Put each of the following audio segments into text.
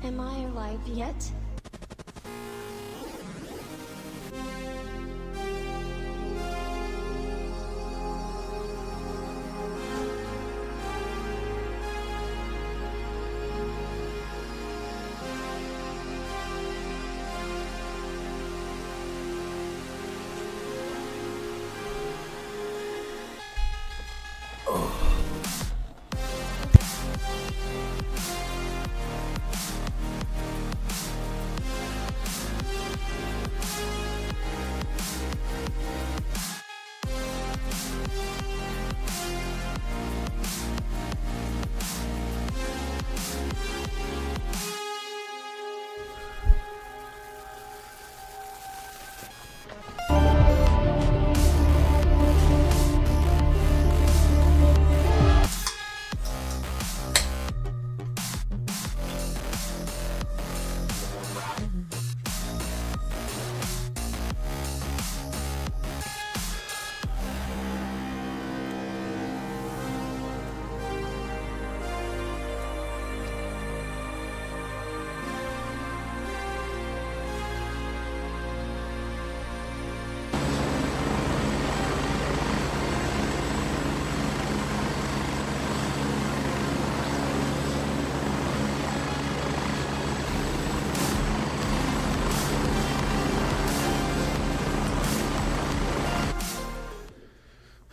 Am I alive yet?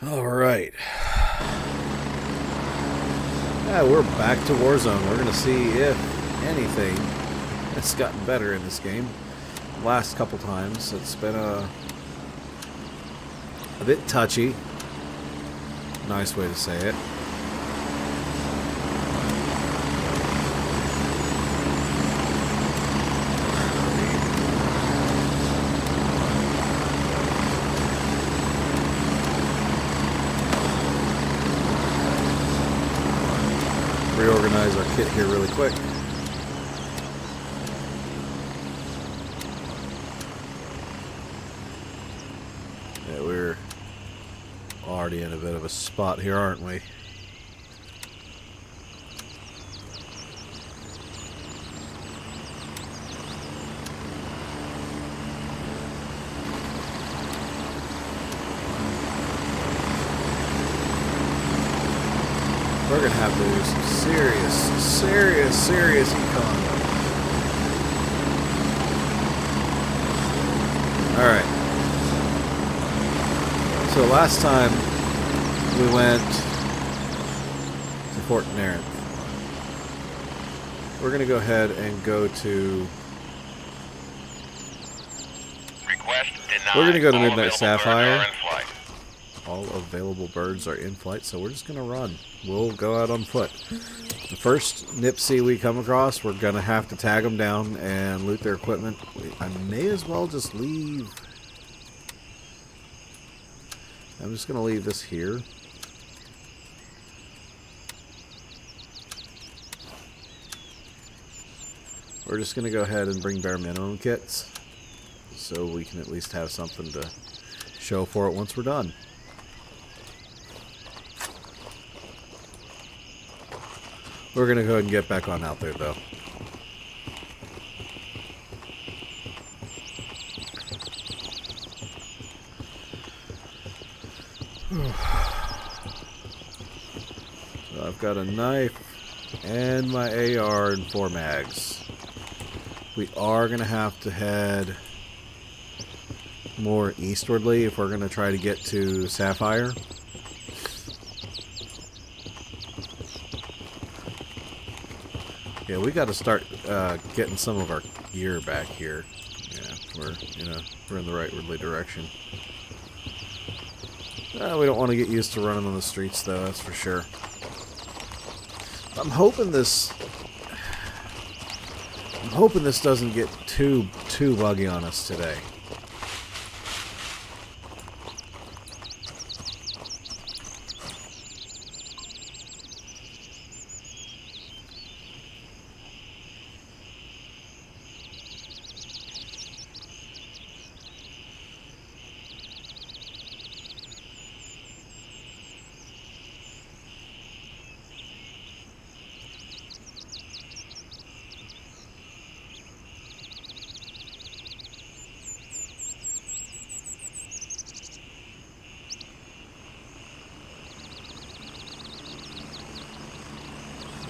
Alright. Yeah, we're back to Warzone. We're going to see if anything has gotten better in this game. Last couple times, it's been a bit touchy. Nice way to say it. Reorganize our kit here really quick. Yeah, we're already in a bit of a spot here, aren't we? We're gonna have to do some serious econ. Alright. So last time we went to Fort Nairn. We're gonna go ahead and go to... We're gonna go to Midnight Sapphire. All available birds are in flight, so we're just going to run. We'll go out on foot. The first Nipsey we come across, we're going to have to tag them down and loot their equipment. I may as well just leave. I'm just going to leave this here. We're just going to go ahead and bring bare minimum kits, so we can at least have something to show for it once we're done. We're going to go ahead and get back on out there, though. So I've got a knife and my AR and 4 mags. We are going to have to head more eastwardly if we're going to try to get to Sapphire. Yeah, we got to start getting some of our gear back here. Yeah, we're in the right direction. We don't want to get used to running on the streets, though. That's for sure. I'm hoping this doesn't get too buggy on us today.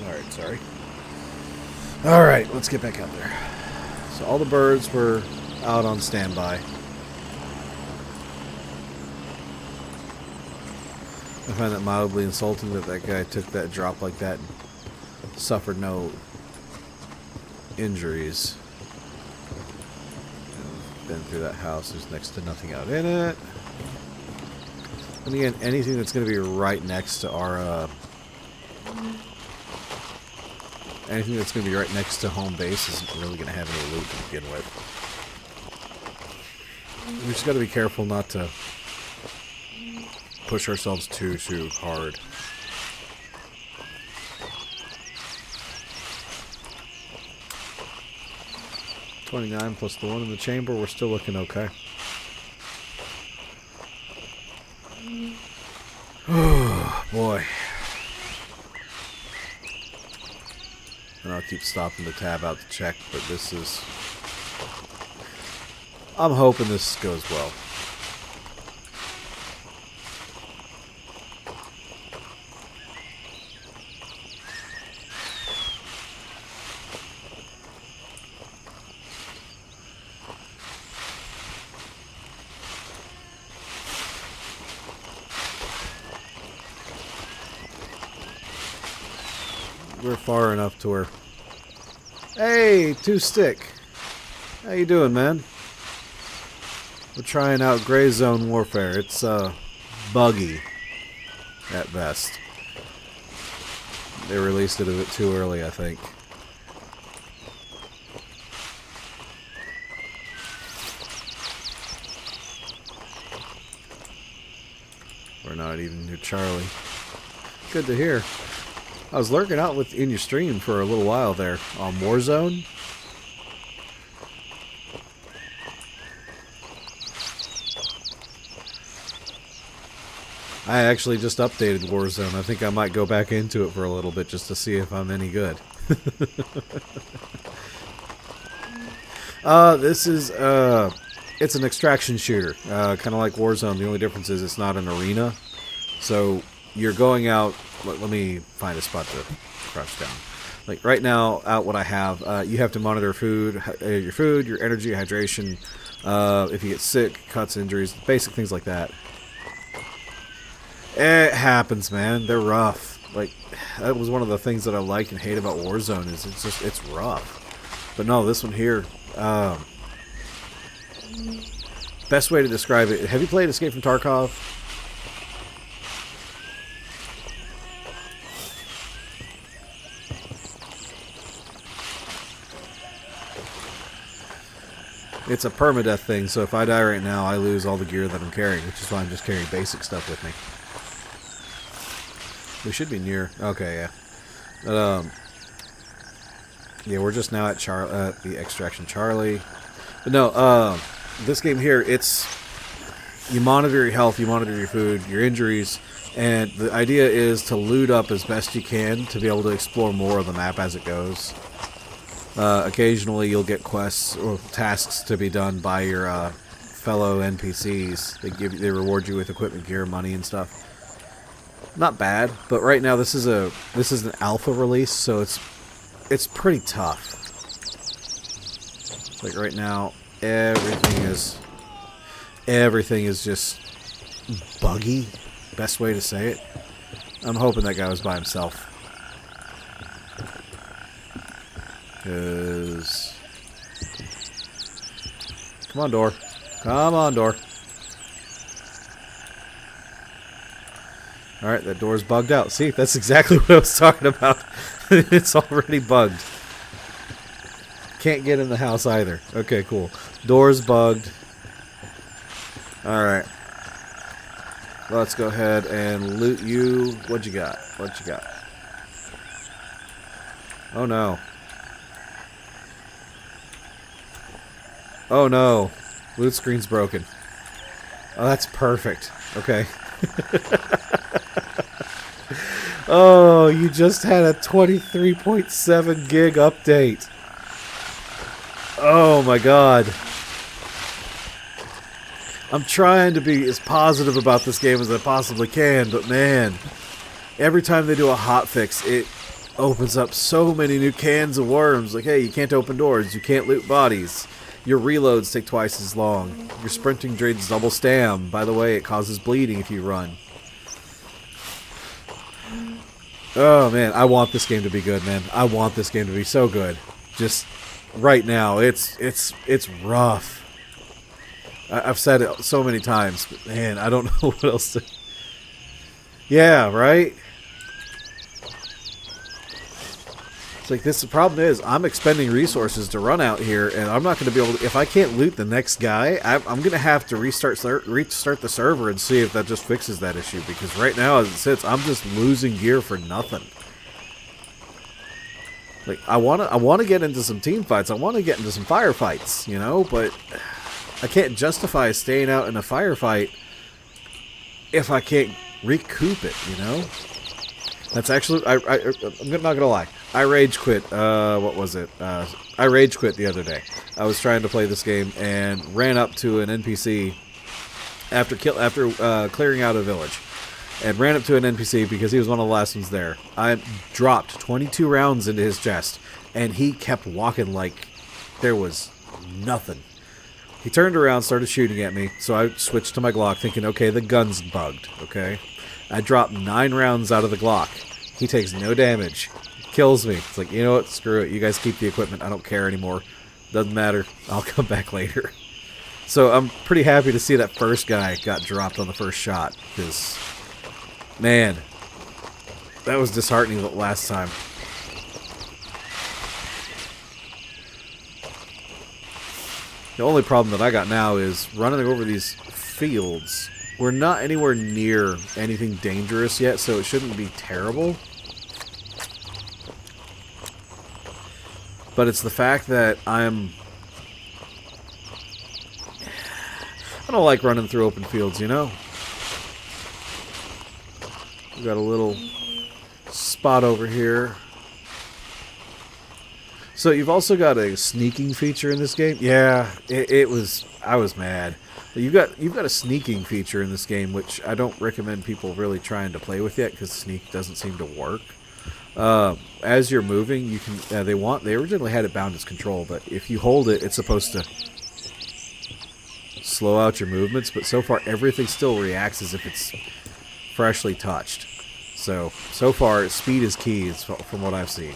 Alright, sorry. Alright, let's get back out there. So all the birds were out on standby. I find that mildly insulting that that guy took that drop like that and suffered no injuries. Been through that house. There's next to nothing out in it. And again, anything that's going to be right next to our anything that's going to be right next to home base isn't really going to have any loot to begin with. We just got to be careful not to push ourselves too hard. $29 plus the one in the chamber, we're still looking okay. Oh, boy. And I'll keep stopping the tab out to check, but this is... I'm hoping this goes well. We're far enough to where... Hey, Two Stick. How you doing, man? We're trying out Gray Zone Warfare. It's, buggy. At best. They released it a bit too early, I think. We're not even near Charlie. Good to hear. I was lurking out in your stream for a little while there on Warzone. I actually just updated Warzone. I think I might go back into it for a little bit just to see if I'm any good. This is, it's an extraction shooter. Kind of like Warzone. The only difference is it's not an arena. So you're going out... Let me find a spot to crouch down. Like right now, out what I have, you have to monitor food, your energy, hydration, if you get sick, cuts, injuries, basic things like that. It happens, man. They're rough. Like, that was one of the things that I like and hate about Warzone is it's rough. But no, this one here, best way to describe it. Have you played Escape from Tarkov? It's a permadeath thing, so if I die right now, I lose all the gear that I'm carrying, which is why I'm just carrying basic stuff with me. We should be near. Okay, yeah. But, yeah, we're just now at the Extraction Charlie. But no, this game here, it's... You monitor your health, you monitor your food, your injuries, and the idea is to loot up as best you can to be able to explore more of the map as it goes. Occasionally you'll get quests or tasks to be done by your fellow NPCs. They reward you with equipment, gear, money, and stuff. Not bad, but right now this is an alpha release, so it's pretty tough. Like right now, everything is just buggy. Best way to say it. I'm hoping that guy was by himself. Come on, door. Come on, door. Alright, that door's bugged out. See, that's exactly what I was talking about. It's already bugged. Can't get in the house either. Okay, cool. Door's bugged. Alright. Let's go ahead and loot you. What you got? What you got? Oh, no. Oh no, loot screen's broken. Oh, that's perfect. Okay. Oh, you just had a 23.7 gig update. Oh my god. I'm trying to be as positive about this game as I possibly can, but man, every time they do a hotfix, opens up so many new cans of worms. Like, hey, you can't open doors, you can't loot bodies. Your reloads take twice as long. Your sprinting drains double stam. By the way, it causes bleeding if you run. Oh man, I want this game to be good, man. I want this game to be so good. Just right now, it's rough. I've said it so many times, but man, I don't know what else to... Yeah, right? It's like, this, the problem is, I'm expending resources to run out here, and I'm not going to be able to... If I can't loot the next guy, I'm going to have to restart the server and see if that just fixes that issue, because right now, as it sits, I'm just losing gear for nothing. Like, I want to get into some team fights, I want to get into some firefights, you know, but I can't justify staying out in a firefight if I can't recoup it, you know? That's actually, I'm not going to lie. I rage quit, what was it? I rage quit the other day. I was trying to play this game and ran up to an NPC after clearing out a village. And ran up to an NPC because he was one of the last ones there. I dropped 22 rounds into his chest, and he kept walking like there was nothing. He turned around, started shooting at me, so I switched to my Glock thinking, okay, the gun's bugged, okay? I dropped 9 rounds out of the Glock. He takes no damage. Kills me. It's like, you know what? Screw it. You guys keep the equipment. I don't care anymore. Doesn't matter. I'll come back later. So I'm pretty happy to see that first guy got dropped on the first shot, because, man, that was disheartening the last time. The only problem that I got now is running over these fields. We're not anywhere near anything dangerous yet, so it shouldn't be terrible. But it's the fact that I don't like running through open fields, you know? We've got a little spot over here. So you've also got a sneaking feature in this game. Yeah, I was mad. You've got a sneaking feature in this game, which I don't recommend people really trying to play with yet, because sneak doesn't seem to work. As you're moving, you can. They originally had it bound as control, but if you hold it, it's supposed to slow out your movements. But so far, everything still reacts as if it's freshly touched. So far, speed is key, from what I've seen.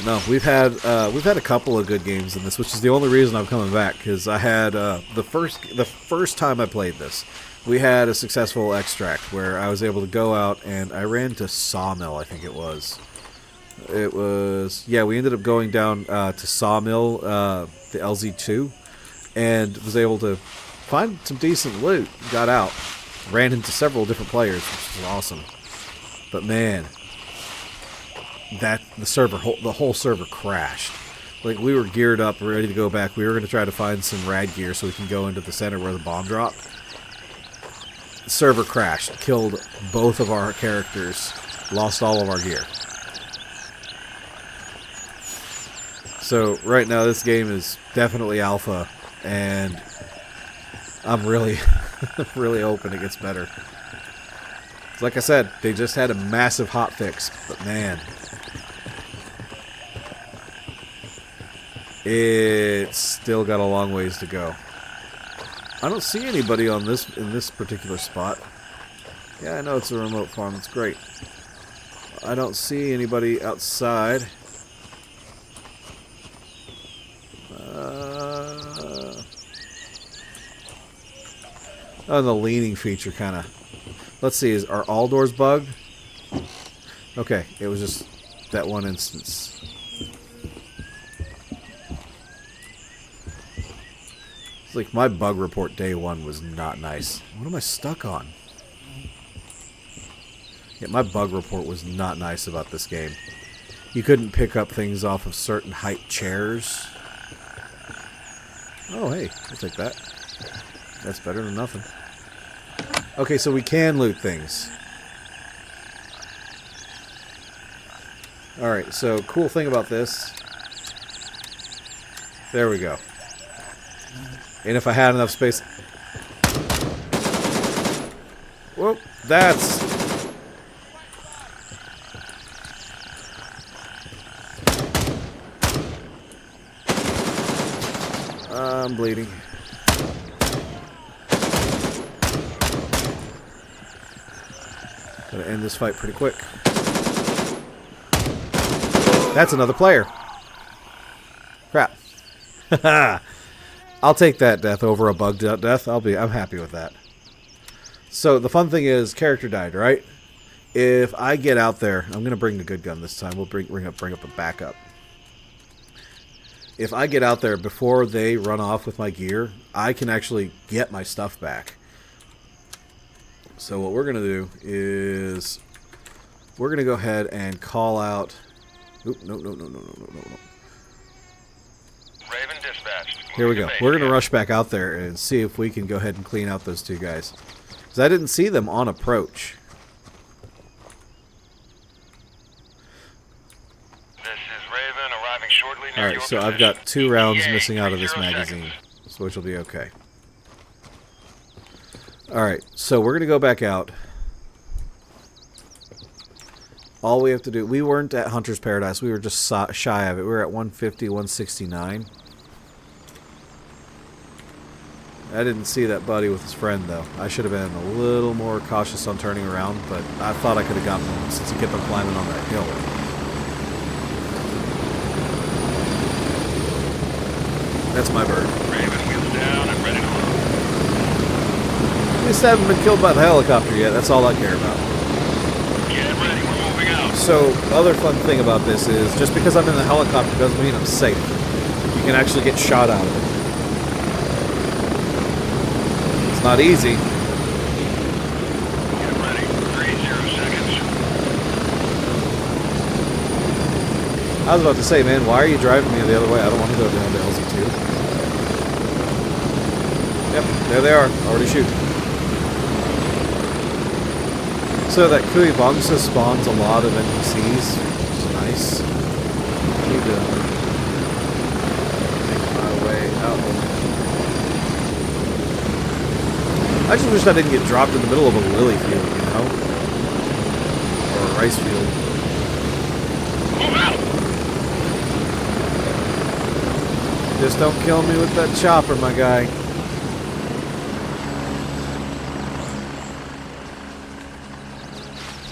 No, we've had a couple of good games in this, which is the only reason I'm coming back, because I had the first time I played this, we had a successful extract where I was able to go out and I ran to Sawmill, I think it was. We ended up going down to Sawmill, the LZ2, and was able to find some decent loot. Got out, ran into several different players, which was awesome. But man, the whole server crashed. Like, we were geared up, ready to go back. We were going to try to find some rad gear so we can go into the center where the bomb dropped. The server crashed, killed both of our characters, lost all of our gear. So right now this game is definitely alpha, and I'm really, really hoping it gets better. Like I said, they just had a massive hotfix, but man, it's still got a long ways to go. I don't see anybody in this particular spot. Yeah, I know it's a remote farm. It's great. I don't see anybody outside. Oh, the leaning feature kind of. Let's see. Are all doors bugged? Okay, it was just that one instance. It's like my bug report day one was not nice. What am I stuck on? Yeah, my bug report was not nice about this game. You couldn't pick up things off of certain height chairs. Oh, hey, I'll take that. That's better than nothing. Okay, so we can loot things. Alright, so cool thing about this. There we go. And if I had enough space... Whoop, that's... I'm bleeding. Gotta end this fight pretty quick. That's another player. Crap. I'll take that death over a bugged out death. I'm happy with that. So the fun thing is, character died, right? If I get out there, I'm gonna bring the good gun this time. We'll bring up a backup. If I get out there before they run off with my gear, I can actually get my stuff back. So what we're gonna do is we're gonna go ahead and call out. Oop, no. Raven dispatched. Here we go. We're going to rush back out there and see if we can go ahead and clean out those two guys. Because I didn't see them on approach. This is Raven arriving shortly near Alright, so I've got 2 rounds missing out of this magazine. So which will be okay. Alright, so we're going to go back out. All we have to do... We weren't at Hunter's Paradise. We were just shy of it. We were at 150, 169. I didn't see that buddy with his friend, though. I should have been a little more cautious on turning around, but I thought I could have gotten him since he kept on climbing on that hill. That's my bird. Raven wheels down and ready to load. At least I haven't been killed by the helicopter yet. That's all I care about. Get ready, we're moving out. So, other fun thing about this is, just because I'm in the helicopter doesn't mean I'm safe. You can actually get shot out of it. It's not easy. Get ready. 30 seconds. I was about to say, man, why are you driving me the other way? I don't want to go down to LZ2. Yep, there they are. Already shooting. So that Kuibangsa spawns a lot of NPCs, which is nice. I need to make my way out. I just wish I didn't get dropped in the middle of a lily field, you know? Or a rice field. Move out. Just don't kill me with that chopper, my guy.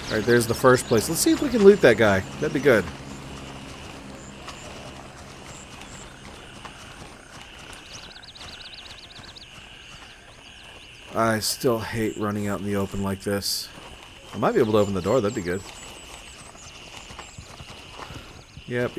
Alright, there's the first place. Let's see if we can loot that guy. That'd be good. I still hate running out in the open like this. I might be able to open the door. That'd be good. Yep.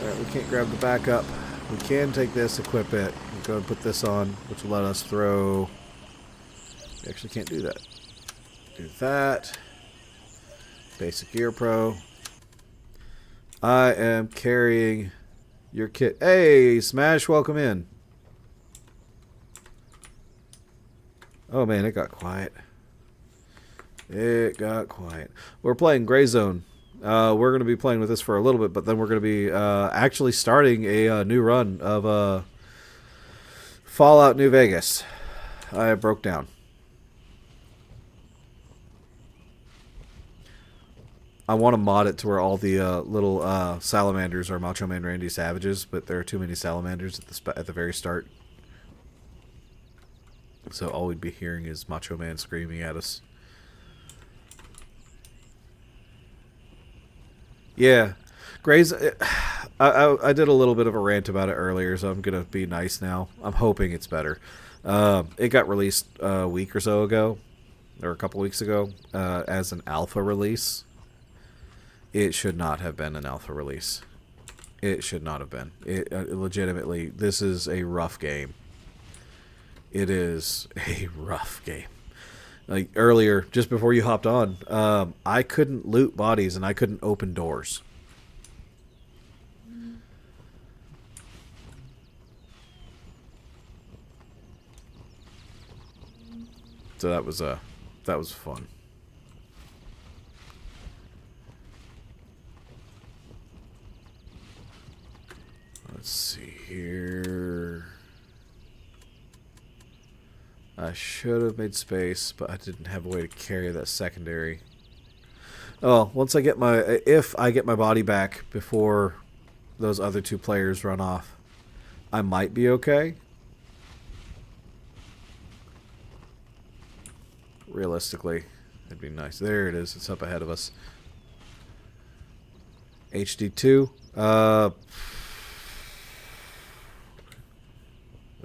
Alright, we can't grab the backup. We can take this, equip it, and go and put this on, which will let us throw... We actually can't do that. Do that. Basic Gear Pro. I am carrying your kit. Hey, Smash, welcome in. Oh man, it got quiet. It got quiet. We're playing Gray Zone. We're going to be playing with this for a little bit, but then we're going to be actually starting a new run of Fallout New Vegas. I broke down. I want to mod it to where all the little salamanders are Macho Man Randy Savages, but there are too many salamanders at the very start. So all we'd be hearing is Macho Man screaming at us. Yeah, Gray's. I did a little bit of a rant about it earlier, so I'm gonna be nice now. I'm hoping it's better. It got released a week or so ago, or a couple weeks ago, as an alpha release. It should not have been an alpha release. It should not have been. It legitimately, this is a rough game. It is a rough game. Like earlier, just before you hopped on, I couldn't loot bodies and I couldn't open doors. So that was fun. Let's see here. I should have made space, but I didn't have a way to carry that secondary. Oh, once I get my... If I get my body back before those other two players run off, I might be okay. Realistically, it'd be nice. There it is. It's up ahead of us. HD2.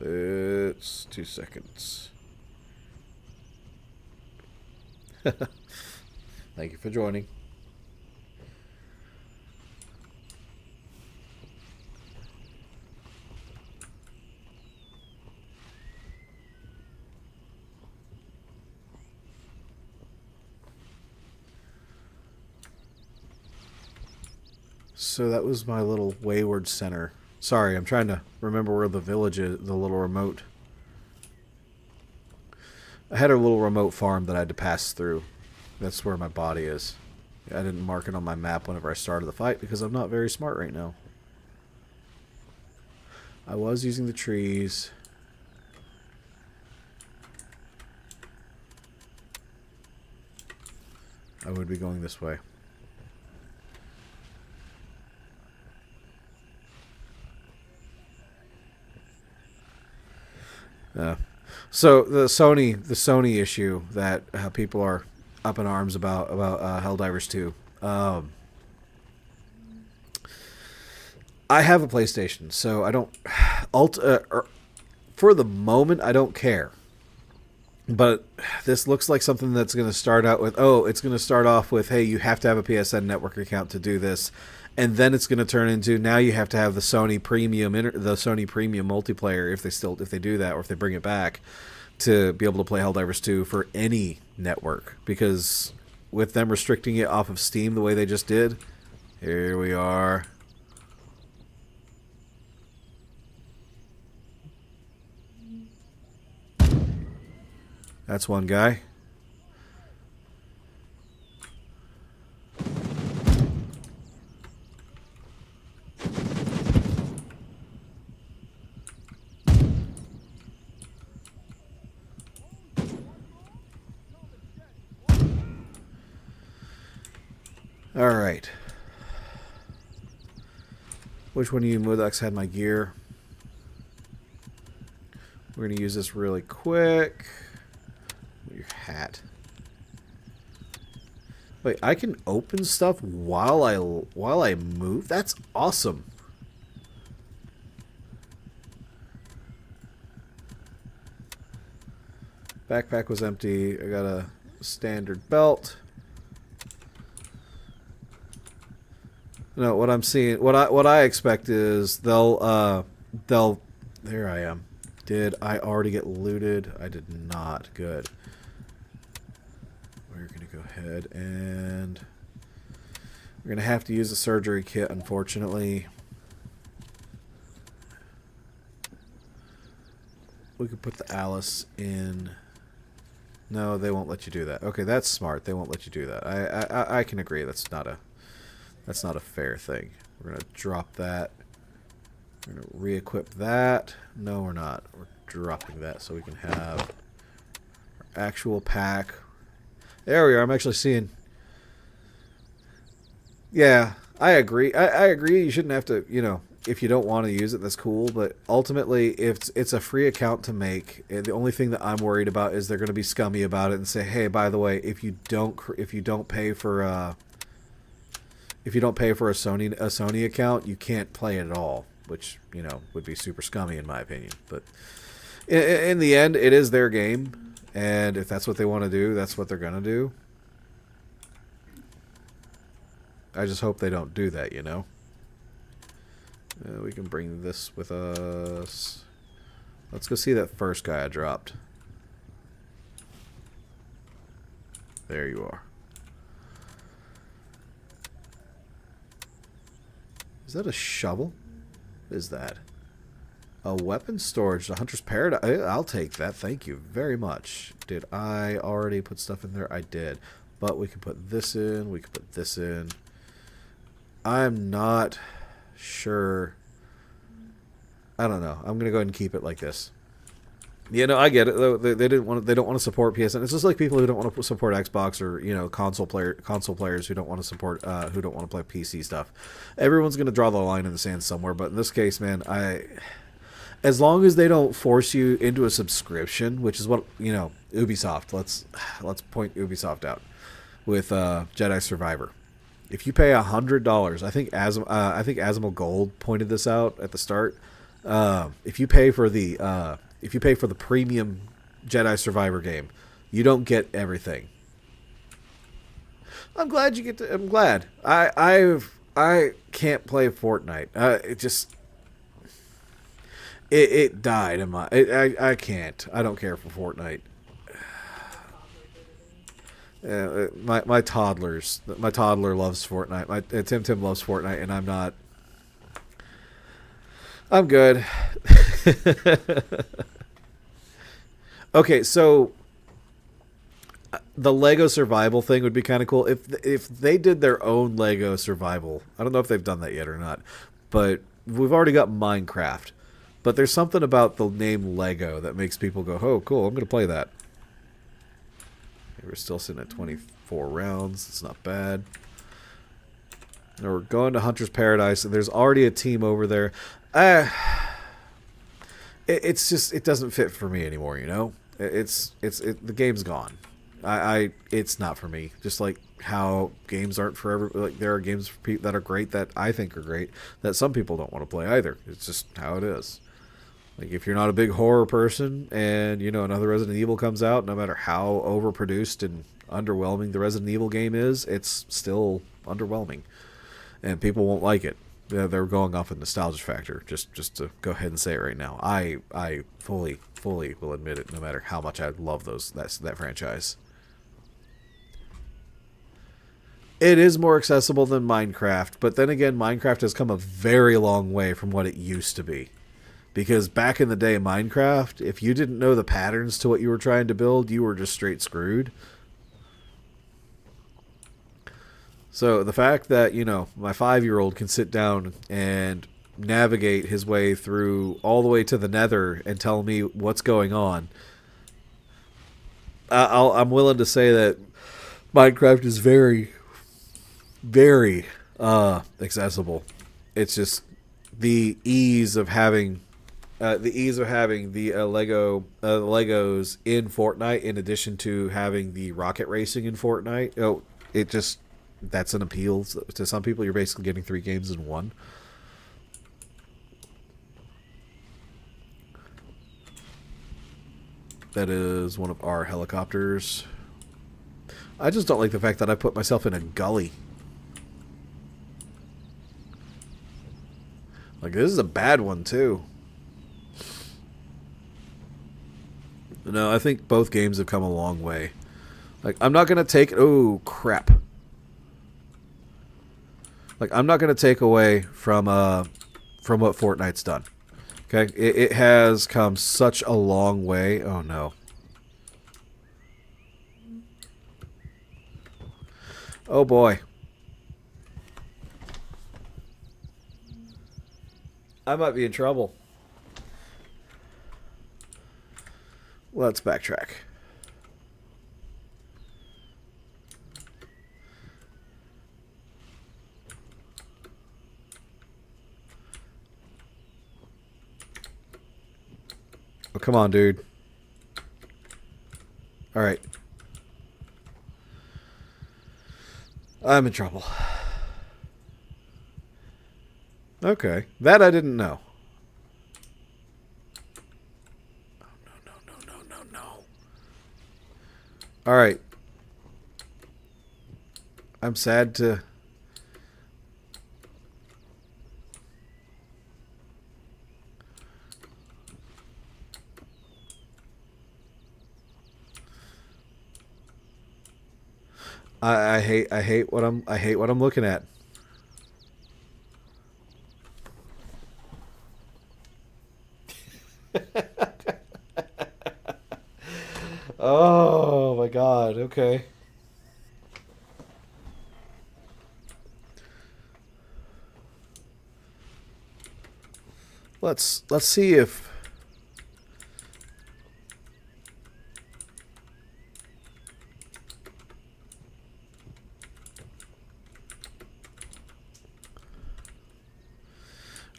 It's 2 seconds. Thank you for joining. So that was my little wayward center. Sorry, I'm trying to remember where the village is, the little remote. I had a little remote farm that I had to pass through. That's where my body is. I didn't mark it on my map whenever I started the fight because I'm not very smart right now. I was using the trees. I would be going this way. So the Sony issue that people are up in arms about Helldivers 2. I have a PlayStation, so I don't for the moment I don't care. But this looks like something that's going to start out with it's going to start off with, hey, you have to have a PSN network account to do this. And then it's going to turn into now you have to have the Sony Premium multiplayer if they do that, or if they bring it back, to be able to play Helldivers 2 for any network. Because with them restricting it off of Steam the way they just did, here we are. That's one guy. Alright. Which one of you Modocs had my gear? We're going to use this really quick. Your hat. Wait, I can open stuff while I move? That's awesome. Backpack was empty. I got a standard belt. No, what I'm seeing, what I expect is they'll there I am. Did I already get looted? I did not. Good. We're gonna go ahead and we're gonna have to use a surgery kit, unfortunately. We could put the Alice in. No, they won't let you do that. Okay, that's smart. They won't let you do that. I can agree. That's not a fair thing. We're gonna drop that. We're gonna re-equip that. No, we're not. We're dropping that so we can have our actual pack. There we are. I'm actually seeing. Yeah, I agree. I agree. You shouldn't have to. You know, if you don't want to use it, that's cool. But ultimately, if it's a free account to make, the only thing that I'm worried about is they're going to be scummy about it and say, "Hey, by the way, if you don't pay for a Sony account, you can't play it at all," which, you know, would be super scummy in my opinion. But in the end, it is their game, and if that's what they want to do, that's what they're gonna do. I just hope they don't do that, you know. We can bring this with us. Let's go see that first guy I dropped. There you are. Is that a shovel? What is that? A weapon storage, the Hunter's Paradise. I'll take that. Thank you very much. Did I already put stuff in there? I did. But we can put this in. We can put this in. I'm not sure I don't know. I'm gonna go ahead and keep it like this. You know, I get it. Though they didn't want. They don't want to support PSN. It's just like people who don't want to support Xbox or console players who don't want to support who don't want to play PC stuff. Everyone's gonna draw the line in the sand somewhere. But in this case, man, as long as they don't force you into a subscription, which is what Ubisoft. Let's point Ubisoft out with Jedi Survivor. If you pay $100, I think Asimal Gold pointed this out at the start. If you pay for the premium Jedi Survivor game, you don't get everything. I'm glad you get to. I'm glad. I can't play Fortnite. It died in my. I can't. I don't care for Fortnite. My toddler loves Fortnite. Tim loves Fortnite, and I'm not. I'm good. Okay, so the Lego survival thing would be kind of cool if they did their own Lego survival. I don't know if they've done that yet or not, but we've already got Minecraft. But there's something about the name Lego that makes people go, "Oh, cool! I'm going to play that." We're still sitting at 24 rounds. It's not bad. Now we're going to Hunter's Paradise, and there's already a team over there. It's just, it doesn't fit for me anymore, you know? The game's gone. It's not for me. Just like how games aren't for every, like there are games for people that are great that I think are great that some people don't want to play either. It's just how it is. Like if you're not a big horror person and another Resident Evil comes out, no matter how overproduced and underwhelming the Resident Evil game is, it's still underwhelming, and people won't like it. They're going off a nostalgia factor. Just to go ahead and say it right now, I fully will admit it. No matter how much I love that franchise, it is more accessible than Minecraft. But then again, Minecraft has come a very long way from what it used to be. Because back in the day, Minecraft, if you didn't know the patterns to what you were trying to build, you were just straight screwed. So the fact that, my 5-year-old can sit down and navigate his way through all the way to the Nether and tell me what's going on, I'm willing to say that Minecraft is very, very accessible. It's just the ease of having the Legos in Fortnite, in addition to having the rocket racing in Fortnite. That's an appeal to some people. You're basically getting 3 games in one. That is one of our helicopters. I just don't like the fact that I put myself in a gully. Like, this is a bad one, too. No, I think both games have come a long way. Like, I'm not going to take... Oh, crap. Like, I'm not going to take away from what Fortnite's done. Okay? It has come such a long way. Oh, no. Oh, boy. I might be in trouble. Let's backtrack. Oh, come on, dude. All right. I'm in trouble. Okay. That I didn't know. No. All right. I'm sad to... I hate what I'm looking at. Oh my God. Okay. Let's see if...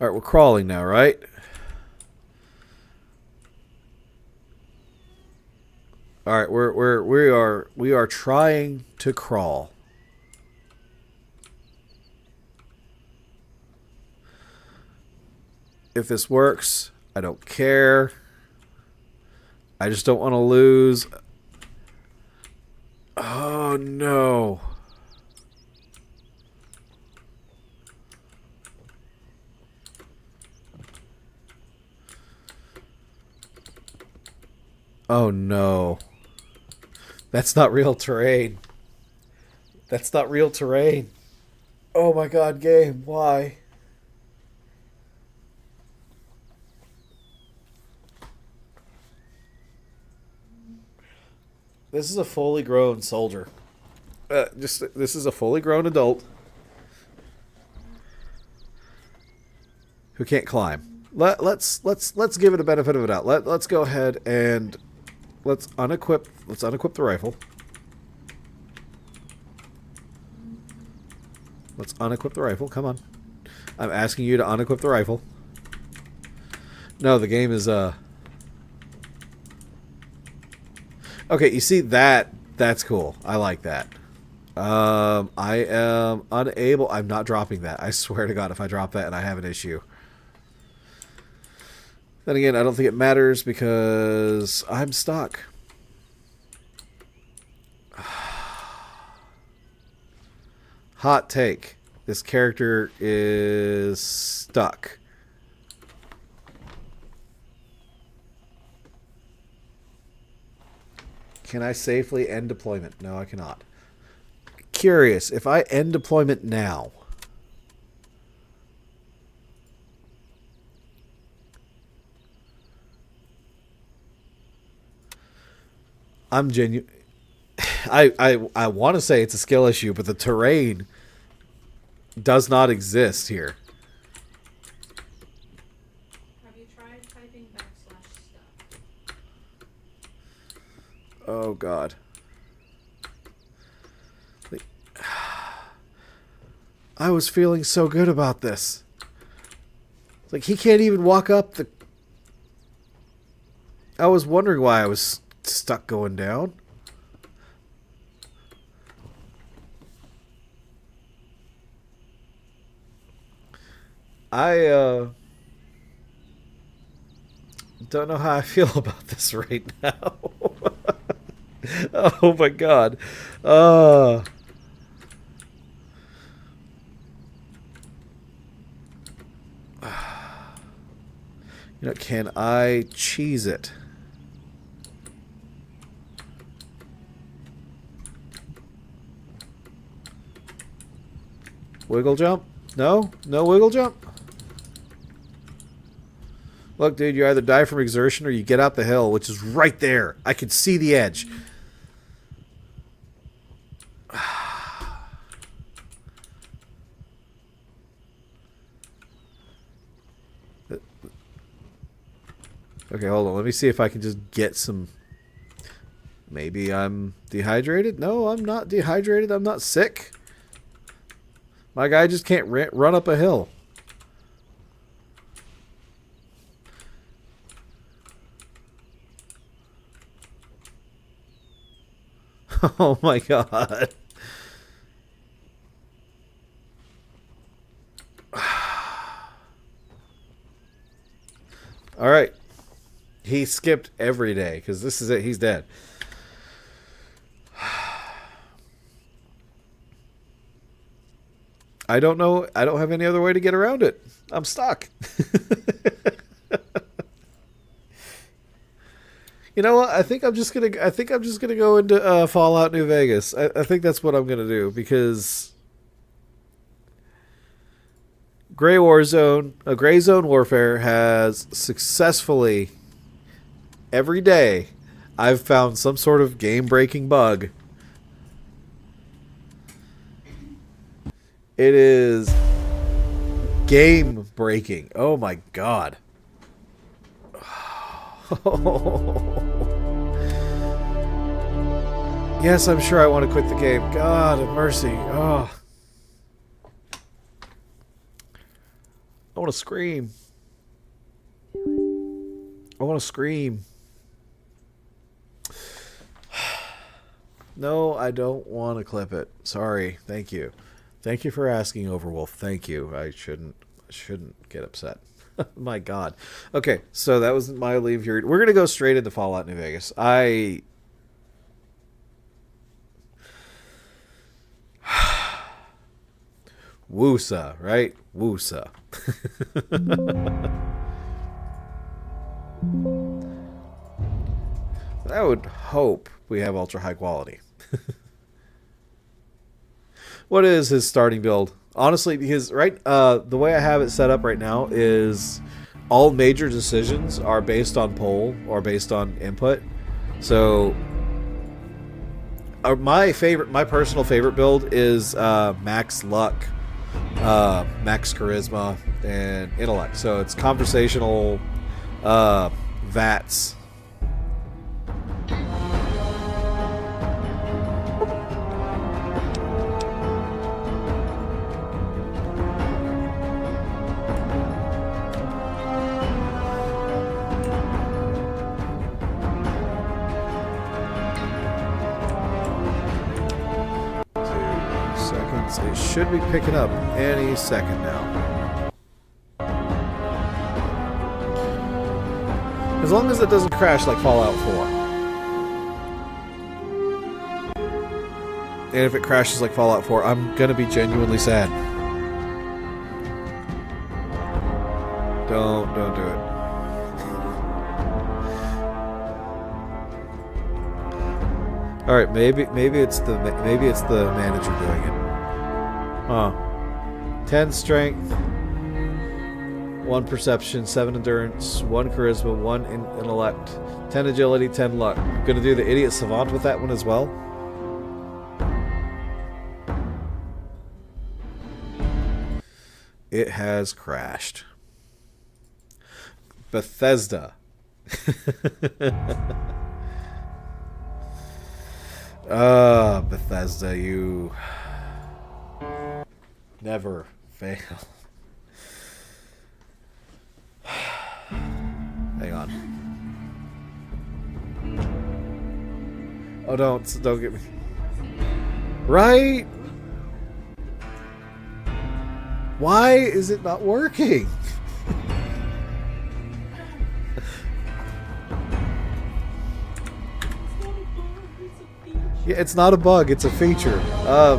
All right, we're crawling now, right? All right, we are trying to crawl. If this works, I don't care. I just don't want to lose. Oh no. Oh no. That's not real terrain. That's not real terrain. Oh my god, game, why? This is a fully grown soldier. This is a fully grown adult who can't climb. Let's give it a benefit of a doubt. Let's go ahead and let's unequip the rifle. Let's unequip the rifle. Come on. I'm asking you to unequip the rifle. No, the game is okay, you see that's cool. I like that. I am unable. I'm not dropping that. I swear to God, if I drop that and I have an issue. Then again, I don't think it matters because I'm stuck. Hot take. This character is stuck. Can I safely end deployment? No, I cannot. Curious, if I end deployment now... I'm genuine. I want to say it's a skill issue, but the terrain does not exist here. Have you tried typing /stuff? Oh God. I was feeling so good about this. It's like he can't even walk up the... I was wondering why I was stuck going down. I don't know how I feel about this right now. Oh my God. You know, can I cheese it? Wiggle jump? No? No wiggle jump? Look, dude, you either die from exertion or you get out the hill, which is right there. I can see the edge. Okay, hold on. Let me see if I can just get some... Maybe I'm dehydrated? No, I'm not dehydrated. I'm not sick. My guy just can't run up a hill. Oh my God. All right. He skipped every day because this is it. He's dead. I don't know. I don't have any other way to get around it. I'm stuck. You know what? I think I'm just gonna go into Fallout New Vegas. I think that's what I'm gonna do because Gray Zone Warfare has successfully every day I've found some sort of game-breaking bug. It is game-breaking. Oh my God. Yes, I'm sure I want to quit the game. God have mercy. Oh. I want to scream. I want to scream. No, I don't want to clip it. Sorry. Thank you. Thank you for asking, Overwolf. Thank you. I shouldn't get upset. My God. Okay, so that was my leave here. We're going to go straight into Fallout New Vegas. Woosa, right? Woosa. I would hope we have ultra high quality. What is his starting build? Honestly, because the way I have it set up right now is all major decisions are based on poll or based on input. So my personal favorite build is max luck, max charisma, and intellect. So it's conversational VATS. It should be picking up any second now. As long as it doesn't crash like Fallout 4. And if it crashes like Fallout 4, I'm going to be genuinely sad. Don't do it. All right, maybe it's the manager doing it. 10 strength, 1 perception, 7 endurance, 1 charisma, 1 intellect, 10 agility, 10 luck. I'm gonna do the idiot savant with that one as well. It has crashed. Bethesda. Bethesda, you never fail. Hang on. Oh, don't get me. Right? Why is it not working? Yeah, it's not a bug, it's a feature.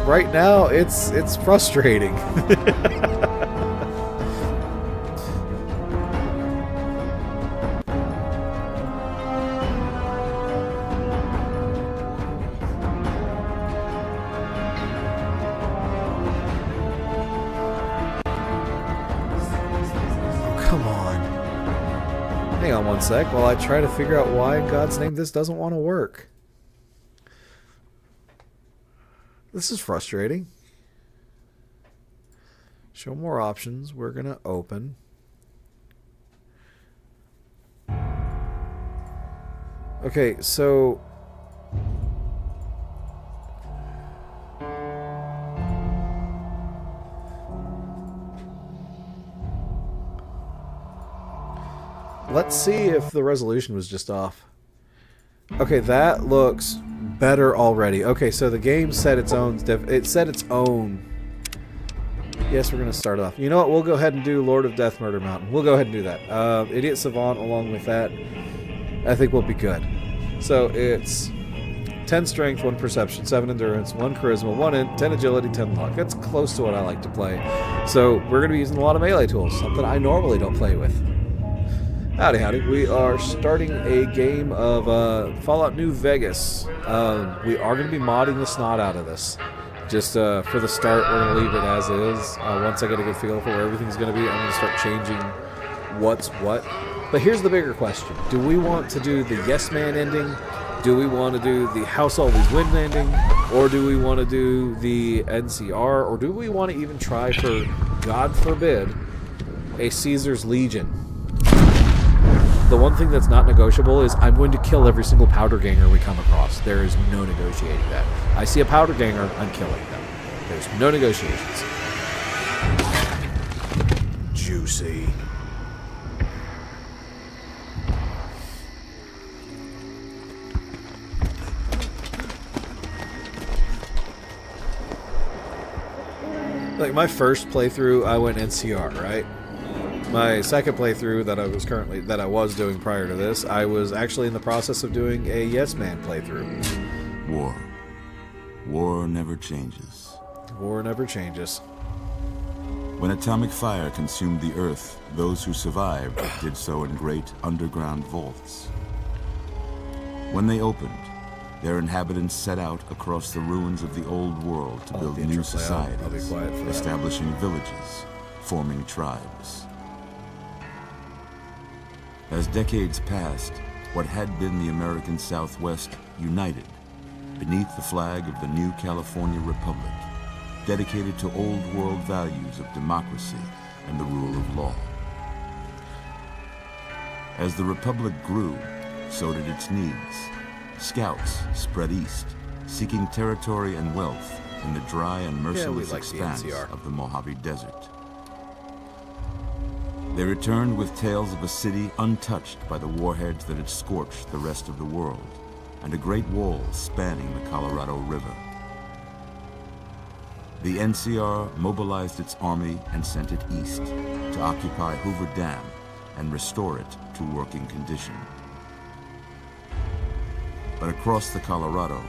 Right now, it's frustrating. Oh, come on. Hang on one sec while I try to figure out why in God's name this doesn't want to work. This is frustrating. Show more options. We're going to open. Okay, so let's see if the resolution was just off. Okay, that looks better already. Okay, so the game set its own. It set its own. Yes, we're gonna start off. You know what? We'll go ahead and do Lord of Death, Murder Mountain. We'll go ahead and do that. Idiot Savant along with that. I think we'll be good. So it's 10 strength, 1 perception, 7 endurance, 1 charisma, 10 agility, 10 luck. That's close to what I like to play. So we're gonna be using a lot of melee tools, something I normally don't play with. Howdy, howdy. We are starting a game of Fallout New Vegas. We are going to be modding the snot out of this. Just for the start, we're going to leave it as is. Once I get a good feel for where everything's going to be, I'm going to start changing what's what. But here's the bigger question. Do we want to do the Yes Man ending? Do we want to do the House Always Win ending? Or do we want to do the NCR? Or do we want to even try for, God forbid, a Caesar's Legion? the one thing that's not negotiable is I'm going to kill every single powder ganger we come across. There is no negotiating that. I see a powder ganger, I'm killing them. There's no negotiations. Juicy. Like my first playthrough, I went NCR, right? My second playthrough that I was doing prior to this, I was actually in the process of doing a Yes Man playthrough. War. War never changes. War never changes. When atomic fire consumed the Earth, those who survived did so in great underground vaults. When they opened, their inhabitants set out across the ruins of the old world to build new societies, establishing villages, forming tribes. As decades passed, what had been the American Southwest united beneath the flag of the new California Republic, dedicated to old world values of democracy and the rule of law. As the Republic grew, so did its needs. Scouts spread east, seeking territory and wealth in the dry and merciless expanse of the Mojave Desert. They returned with tales of a city untouched by the warheads that had scorched the rest of the world, and a great wall spanning the Colorado River. The NCR mobilized its army and sent it east to occupy Hoover Dam and restore it to working condition. But across the Colorado,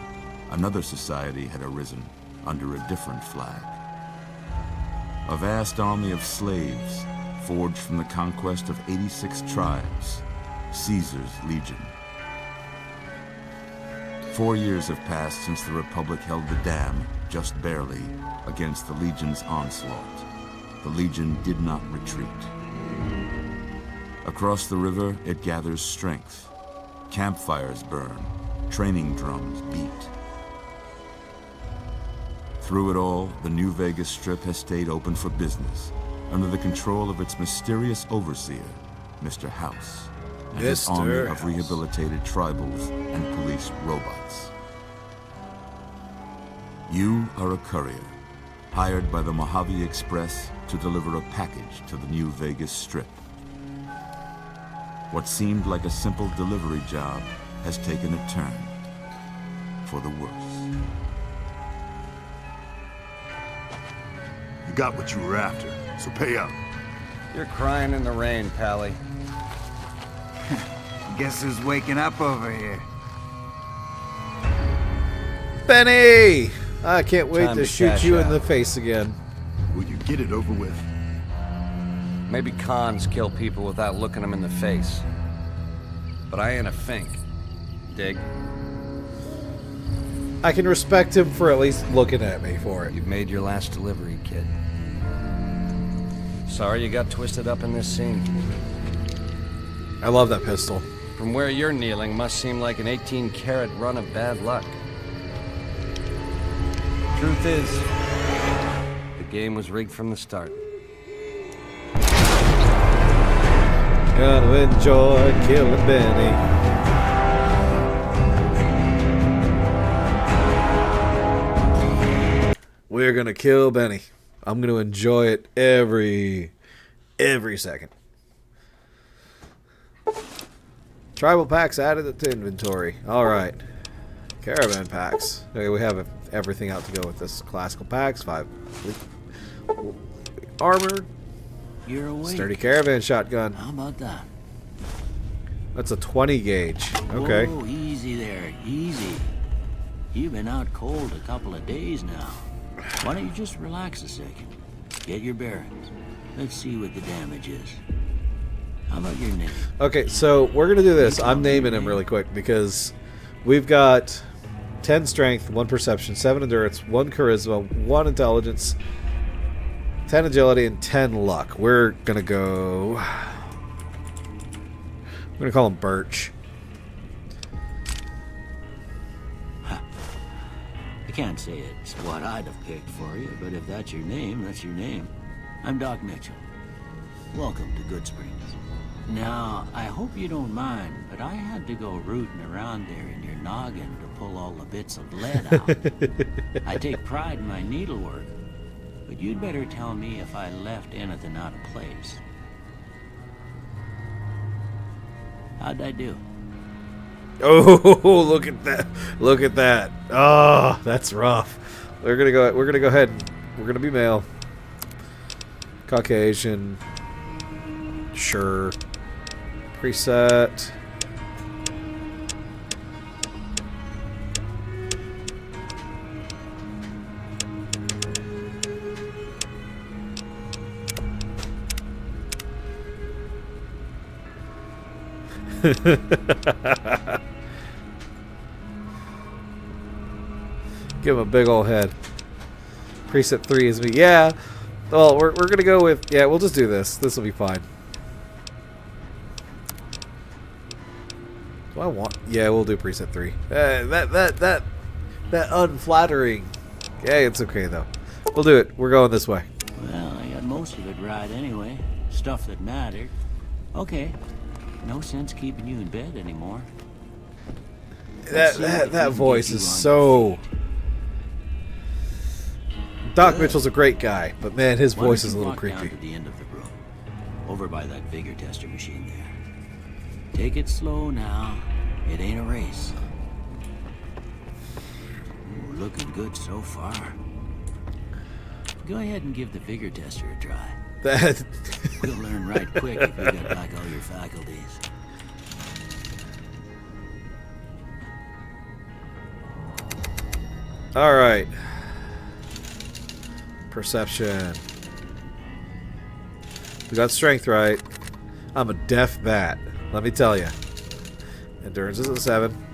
another society had arisen under a different flag. A vast army of slaves forged from the conquest of 86 tribes, Caesar's Legion. 4 years have passed since the Republic held the dam, just barely, against the Legion's onslaught. The Legion did not retreat. Across the river, it gathers strength. Campfires burn, training drums beat. Through it all, the New Vegas Strip has stayed open for business, under the control of its mysterious overseer, Mr. House, and his army of rehabilitated tribals and police robots. You are a courier, hired by the Mojave Express to deliver a package to the New Vegas Strip. What seemed like a simple delivery job has taken a turn for the worse. You got what you were after, so pay up. You're crying in the rain, Pally. Guess who's waking up over here? Benny! I can't wait to shoot cash you in out. the face again. Will you get it over with? Maybe cons kill people without looking them in the face. But I ain't a fink. Dig? I can respect him for at least looking at me for it. You've made your last delivery, kid. Sorry you got twisted up in this scene. I love that pistol. From where you're kneeling must seem like an 18-carat run of bad luck. Truth is, the game was rigged from the start. Gonna enjoy killing Benny. We're gonna kill Benny. I'm gonna enjoy it every second. Tribal packs added to inventory. Alright. Caravan packs. Okay, we have everything out to go with this. Classical packs, 5 armor. You're awake. Sturdy caravan shotgun. How about that? That's a 20 gauge. Okay. Whoa, easy there, easy. You've been out cold a couple of days now. Why don't you just relax a second? Get your bearings. Let's see what the damage is. How about your name? Okay, so we're gonna do this. I'm naming him really quick because we've got 10 strength, 1 perception, 7 endurance, 1 charisma, 1 intelligence, 10 agility, and 10 luck. We're gonna go. I'm gonna call him Birch. I can't say it's what I'd have picked for you, but if that's your name, that's your name. I'm Doc Mitchell. Welcome to Good Springs. Now, I hope you don't mind, but I had to go rooting around there in your noggin to pull all the bits of lead out. I take pride in my needlework, but you'd better tell me if I left anything out of place. How'd I do? Oh, look at that! Look at that! Oh, that's rough. We're gonna go ahead. We're gonna be male, Caucasian. Sure. Preset. Give him a big old head. Preset 3 is me. Yeah. Well, we're gonna go with, yeah, we'll just do this. This will be fine. Do I want? Yeah, we'll do preset 3. That unflattering. Yeah, it's okay though. We'll do it. We're going this way. Well, I got most of it right anyway. Stuff that mattered. Okay. No sense keeping you in bed anymore. That voice is so. Doc Mitchell's a great guy, but man, his voice is a little creepy. Down to the end of the room, over by that vigor tester machine there. Take it slow now. It ain't a race. Ooh, looking good so far. Go ahead and give the vigor tester a try. That We'll learn right quick if you got back all your faculties. all right. Perception. We got strength right. I'm a deaf bat. Let me tell you. Endurance is a 7.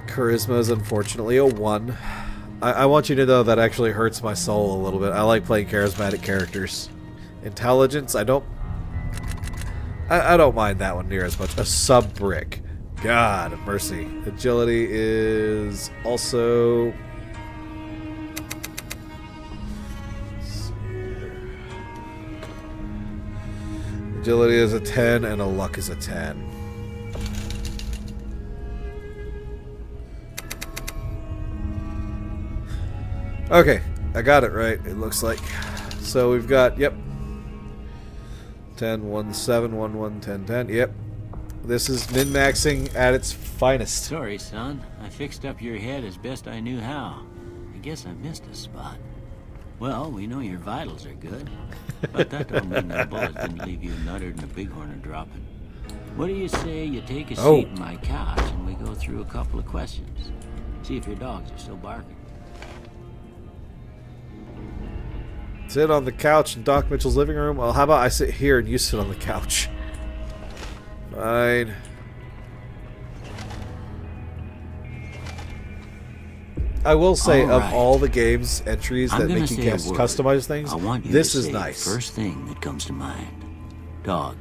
Charisma is unfortunately a 1. I want you to know that actually hurts my soul a little bit. I like playing charismatic characters. Intelligence, I don't mind that one near as much. A sub-brick. God of mercy. Agility is also... Agility is a 10 and a luck is a 10. Okay, I got it right, it looks like. So we've got, yep. 10, 1, 7, 1, 1, 10, 10. Yep. This is min-maxing at its finest. Sorry, son. I fixed up your head as best I knew how. I guess I missed a spot. Well, we know your vitals are good. But that don't mean that bullet didn't leave you nuttered and a bighorn dropping. What do you say you take a seat in my couch and we go through a couple of questions? See if your dogs are still barking. Sit on the couch in Doc Mitchell's living room? Well, how about I sit here and you sit on the couch? Fine. I will say, of all the game's entries that make you customize things, this is nice. First thing that comes to mind. Dog.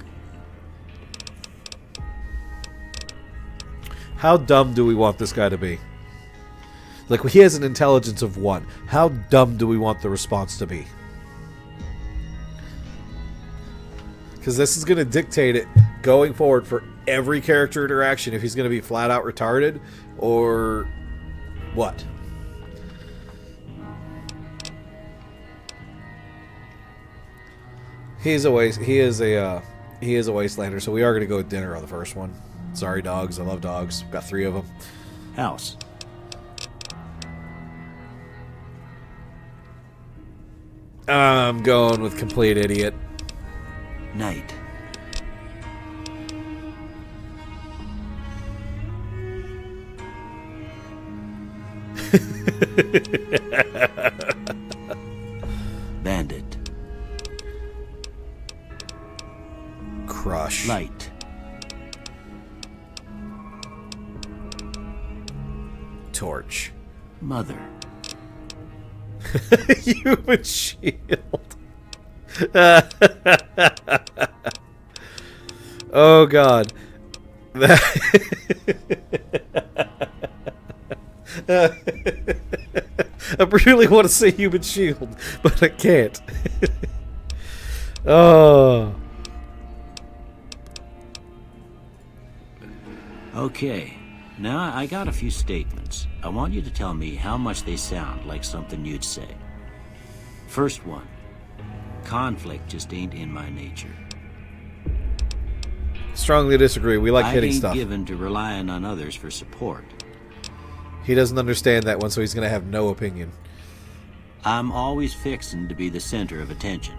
How dumb do we want this guy to be? Like, he has an intelligence of 1. How dumb do we want the response to be? Because this is going to dictate it going forward for every character interaction, if he's going to be flat out retarded or what. He is a wastelander, so we are going to go with dinner on the first one. Sorry, dogs. I love dogs. Got 3 of them. House. I'm going with complete idiot. Night. Bandit. Crush. Light. Torch. Mother. Human shield. Oh god. I really want to say human shield, but I can't. Oh. Okay, now I got a few statements. I want you to tell me how much they sound like something you'd say. First one, conflict just ain't in my nature. Strongly disagree. We like hitting I ain't stuff. given to relying on others for support. He doesn't understand that one, so he's going to have no opinion. I'm always fixing to be the center of attention.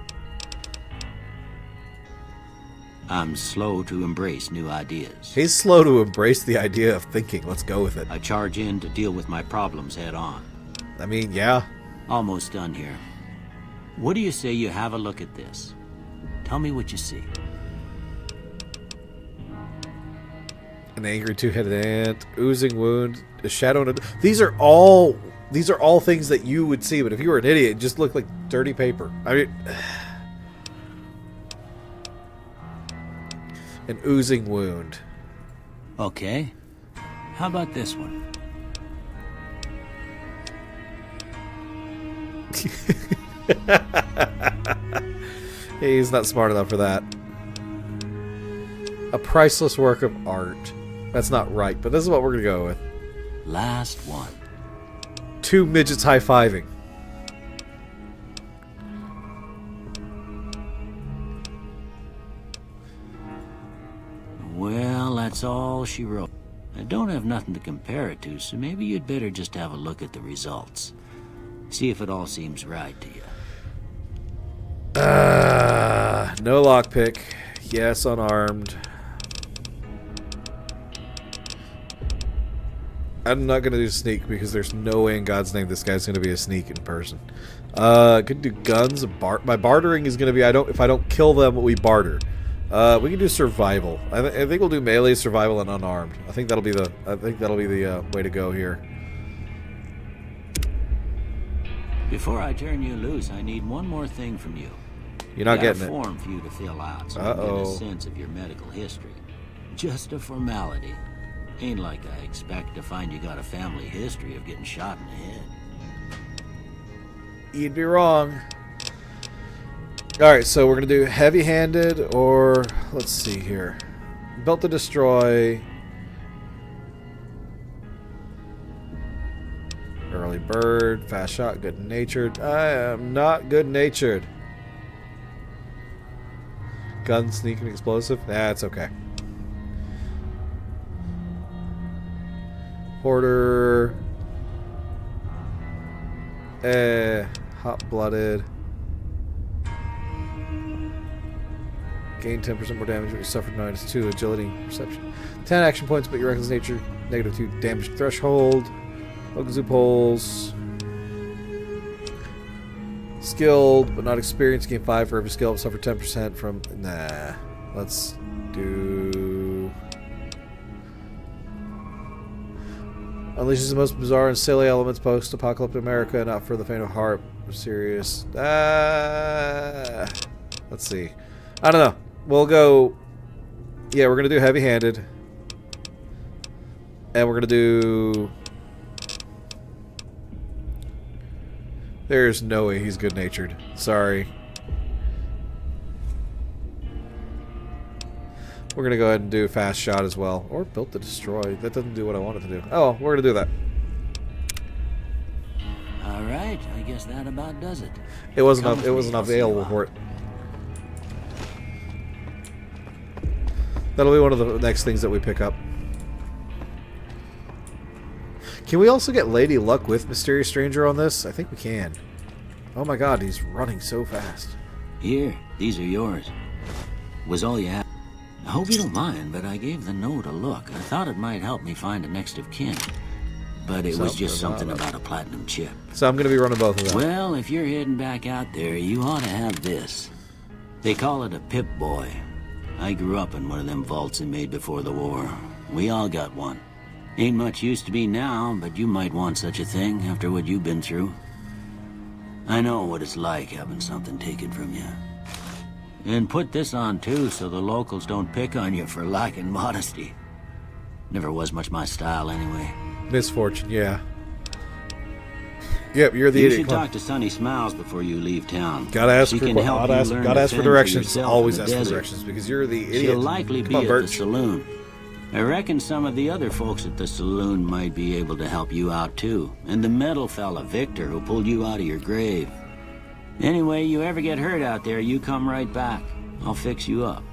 I'm slow to embrace new ideas. He's slow to embrace the idea of thinking. Let's go with it. I charge in to deal with my problems head on. I mean, yeah. Almost done here. What do you say you have a look at this? Tell me what you see. An angry two-headed ant, oozing wound, a shadow. These are all things that you would see, but if you were an idiot, it just looked like dirty paper. I mean, an oozing wound. Okay. How about this one? He's not smart enough for that. A priceless work of art. That's not right, but this is what we're gonna go with. Last one. Two midgets high-fiving. Well, that's all she wrote. I don't have nothing to compare it to, so maybe you'd better just have a look at the results. See if it all seems right to you. No lockpick. Yes, unarmed. I'm not gonna do sneak because there's no way in God's name this guy's gonna be a sneak in person. Could do guns. My bartering is gonna be if I don't kill them, we barter. We can do survival. I think we'll do melee, survival, and unarmed. I think that'll be the way to go here. Before I turn you loose, I need one more thing from you. You're not getting a it. form for you to fill out so I can get a sense of your medical history. Just a formality. Ain't like I expect to find you got a family history of getting shot in the head. You'd be wrong. Alright, so we're going to do heavy-handed or... Let's see here. Belt to destroy. Early bird. Fast shot. Good-natured. I am not good-natured. Gun, sneak, and explosive. That's okay. Hoarder. Hot-blooded. Gain 10% more damage, but you suffered -2 agility, perception. 10 action points, but your reckless nature, -2 damage threshold. Okazoo poles. Skilled, but not experienced. Gain 5 for every skill. Suffer 10% from... Nah. Let's do... Unleashes the most bizarre and silly elements post-apocalyptic America, not for the faint of heart. Serious. Let's see. I don't know. We'll go... Yeah, we're going to do heavy-handed. And we're going to do... There's no way he's good-natured. Sorry. We're going to go ahead and do fast shot as well. Or built to destroy. That doesn't do what I wanted to do. Oh, we're going to do that. Alright, I guess that about does it. It wasn't available for it. That'll be one of the next things that we pick up. Can we also get Lady Luck with Mysterious Stranger on this? I think we can. Oh my god, he's running so fast. Here, these are yours. Was all you had. I hope you don't mind, but I gave the note a look. I thought it might help me find a next of kin. But it was just something about a platinum chip. So I'm going to be running both of them. Well, if you're heading back out there, you ought to have this. They call it a Pip-Boy. I grew up in one of them vaults they made before the war. We all got one. Ain't much use to be now, but you might want such a thing after what you've been through. I know what it's like having something taken from you. And put this on too, so the locals don't pick on you for lacking modesty. Never was much my style anyway. Misfortune, yeah. Yep, you're the You idiot should clown. talk to Sonny Smiles before you leave town. Gotta ask She for can help you learn to fend for directions. yourself Always in the ask for desert. directions because you're the idiot. She'll likely be Come on, at the Birch. saloon. I reckon some of the other folks at the saloon might be able to help you out too. And the metal fella, Victor, who pulled you out of your grave. Anyway, you ever get hurt out there, you come right back. I'll fix you up.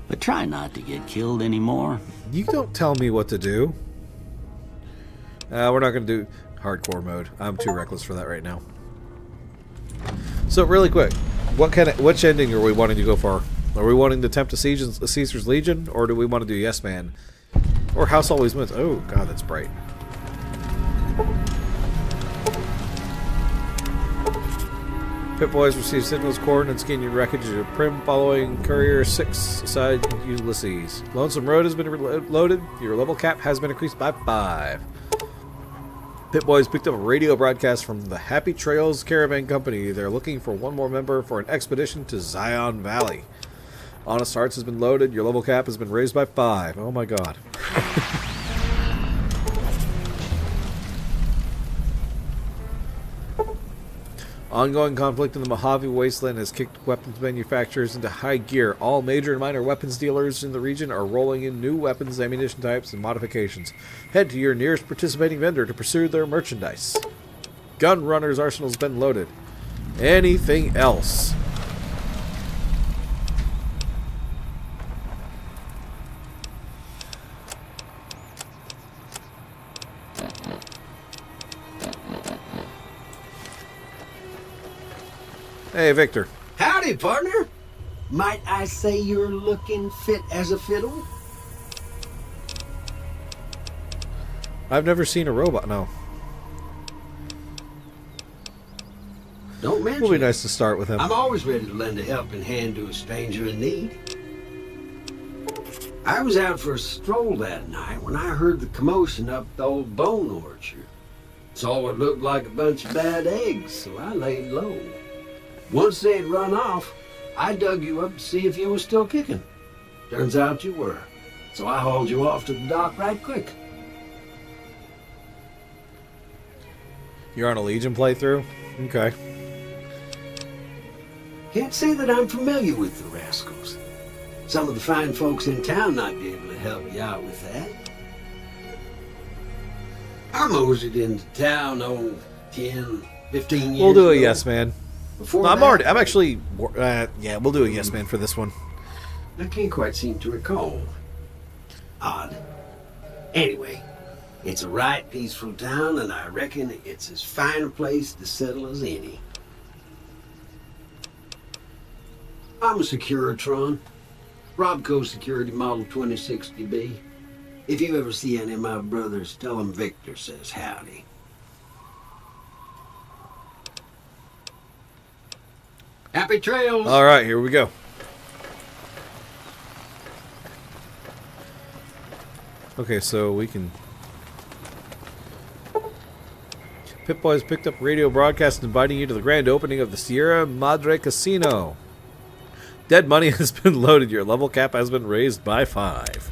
But try not to get killed anymore. You don't tell me what to do. We're not going to do hardcore mode. I'm too reckless for that right now. So really quick, which ending are we wanting to go for? Are we wanting to attempt a Caesar's Legion, or do we want to do Yes Man? Or House Always Wins? Oh god, that's bright. Pip-Boys receive signals, coordinates, gaining wreckage of Prim following Courier 6 aside Ulysses. Lonesome Road has been loaded. Your level cap has been increased by 5. Pip-Boys picked up a radio broadcast from the Happy Trails Caravan Company. They're looking for one more member for an expedition to Zion Valley. Honest Hearts has been loaded. Your level cap has been raised by 5. Oh my god. Ongoing conflict in the Mojave Wasteland has kicked weapons manufacturers into high gear. All major and minor weapons dealers in the region are rolling in new weapons, ammunition types, and modifications. Head to your nearest participating vendor to pursue their merchandise. Gun Runner's arsenal's been loaded. Anything else? Hey, Victor. Howdy, partner. Might I say you're looking fit as a fiddle? I've never seen a robot. No. Don't mention It'll be it. nice to start with him. I'm always ready to lend a helping hand to a stranger in need. I was out for a stroll that night when I heard the commotion up the old bone orchard. Saw what looked like a bunch of bad eggs, so I laid low. Once they had run off, I dug you up to see if you were still kicking. Turns out you were, so I hauled you off to the dock right quick. You're on a Legion playthrough? Okay. Can't say that I'm familiar with the rascals. Some of the fine folks in town might be able to help you out with that. I moseyed into town, 10, 15 years We'll do a ago. yes man. Before No, I'm that, actually, yeah, we'll do a yes man for this one. I can't quite seem to recall. Odd. Anyway, it's a right peaceful town, and I reckon it's as fine a place to settle as any. I'm a Securitron. Robco Security Model 2060B. If you ever see any of my brothers, tell them Victor says howdy. Happy trails! All right, here we go. Okay, so we can... Pip-Boy has picked up radio broadcast inviting you to the grand opening of the Sierra Madre Casino. Dead money has been loaded. Your level cap has been raised by 5.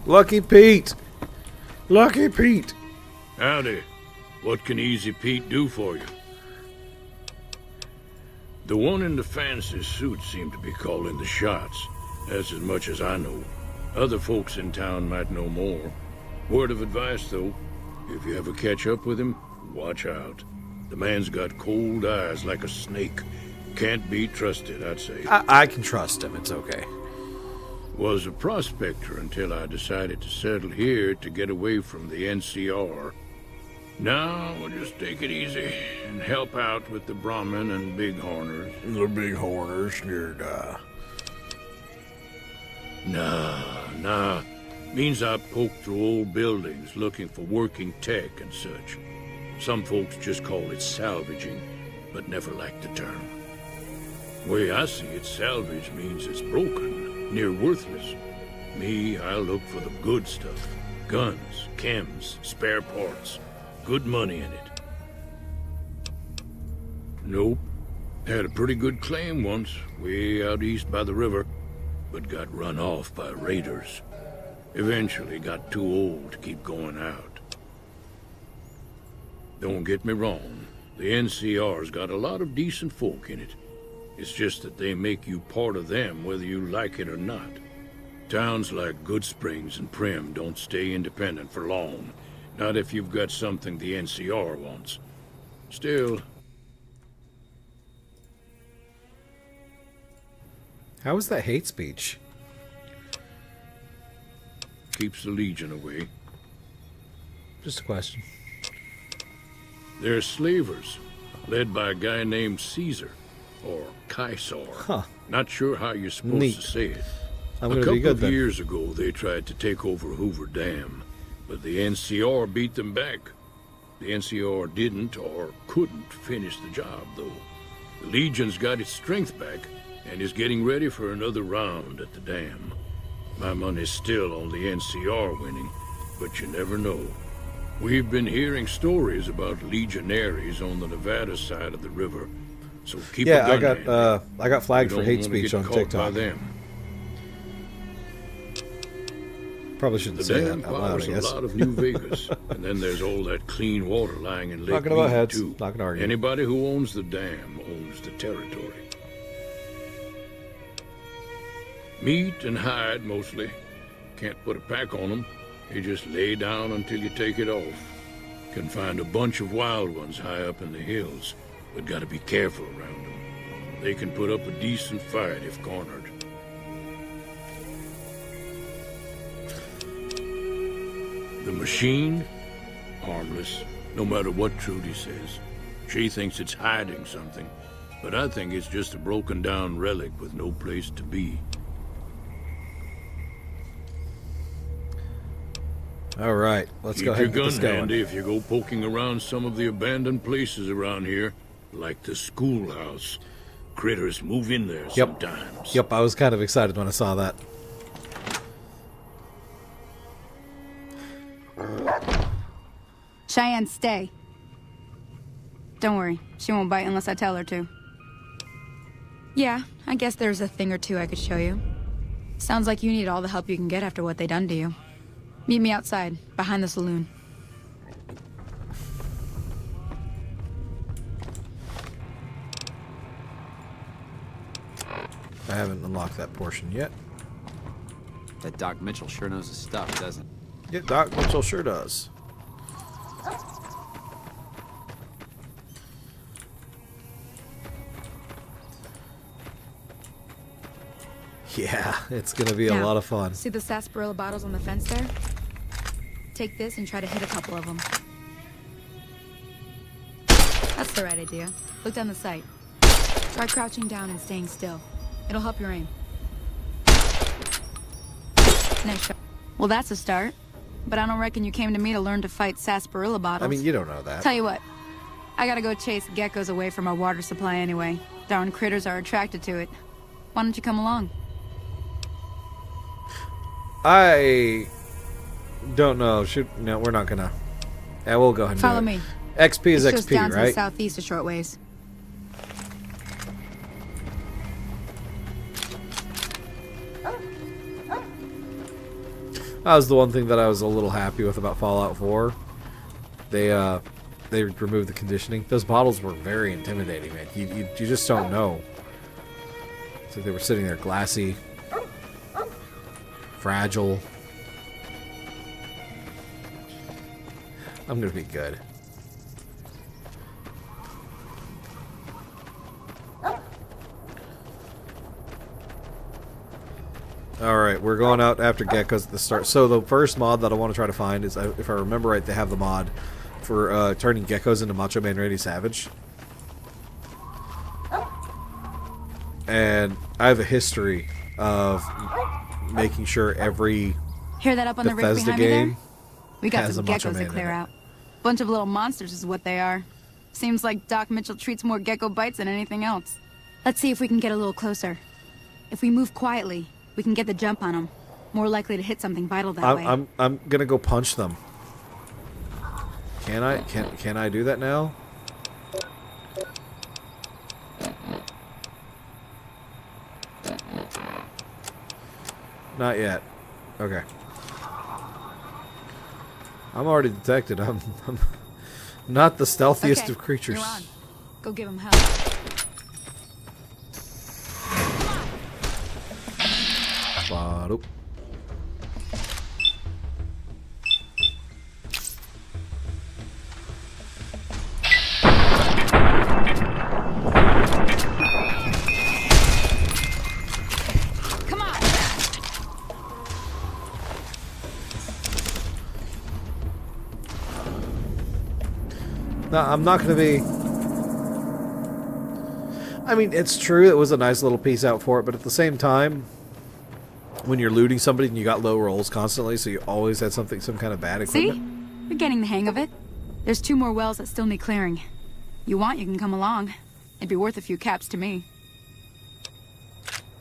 Lucky Pete! Lucky Pete! Howdy. What can Easy Pete do for you? The one in the fancy suit seemed to be calling the shots. That's as much as I know. Other folks in town might know more. Word of advice, though. If you ever catch up with him, watch out. The man's got cold eyes like a snake. Can't be trusted, I'd say. I can trust him. It's okay. Was a prospector until I decided to settle here to get away from the NCR. Now, we'll just take it easy and help out with the Brahmin and Bighorners. The Bighorners, Nah. Means I poke through old buildings looking for working tech and such. Some folks just call it salvaging, but never liked the term. Way I see it, salvage means it's broken, near worthless. Me, I look for the good stuff. Guns, chems, spare parts. Good money in it. Nope. Had a pretty good claim once, way out east by the river, but got run off by raiders. Eventually got too old to keep going out. Don't get me wrong, the NCR's got a lot of decent folk in it. It's just that they make you part of them whether you like it or not. Towns like Good Springs and Prim don't stay independent for long. Not if you've got something the NCR wants. Still... How is that hate speech? keeps the Legion away. Just a question. They're slavers, led by a guy named Caesar, or Caesar. Huh. Not sure how you're supposed Neat. to say it. I'm A gonna be couple good of then. years ago, they tried to take over Hoover Dam, but the NCR beat them back. The NCR didn't or couldn't finish the job, though. The Legion's got its strength back and is getting ready for another round at the dam. My money's still on the NCR winning, but you never know. We've been hearing stories about legionaries on the Nevada side of the river, so keep a Yeah, gun I got flagged We for don't hate wanna speech get on caught by TikTok. them. Probably shouldn't The say dam that out loud, I powers a guess. lot of New Vegas, and then there's all that clean water lying in Lake Talking about Mead, heads, too. not gonna argue. Anybody who owns the dam owns the territory. Meat and hide, mostly. Can't put a pack on them. You just lay down until you take it off. Can find a bunch of wild ones high up in the hills, but gotta be careful around them. They can put up a decent fight if cornered. The machine? Harmless, no matter what Trudy says. She thinks it's hiding something, but I think it's just a broken down relic with no place to be. All right, let's Keep go ahead your and get gun this going. handy if you go poking around some of the abandoned places around here, like the schoolhouse. Critters move in there sometimes. Yep, I was kind of excited when I saw that. Cheyenne, stay. Don't worry, she won't bite unless I tell her to. Yeah, I guess there's a thing or two I could show you. Sounds like you need all the help you can get after what they done to you. Meet me outside, behind the saloon. I haven't unlocked that portion yet. That Doc Mitchell sure knows his stuff, doesn't he? Yeah, Doc Mitchell sure does. Yeah, it's gonna be a Now, lot of fun. See the sarsaparilla bottles on the fence there? Take this and try to hit a couple of them. That's the right idea. Look down the sight. Try crouching down and staying still. It'll help your aim. Nice shot. Well, that's a start. But I don't reckon you came to me to learn to fight sarsaparilla bottles. I mean, you don't know that. Tell you what, I gotta go chase geckos away from our water supply anyway. Darn critters are attracted to it. Why don't you come along? I don't know. No, we're not gonna. Yeah, we'll go ahead and Follow do it. me. XP is It's just XP, down to the right? southeast a short ways. That was the one thing that I was a little happy with about Fallout 4. They removed the conditioning. Those bottles were very intimidating, man. You just don't know. It's like they were sitting there glassy, fragile. I'm gonna be good. Alright, we're going out after geckos at the start. So the first mod that I want to try to find is, if I remember right, they have the mod for turning geckos into Macho Man Randy Savage. And I have a history of making sure every Hear that up on the rig Bethesda behind me there? game We got has some a Macho geckos Man to clear in it. out. Bunch of little monsters is what they are. Seems like Doc Mitchell treats more gecko bites than anything else. Let's see if we can get a little closer. If we move quietly, we can get the jump on them. More likely to hit something vital that way. I'm gonna go punch them. Can I? Can I do that now? Not yet. Okay. I'm already detected. I'm not the stealthiest Okay, of creatures. you're on. Go give him help. Ba-doop. Come on. No, I'm not going to be... I mean, it's true it was a nice little piece out for it, but at the same time, when you're looting somebody and you got low rolls constantly, so you always had some kind of bad equipment. See? You're getting the hang of it. There's 2 more wells that still need clearing. You want, you can come along. It'd be worth a few caps to me.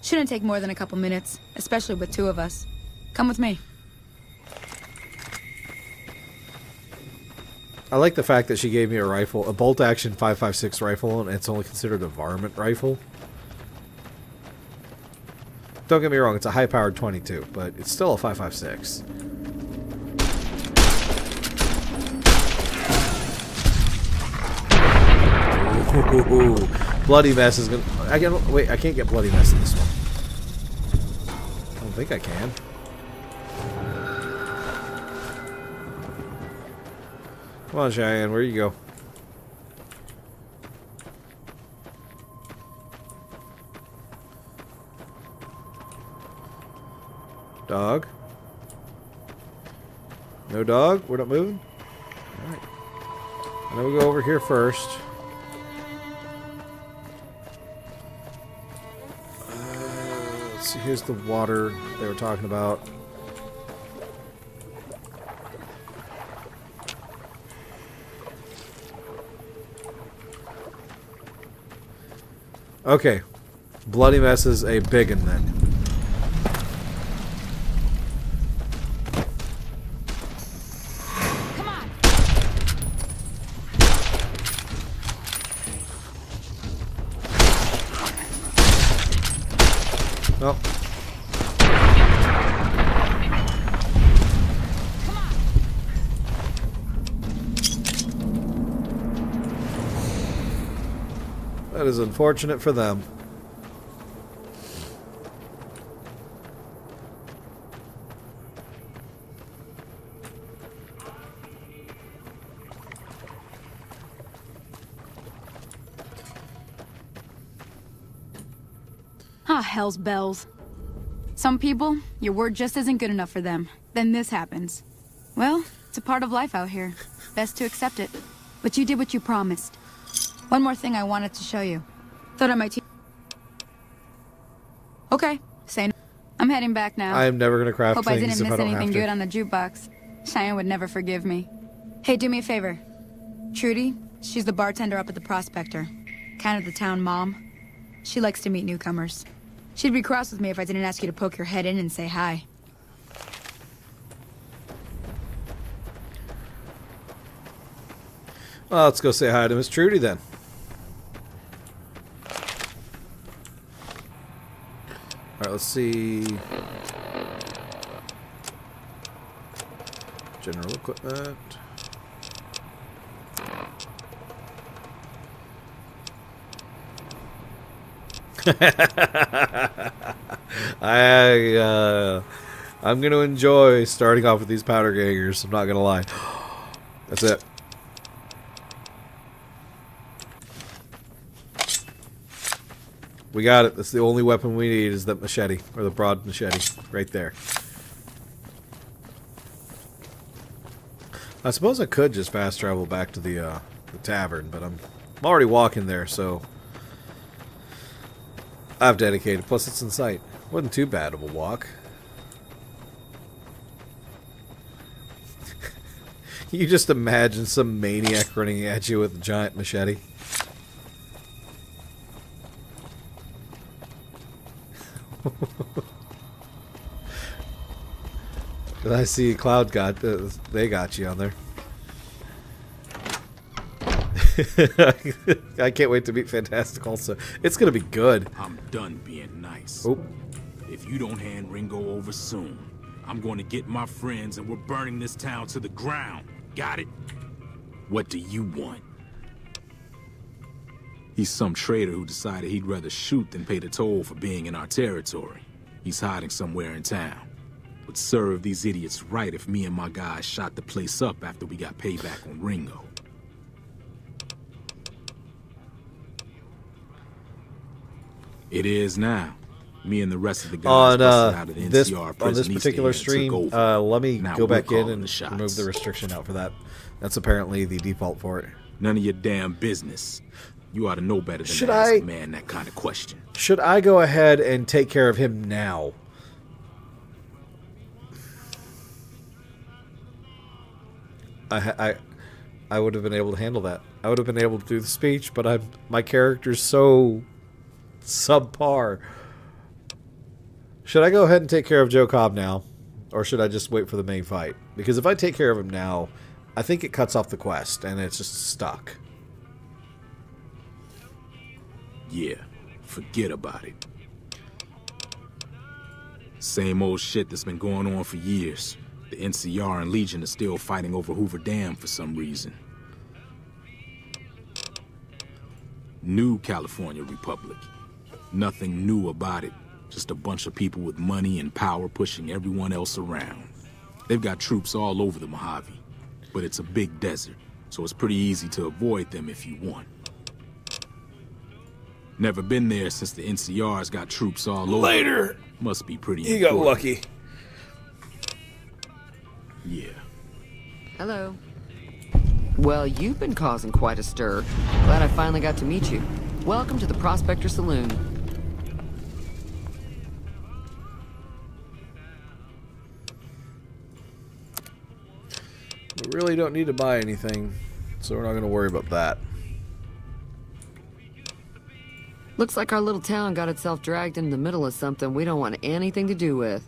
Shouldn't take more than a couple minutes, especially with 2 of us. Come with me. I like the fact that she gave me a rifle, a bolt-action 5.56 rifle, and it's only considered a varmint rifle. Don't get me wrong, it's a high-powered 22, but it's still a 5.56. Ooh, bloody mess is gonna. Wait, I can't get bloody mess in this one. I don't think I can. Come on, Cheyenne, where you go? Dog? No dog? We're not moving? Alright. I know we go over here first. Let's see, here's the water they were talking about. Okay. Bloody mess is a big one then. Come on. Oh. Come on. That is unfortunate for them. Ah, hell's bells. Some people, your word just isn't good enough for them. Then this happens. Well, it's a part of life out here. Best to accept it. But you did what you promised. One more thing I wanted to show you. Thought I might teach. Okay, say no. I'm heading back now. I am never going to craft Hope I things didn't if I miss don't have anything to. good on the jukebox. Cheyenne would never forgive me. Hey, do me a favor. Trudy, she's the bartender up at the Prospector. Kind of the town mom. She likes to meet newcomers. She'd be cross with me if I didn't ask you to poke your head in and say hi. Well, let's go say hi to Miss Trudy then. Alright, let's see. General equipment. I'm gonna enjoy starting off with these powder gangers. I'm not gonna lie. That's it. We got it. That's the only weapon we need is that machete, or the broad machete, right there. I suppose I could just fast travel back to the tavern, but I'm already walking there, so I've dedicated. Plus, it's in sight. Wasn't too bad of a walk. You just imagine some maniac running at you with a giant machete. I see Cloud got they got you on there. I can't wait to meet Fantastic also. It's gonna be good. I'm done being nice. Oh. If you don't hand Ringo over soon, I'm going to get my friends and we're burning this town to the ground. Got it? What do you want? He's some traitor who decided he'd rather shoot than pay the toll for being in our territory. He's hiding somewhere in town. Would serve these idiots right if me and my guys shot the place up after we got payback on Ringo. It is now. Me and the rest of the guys busted out of the NCR prison on this particular stream, let me go back in and remove the restriction out for that. That's apparently the default for it. None of your damn business. You ought to know better than to ask a man that kind of question. Should I go ahead and take care of him now? I would have been able to handle that. I would have been able to do the speech, but my character's so subpar. Should I go ahead and take care of Joe Cobb now? Or should I just wait for the main fight? Because if I take care of him now, I think it cuts off the quest and it's just stuck. Yeah, forget about it. Same old shit that's been going on for years. The NCR and Legion are still fighting over Hoover Dam for some reason. New California Republic. Nothing new about it. Just a bunch of people with money and power pushing everyone else around. They've got troops all over the Mojave. But it's a big desert, so it's pretty easy to avoid them if you want. Never been there since the NCR's got troops all over. Later! Must be pretty You got lucky. Yeah. Hello. Well, you've been causing quite a stir. Glad I finally got to meet you. Welcome to the Prospector Saloon. We really don't need to buy anything, so we're not going to worry about that. Looks like our little town got itself dragged into the middle of something we don't want anything to do with.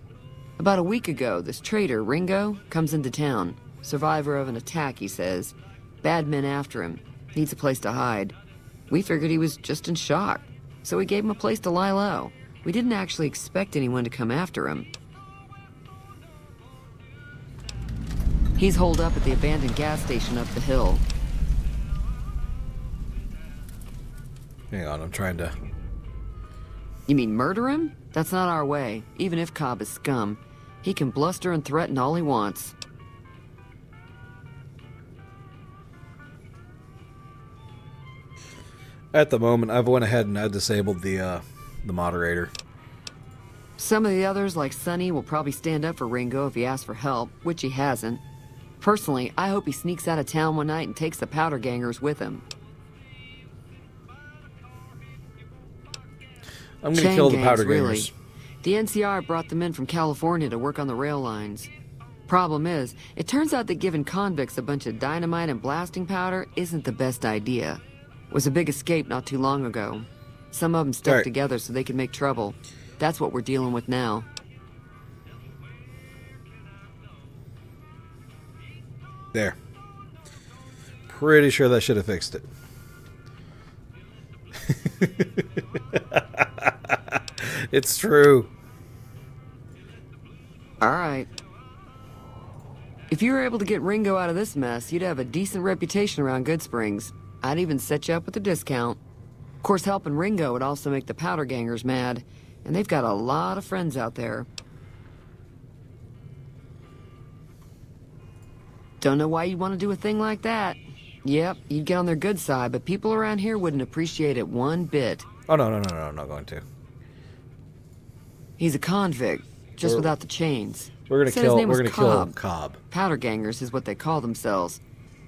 About a week ago, this traitor, Ringo, comes into town. Survivor of an attack, he says. Bad men after him. Needs a place to hide. We figured he was just in shock, so we gave him a place to lie low. We didn't actually expect anyone to come after him. He's holed up at the abandoned gas station up the hill. Hang on, I'm trying to... You mean murder him? That's not our way, even if Cobb is scum. He can bluster and threaten all he wants. At the moment, I've went ahead and I disabled the moderator. Some of the others, like Sonny, will probably stand up for Ringo if he asks for help, which he hasn't. Personally, I hope he sneaks out of town one night and takes the powder gangers with him. I'm going to kill the powder gangers. Really. The NCR brought them in from California to work on the rail lines. Problem is, it turns out that giving convicts a bunch of dynamite and blasting powder isn't the best idea. It was a big escape not too long ago. Some of them stuck together so they could make trouble. That's what we're dealing with now. There. Pretty sure that should have fixed it. It's true. All right. If you were able to get Ringo out of this mess, you'd have a decent reputation around Good Springs. I'd even set you up with a discount. Of course, helping Ringo would also make the powder gangers mad, and they've got a lot of friends out there. Don't know why you'd want to do a thing like that. Yep, you'd get on their good side, but people around here wouldn't appreciate it one bit. Oh, no, I'm not going to. He's a convict, just without the chains. We're gonna kill Cobb. Powder gangers is what they call themselves.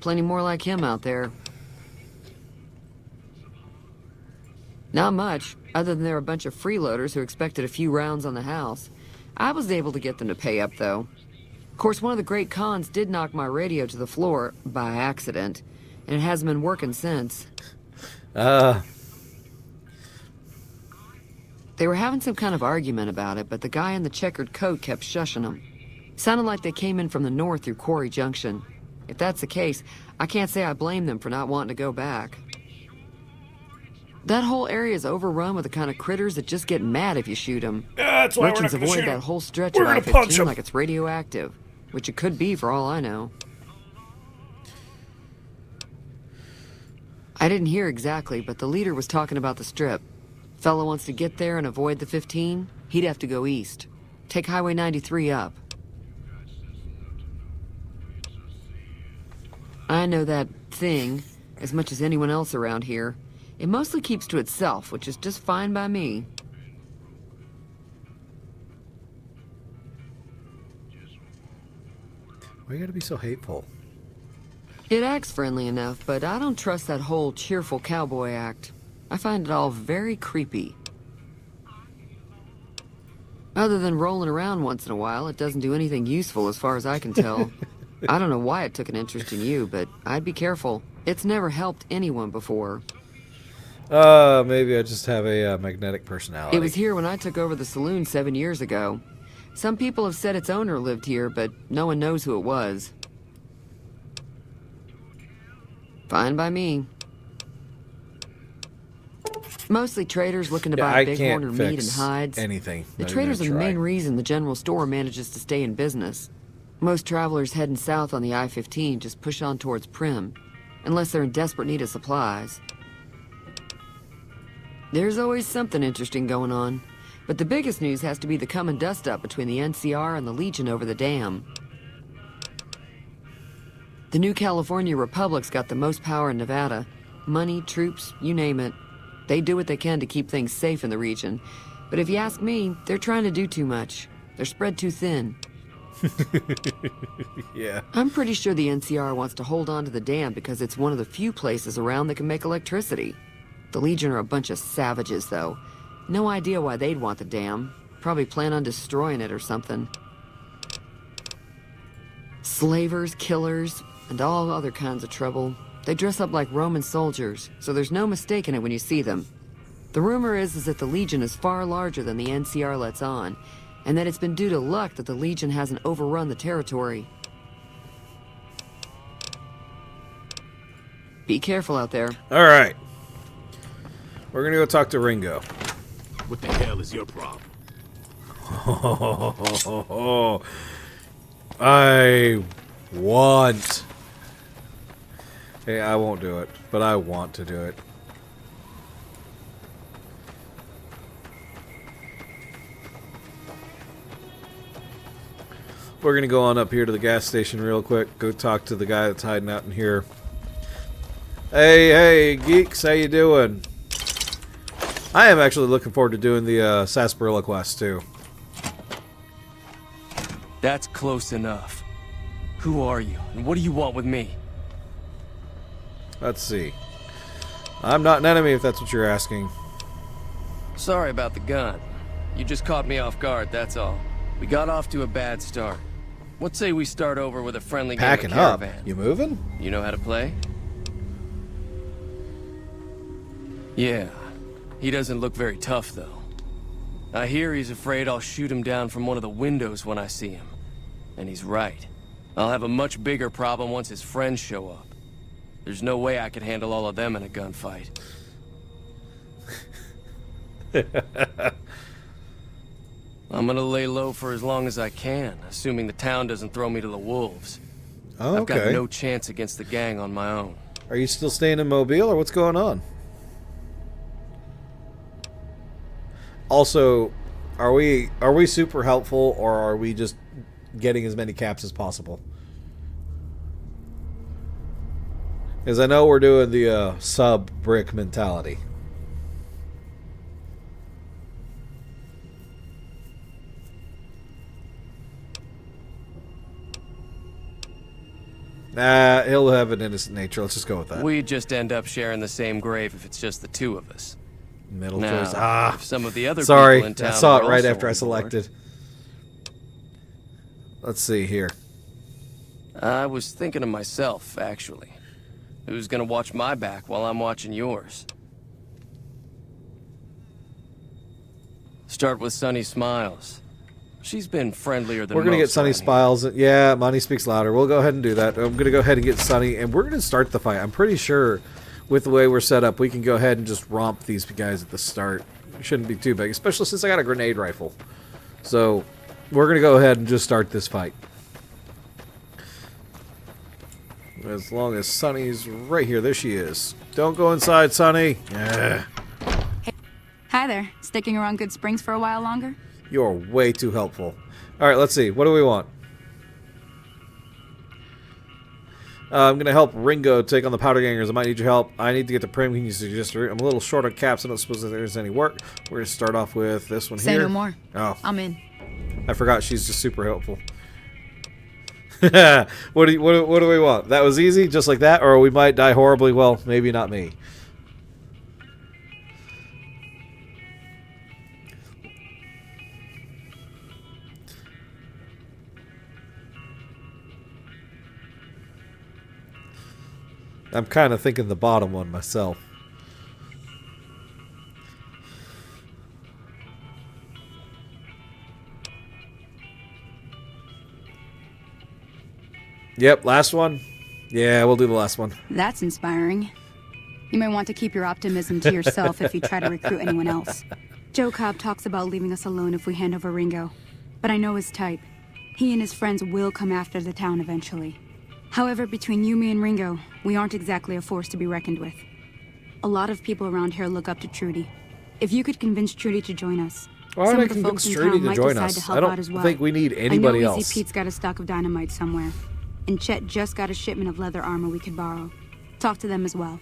Plenty more like him out there. Not much, other than they're a bunch of freeloaders who expected a few rounds on the house. I was able to get them to pay up, though. Of course, one of the great cons did knock my radio to the floor, by accident, and it hasn't been working since. They were having some kind of argument about it, but the guy in the checkered coat kept shushing them. Sounded like they came in from the north through Quarry Junction. If that's the case, I can't say I blame them for not wanting to go back. That whole area is overrun with the kind of critters that just get mad if you shoot them. Yeah, that's why Merchants we're not gonna avoid shoot that 'em. whole stretch We're of gonna punch I-15 'em. like it's radioactive, which it could be for all I know. I didn't hear exactly, but the leader was talking about the strip. Fellow wants to get there and avoid the 15, he'd have to go east. Take Highway 93 up. I know that thing as much as anyone else around here. It mostly keeps to itself, which is just fine by me. Why you gotta be so hateful? It acts friendly enough, but I don't trust that whole cheerful cowboy act. I find it all very creepy. Other than rolling around once in a while, it doesn't do anything useful as far as I can tell. I don't know why it took an interest in you, but I'd be careful. It's never helped anyone before. Maybe I just have a magnetic personality. It was here when I took over the saloon 7 years ago. Some people have said its owner lived here, but no one knows who it was. Fine by me. Mostly traders looking to buy bighorn or meat and hides. Anything. The traders are the main reason the general store manages to stay in business. Most travelers heading south on the I-15 just push on towards Prim, unless they're in desperate need of supplies. There's always something interesting going on, but the biggest news has to be the coming dust-up between the NCR and the Legion over the dam. The new California Republic's got the most power in Nevada. Money, troops, you name it. They do what they can to keep things safe in the region. But if you ask me, they're trying to do too much. They're spread too thin. Yeah. I'm pretty sure the NCR wants to hold on to the dam because it's one of the few places around that can make electricity. The Legion are a bunch of savages, though. No idea why they'd want the dam. Probably plan on destroying it or something. Slavers, killers, and all other kinds of trouble. They dress up like Roman soldiers, so there's no mistaking it when you see them. The rumor is that the Legion is far larger than the NCR lets on, and that it's been due to luck that the Legion hasn't overrun the territory. Be careful out there. All right. We're gonna go talk to Ringo. What the hell is your problem? I want. Hey, I won't do it, but I want to do it. We're gonna go on up here to the gas station real quick. Go talk to the guy that's hiding out in here. Hey, geeks, how you doing? I am actually looking forward to doing the sarsaparilla quest too. That's close enough. Who are you, and what do you want with me? Let's see. I'm not an enemy, if that's what you're asking. Sorry about the gun. You just caught me off guard, that's all. We got off to a bad start. What say we start over with a friendly Packing game of up. Caravan? You moving? You know how to play? Yeah. He doesn't look very tough, though. I hear he's afraid I'll shoot him down from one of the windows when I see him. And he's right. I'll have a much bigger problem once his friends show up. There's no way I could handle all of them in a gunfight. I'm gonna lay low for as long as I can, assuming the town doesn't throw me to the wolves. Oh, I've got okay. no chance against the gang on my own. Are you still staying in Mobile, or what's going on? Also, are we super helpful, or are we just getting as many caps as possible? Because I know we're doing the sub-brick mentality. Nah, he'll have an innocent nature. Let's just go with that. We just end up sharing the same grave if it's just the two of us. Middle Now, choice. Ah, if some of the other sorry. people in town I saw it are right also after I on board. selected. Let's see here. I was thinking of myself, actually. Who's gonna watch my back while I'm watching yours? Start with Sunny Smiles. She's been friendlier than We're going to get most Sunny around Smiles. Yeah, Monty speaks louder. We'll go ahead and do that. I'm going to go ahead and get Sunny, and we're going to start the fight. I'm pretty sure with the way we're set up, we can go ahead and just romp these guys at the start. It shouldn't be too big, especially since I got a grenade rifle. So, we're going to go ahead and just start this fight. As long as Sunny's right here. There she is. Don't go inside, Sunny. Yeah. Hi there. Sticking around Good Springs for a while longer? You're way too helpful. Alright, let's see. What do we want? I'm going to help Ringo take on the powder gangers. I might need your help. I need to get to Prim. Can you suggest a route? I'm a little short on caps. I don't suppose there's any work. We're going to start off with this one Say here. no more. Oh. I'm in. I forgot she's just super helpful. what do we want? That was easy, just like that? Or we might die horribly? Well, maybe not me. I'm kind of thinking the bottom one myself. Yep, last one. Yeah, we'll do the last one. That's inspiring. You may want to keep your optimism to yourself if you try to recruit anyone else. Joe Cobb talks about leaving us alone if we hand over Ringo, but I know his type. He and his friends will come after the town eventually. However, between you, me, and Ringo, we aren't exactly a force to be reckoned with. A lot of people around here look up to Trudy. If you could convince Trudy to join us, why would some I of the folks convince in Trudy town to might join decide us? to I help out as don't well. think we need anybody I know else. Easy Pete's got a stock of dynamite somewhere, and Chet just got a shipment of leather armor we could borrow. Talk to them as well.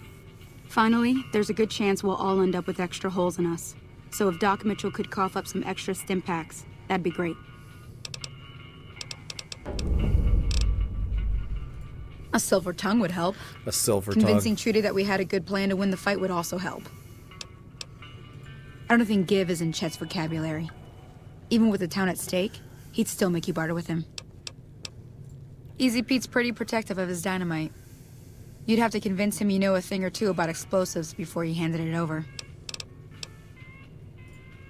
Finally, there's a good chance we'll all end up with extra holes in us. So if Doc Mitchell could cough up some extra stim packs, that'd be great. A silver tongue would help. A silver tongue. Convincing Trudy that we had a good plan to win the fight would also help. I don't think give is in Chet's vocabulary. Even with the town at stake, he'd still make you barter with him. Easy Pete's pretty protective of his dynamite. You'd have to convince him you know a thing or two about explosives before you handed it over.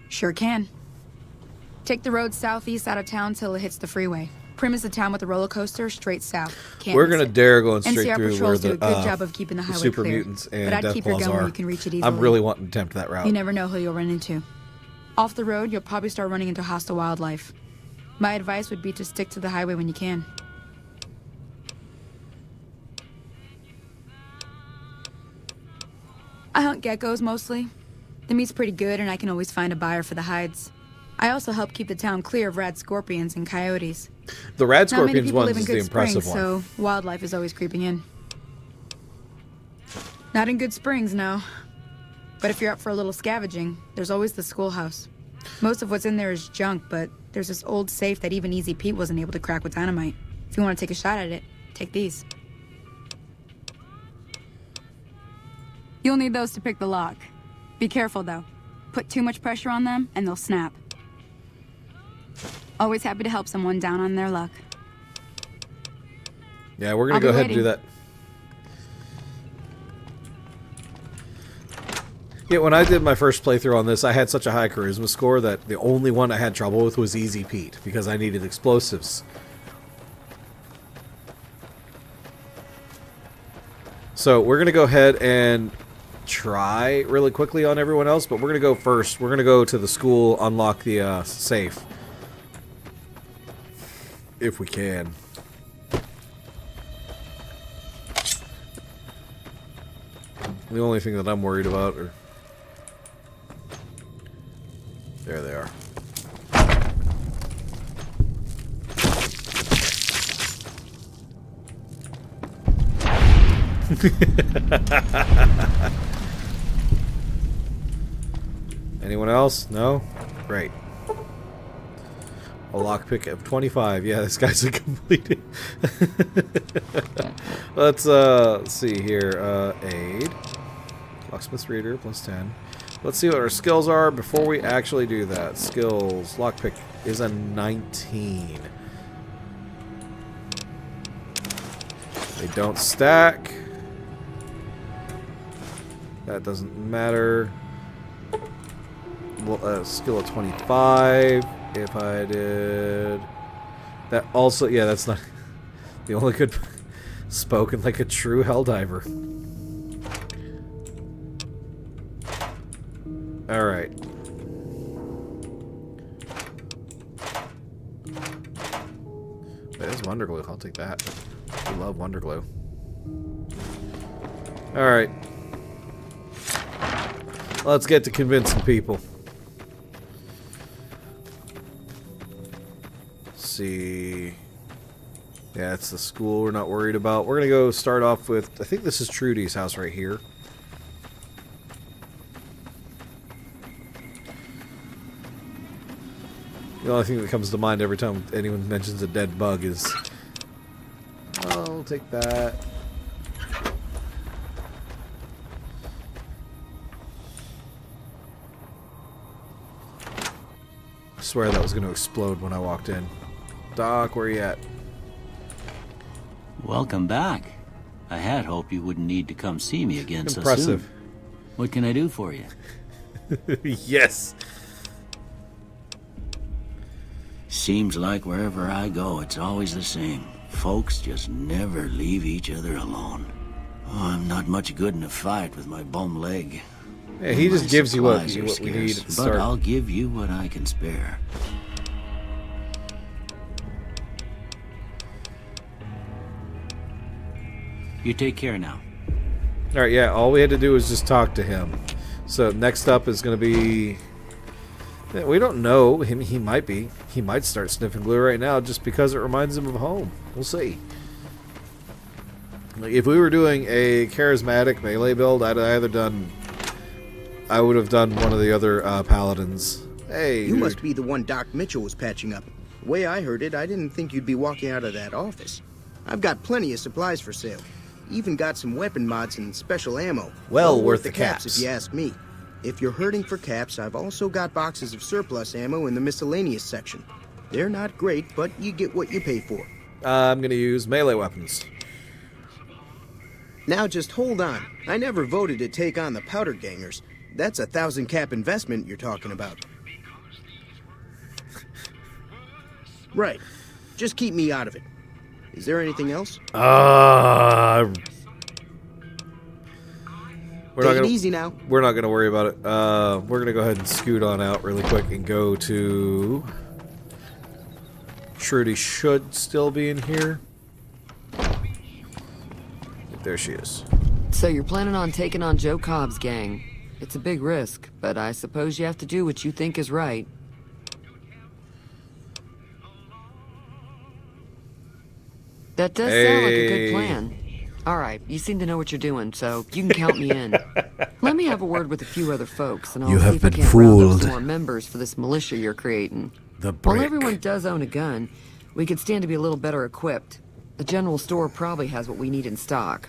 Sure can. Take the road southeast out of town till it hits the freeway. Prim is the town with the roller coaster straight south. Can't We're miss gonna it. dare going straight NCR through where patrols the do a good job of keeping the highway super clear, mutants and but I'd death keep your claws gun where are. you can reach it easily. I'm really wanting to attempt that route. You never know who you'll run into. Off the road, you'll probably start running into hostile wildlife. My advice would be to stick to the highway when you can. I hunt geckos mostly. The meat's pretty good and I can always find a buyer for the hides. I also help keep the town clear of rad scorpions and coyotes. The rad Not many scorpions people one live in is the Good impressive Springs, one. so wildlife is always creeping in. Not in Good Springs, no. But if you're up for a little scavenging, there's always the schoolhouse. Most of what's in there is junk, but there's this old safe that even Easy Pete wasn't able to crack with dynamite. If you want to take a shot at it, take these. You'll need those to pick the lock. Be careful, though. Put too much pressure on them, and they'll snap. Always happy to help someone down on their luck. Yeah, we're gonna I'll go be ahead and do waiting. that. Yeah, when I did my first playthrough on this, I had such a high charisma score that the only one I had trouble with was Easy Pete, because I needed explosives. So we're going to go ahead and try really quickly on everyone else, but we're going to go first. We're going to go to the school, unlock the safe. If we can. The only thing that I'm worried about are... There they are. Anyone else? No? Great. A lockpick of 25. Yeah, this guy's a complete... Let's see here. Aid. Locksmith Reader, plus 10. Let's see what our skills are before we actually do that. Skills. Lockpick is a 19. They don't stack. That doesn't matter. Skill of 25. If I did... That also... Yeah, that's not... The only good... Spoken like a true helldiver. Alright. There's Wonder Glue. I'll take that. I love Wonder Glue. Alright. Let's get to convincing people. Let's see. Yeah, it's the school we're not worried about. We're going to go start off with, I think this is Trudy's house right here. The only thing that comes to mind every time anyone mentions a dead bug is... I'll take that. I swear that was going to explode when I walked in. Doc, where are you at? Welcome back. I had hoped you wouldn't need to come see me again so soon. Impressive. What can I do for you? Yes. Seems like wherever I go, it's always the same. Folks just never leave each other alone. Oh, I'm not much good in a fight with my bum leg. Yeah, he just gives you what Supplies are we need scarce, at the start. But I'll give you what I can spare. You take care now. Alright, yeah, all we had to do was just talk to him. So next up is going to be... Yeah, we don't know. He might be. He might start sniffing glue right now just because it reminds him of home. We'll see. Like, if we were doing a charismatic melee build, I would have done one of the other paladins. Hey, you must be the one Doc Mitchell was patching up. The way I heard it, I didn't think you'd be walking out of that office. I've got plenty of supplies for sale. Even got some weapon mods and special ammo. Well worth the caps, if you ask me. If you're hurting for caps, I've also got boxes of surplus ammo in the miscellaneous section. They're not great, but you get what you pay for. I'm going to use melee weapons. Now just hold on. I never voted to take on the powder gangers. That's a 1,000 cap investment you're talking about. Right. Just keep me out of it. Is there anything else? Take it easy now. We're not gonna worry about it. We're gonna go ahead and scoot on out really quick and go to... Trudy should still be in here. There she is. So you're planning on taking on Joe Cobb's gang. It's a big risk, but I suppose you have to do what you think is right. That does sound like a good plan. All right, you seem to know what you're doing, so you can count me in. Let me have a word with a few other folks, and I'll see if I can't round up some more members for this militia you're creating. While everyone does own a gun, we could stand to be a little better equipped. The general store probably has what we need in stock.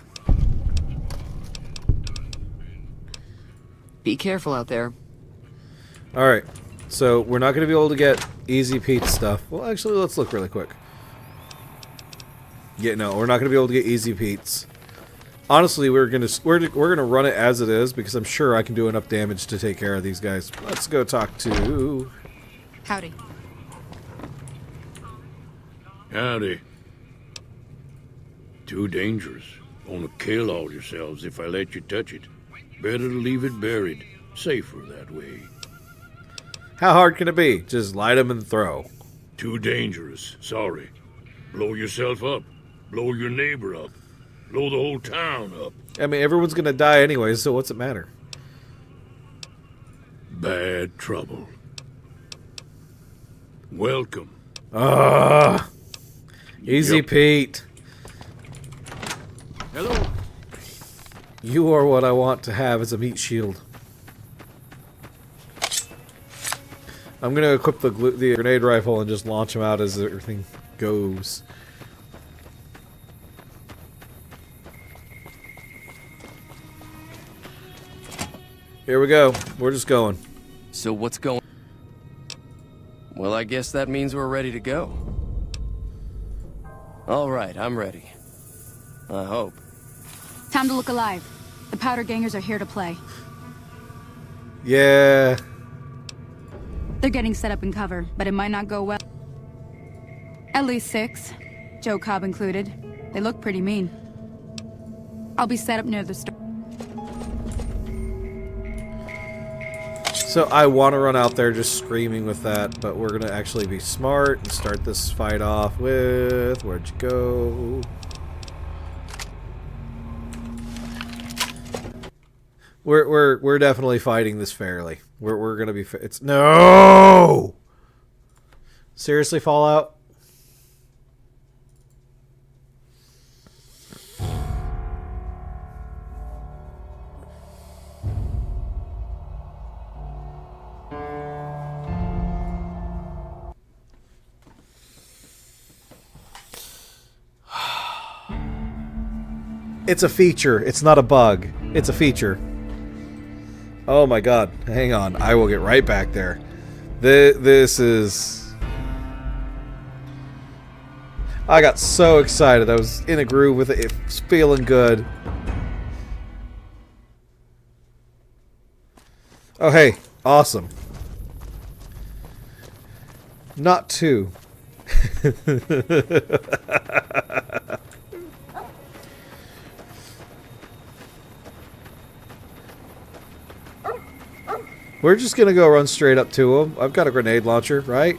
Be careful out there. All right, so we're not going to be able to get Easy Pete's stuff. Well, actually, let's look really quick. Yeah, no, we're not going to be able to get Easy Pete's. Honestly, we're gonna run it as it is because I'm sure I can do enough damage to take care of these guys. Let's go talk to... Howdy. Howdy. Too dangerous. Gonna kill all yourselves if I let you touch it. Better to leave it buried. Safer that way. How hard can it be? Just light them and throw. Too dangerous. Sorry. Blow yourself up. Blow your neighbor up. Blow the whole town up. I mean, everyone's gonna die anyway, so what's it matter? Bad trouble. Welcome. Easy Pete. Hello. You are what I want to have as a meat shield. I'm gonna equip the grenade rifle and just launch them out as everything goes. Here we go. We're just going. So what's going... Well, I guess that means we're ready to go. All right, I'm ready. I hope. Time to look alive. The powder gangers are here to play. Yeah. They're getting set up in cover, but it might not go well. At least 6, Joe Cobb included. They look pretty mean. I'll be set up near the store. So I want to run out there just screaming with that, but we're going to actually be smart and start this fight off with... Where'd you go? We're definitely fighting this fairly. We're going to be... It's... No! Seriously, Fallout? It's a feature. It's not a bug. It's a feature. Oh my god. Hang on. I will get right back there. This is... I got so excited. I was in a groove with it. It was feeling good. Oh, hey. Awesome. Not two. We're just gonna go run straight up to him. I've got a grenade launcher, right?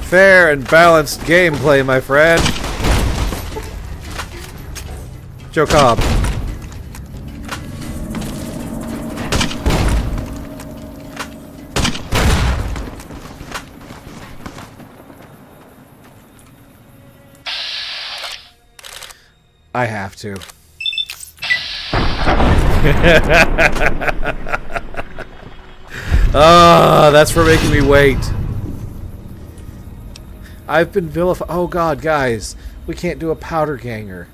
Fair and balanced gameplay, my friend. Joe Cobb. I have to. Ah, that's for making me wait. I've been vilified. Oh god, guys. We can't do a powder ganger.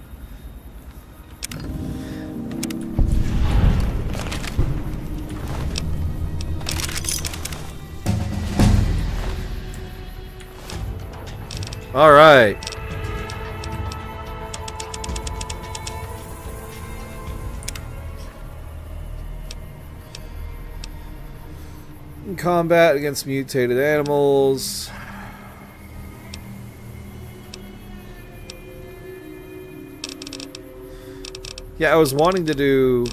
All right. In combat against mutated animals. Yeah, I was wanting to do...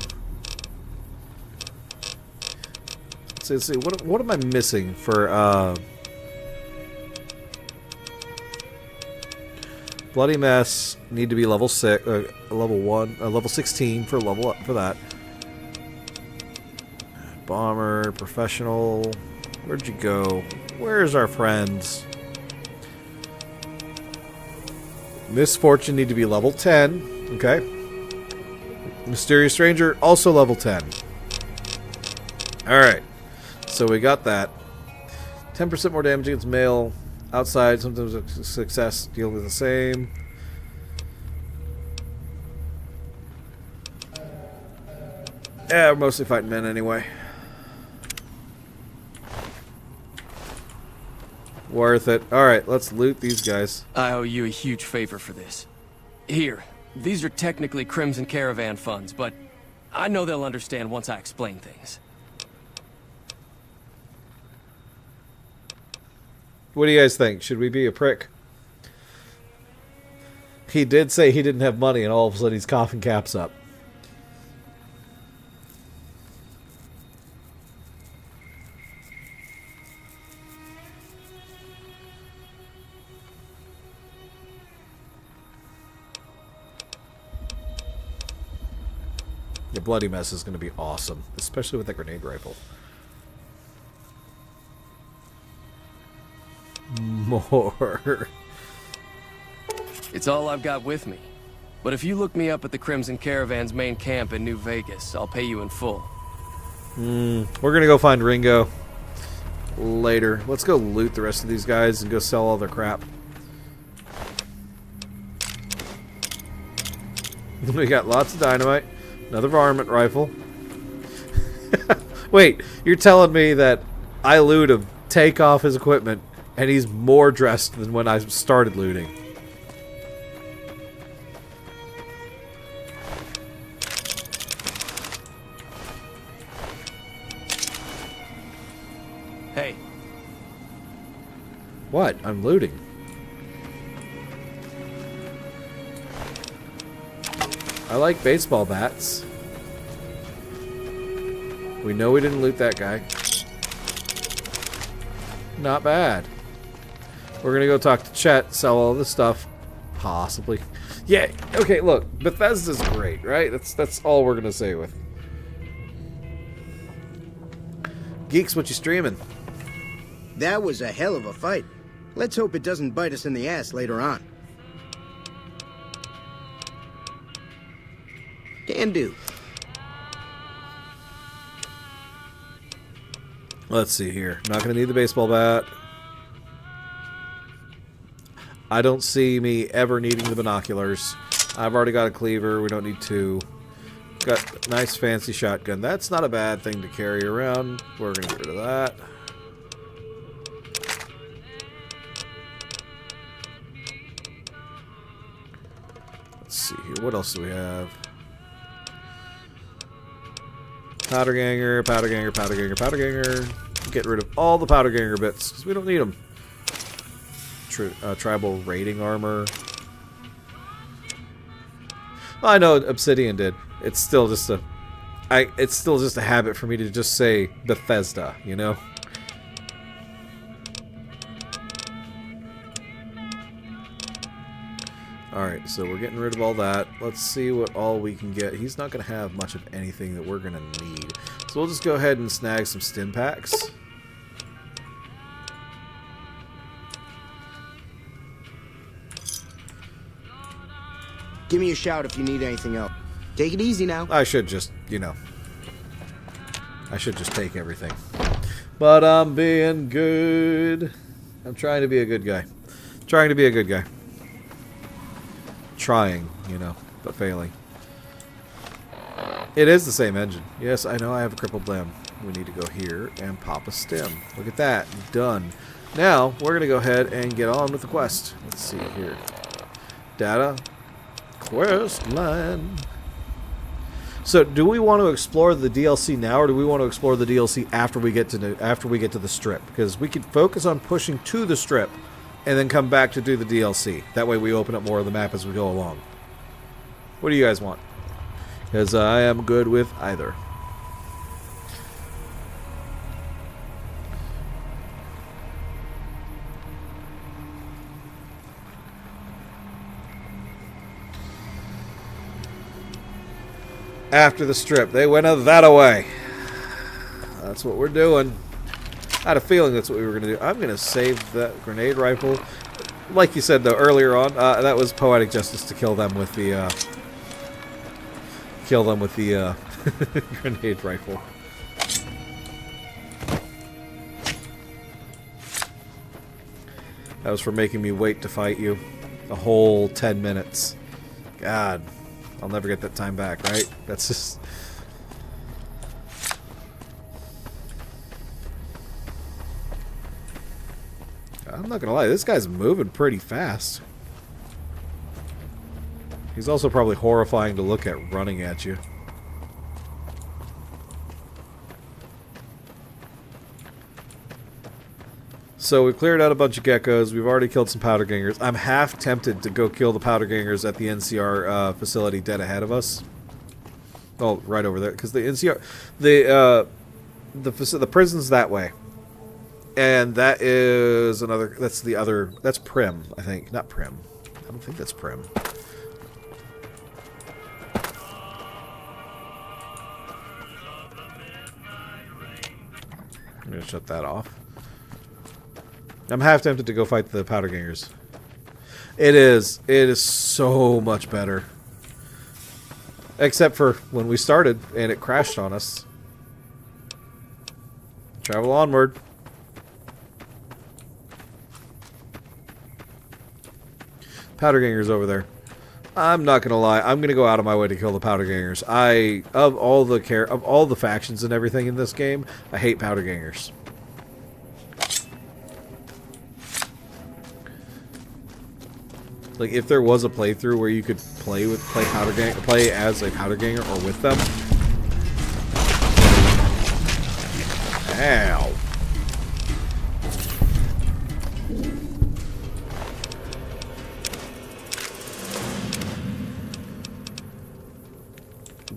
Let's see, what am I missing for, Bloody Mess, need to be level 6, level 1, level 16 for level up for that. Bomber, Professional, where'd you go? Where's our friends? Misfortune need to be level 10, okay. Mysterious Stranger, also level 10. Alright, so we got that. 10% more damage against male. Outside, sometimes a success, deal with the same. Yeah, we're mostly fighting men anyway. Worth it. Alright, let's loot these guys. I owe you a huge favor for this. Here, these are technically Crimson Caravan funds, but I know they'll understand once I explain things. What do you guys think? Should we be a prick? He did say he didn't have money, and all of a sudden he's coughing caps up. The Bloody Mess is going to be awesome, especially with that grenade rifle. More. It's all I've got with me. But if you look me up at the Crimson Caravan's main camp in New Vegas, I'll pay you in full. We're gonna go find Ringo later. Let's go loot the rest of these guys and go sell all their crap. We got lots of dynamite. Another varmint rifle. Wait, you're telling me that I loot him, take off his equipment, and he's more dressed than when I started looting? What? I'm looting. I like baseball bats. We know we didn't loot that guy. Not bad. We're gonna go talk to Chet, sell all this stuff. Possibly. Yeah, okay, look. Bethesda's great, right? That's all we're gonna say with. Geeks, what you streaming? That was a hell of a fight. Let's hope it doesn't bite us in the ass later on. Can do. Let's see here. Not going to need the baseball bat. I don't see me ever needing the binoculars. I've already got a cleaver. We don't need two. Got a nice fancy shotgun. That's not a bad thing to carry around. We're going to get rid of that. Let's see here. What else do we have? Powder ganger, powder ganger, powder ganger, powder ganger. Get rid of all the powder ganger bits because we don't need them. Tribal raiding armor. Well, I know Obsidian did. It's still just a, it's still just a habit for me to just say Bethesda, you know. Alright, so we're getting rid of all that. Let's see what all we can get. He's not going to have much of anything that we're going to need. So we'll just go ahead and snag some stim packs. Give me a shout if you need anything else. Take it easy now. I should just, you know. I should just take everything. But I'm being good. I'm trying to be a good guy. Trying to be a good guy. Trying, you know, but failing. It is the same engine. Yes, I know I have a crippled limb. We need to go here and pop a stem. Look at that. Done. Now, we're going to go ahead and get on with the quest. Let's see here. Data. Quest line. So, do we want to explore the DLC now, or do we want to explore the DLC after we get to the strip? Because we could focus on pushing to the strip and then come back to do the DLC. That way we open up more of the map as we go along. What do you guys want? Because I am good with either. After the strip, they went that-a-way. That's what we're doing. I had a feeling that's what we were going to do. I'm going to save that grenade rifle. Like you said, though, earlier on, that was poetic justice to kill them with the grenade rifle. That was for making me wait to fight you a whole 10 minutes. God, I'll never get that time back, right? That's just... I'm not gonna lie, this guy's moving pretty fast. He's also probably horrifying to look at running at you. So we've cleared out a bunch of geckos. We've already killed some powder gangers. I'm half tempted to go kill the powder gangers at the NCR facility dead ahead of us. Oh, right over there, because the NCR, the prison's that way. And that is another, that's the other, that's Prim, I think. Not Prim. I don't think that's Prim. I'm going to shut that off. I'm half tempted to go fight the powder gangers. It is so much better. Except for when we started and it crashed on us. Travel onward. Powder gangers over there. I'm not gonna lie. I'm gonna go out of my way to kill the powder gangers. Of all the factions and everything in this game, I hate powder gangers. Like if there was a playthrough where you could play as a powder ganger or with them. Ow.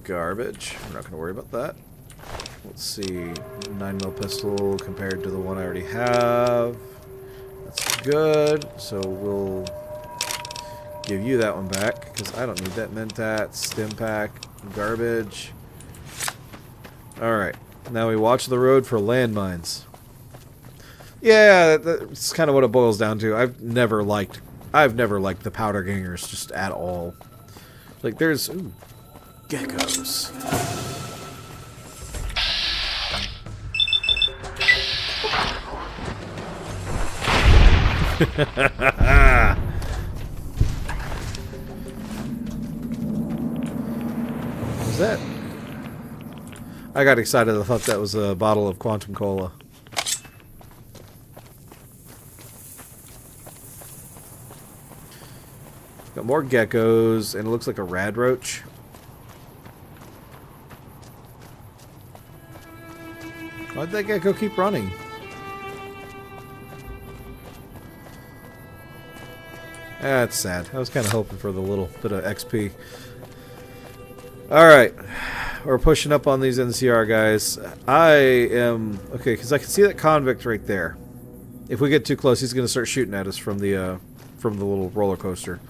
garbage. We're not going to worry about that. Let's see. 9mm pistol compared to the one I already have. That's good. So we'll give you that one back because I don't need that. Mentat, stim pack, garbage. Alright. Now we watch the road for landmines. Yeah, that's kind of what it boils down to. I've never liked the powder gangers just at all. Like there's geckos. What was that? I got excited. I thought that was a bottle of Quantum Cola. Got more geckos, and it looks like a rad roach. Why'd that gecko keep running? That's sad. I was kind of hoping for the little bit of XP. Alright. We're pushing up on these NCR guys. I am... Okay, because I can see that convict right there. If we get too close, he's going to start shooting at us from the little roller coaster.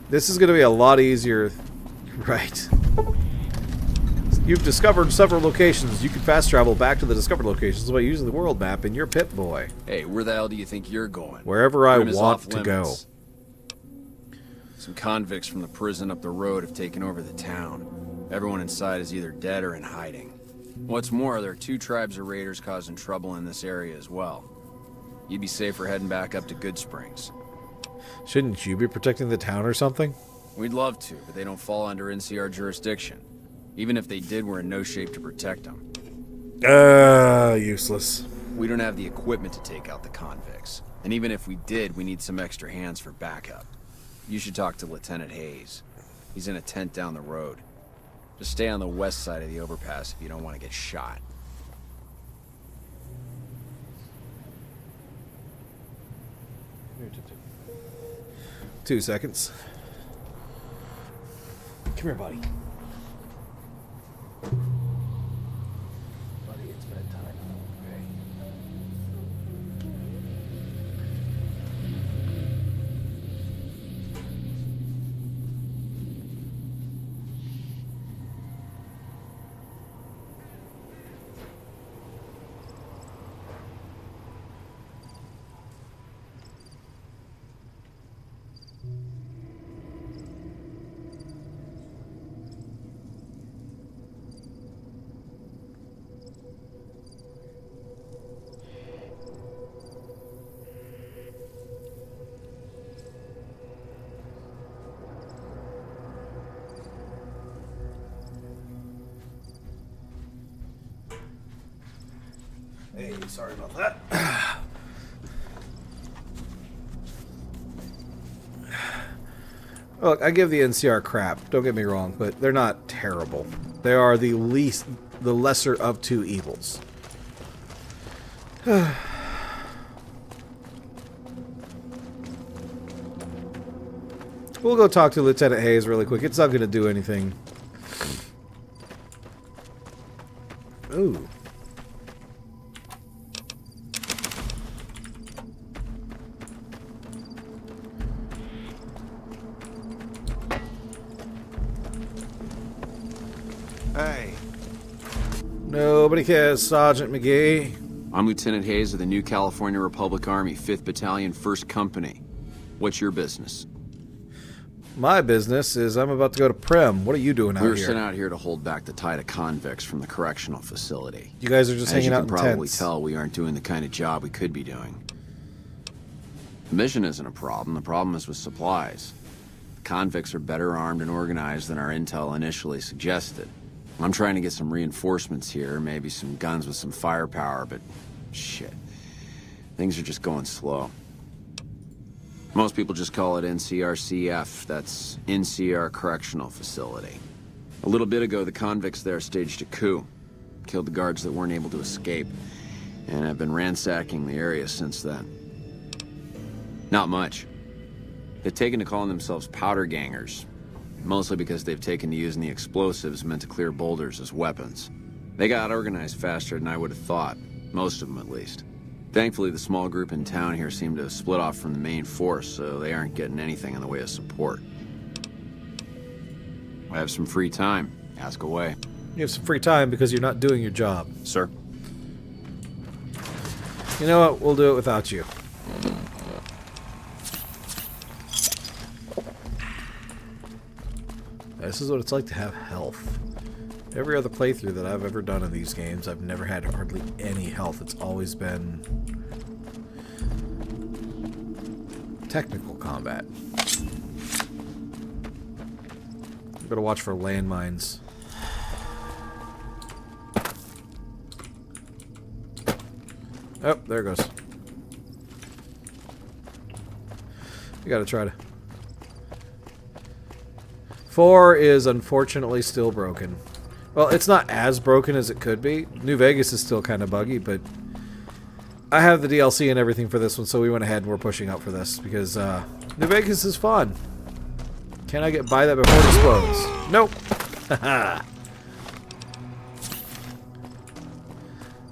This is going to be a lot easier. Right. You've discovered several locations. You can fast travel back to the discovered locations by using the world map in your Pip-Boy. Hey, where the hell do you think you're going? Wherever I want to go. Some convicts from the prison up the road have taken over the town. Everyone inside is either dead or in hiding. What's more, there are 2 tribes of raiders causing trouble in this area as well. You'd be safer heading back up to Good Springs. Shouldn't you be protecting the town or something? We'd love to, but they don't fall under NCR jurisdiction. Even if they did, we're in no shape to protect them. Useless. We don't have the equipment to take out the convicts. And even if we did, we need some extra hands for backup. You should talk to Lieutenant Hayes. He's in a tent down the road. Just stay on the west side of the overpass if you don't want to get shot. Two seconds. Come here, buddy. Buddy, it's bedtime. Okay. Hey, sorry about that. Look, I give the NCR crap, don't get me wrong, but they're not terrible. They are the lesser of 2 evils. We'll go talk to Lieutenant Hayes really quick. It's not going to do anything. Ooh. Hey. Nobody cares, Sergeant McGee. I'm Lieutenant Hayes of the New California Republic Army, 5th Battalion, 1st Company. What's your business? My business is I'm about to go to Prem. What are you doing out here? We were sent out here to hold back the tide of convicts from the correctional facility. You guys are just hanging out in tents. As you can probably tell, we aren't doing the kind of job we could be doing. The mission isn't a problem. The problem is with supplies. The convicts are better armed and organized than our intel initially suggested. I'm trying to get some reinforcements here, maybe some guns with some firepower, but shit. Things are just going slow. Most people just call it NCRCF. That's NCR Correctional Facility. A little bit ago, the convicts there staged a coup. Killed the guards that weren't able to escape. And have been ransacking the area since then. Not much. They've taken to calling themselves powder gangers. mostly because they've taken to using the explosives meant to clear boulders as weapons. They got organized faster than I would have thought, most of them at least. Thankfully, the small group in town here seem to have split off from the main force, so they aren't getting anything in the way of support. I have some free time. Ask away. You have some free time because you're not doing your job. Sir? You know what? We'll do it without you. This is what it's like to have health. Every other playthrough that I've ever done in these games, I've never had hardly any health. It's always been technical combat. You better watch for landmines. Oh, there it goes. You gotta try to... 4 is unfortunately still broken. Well, it's not as broken as it could be. New Vegas is still kind of buggy, but I have the DLC and everything for this one, so we went ahead and we're pushing up for this because New Vegas is fun. Can I get by that before it explodes? Nope. Haha.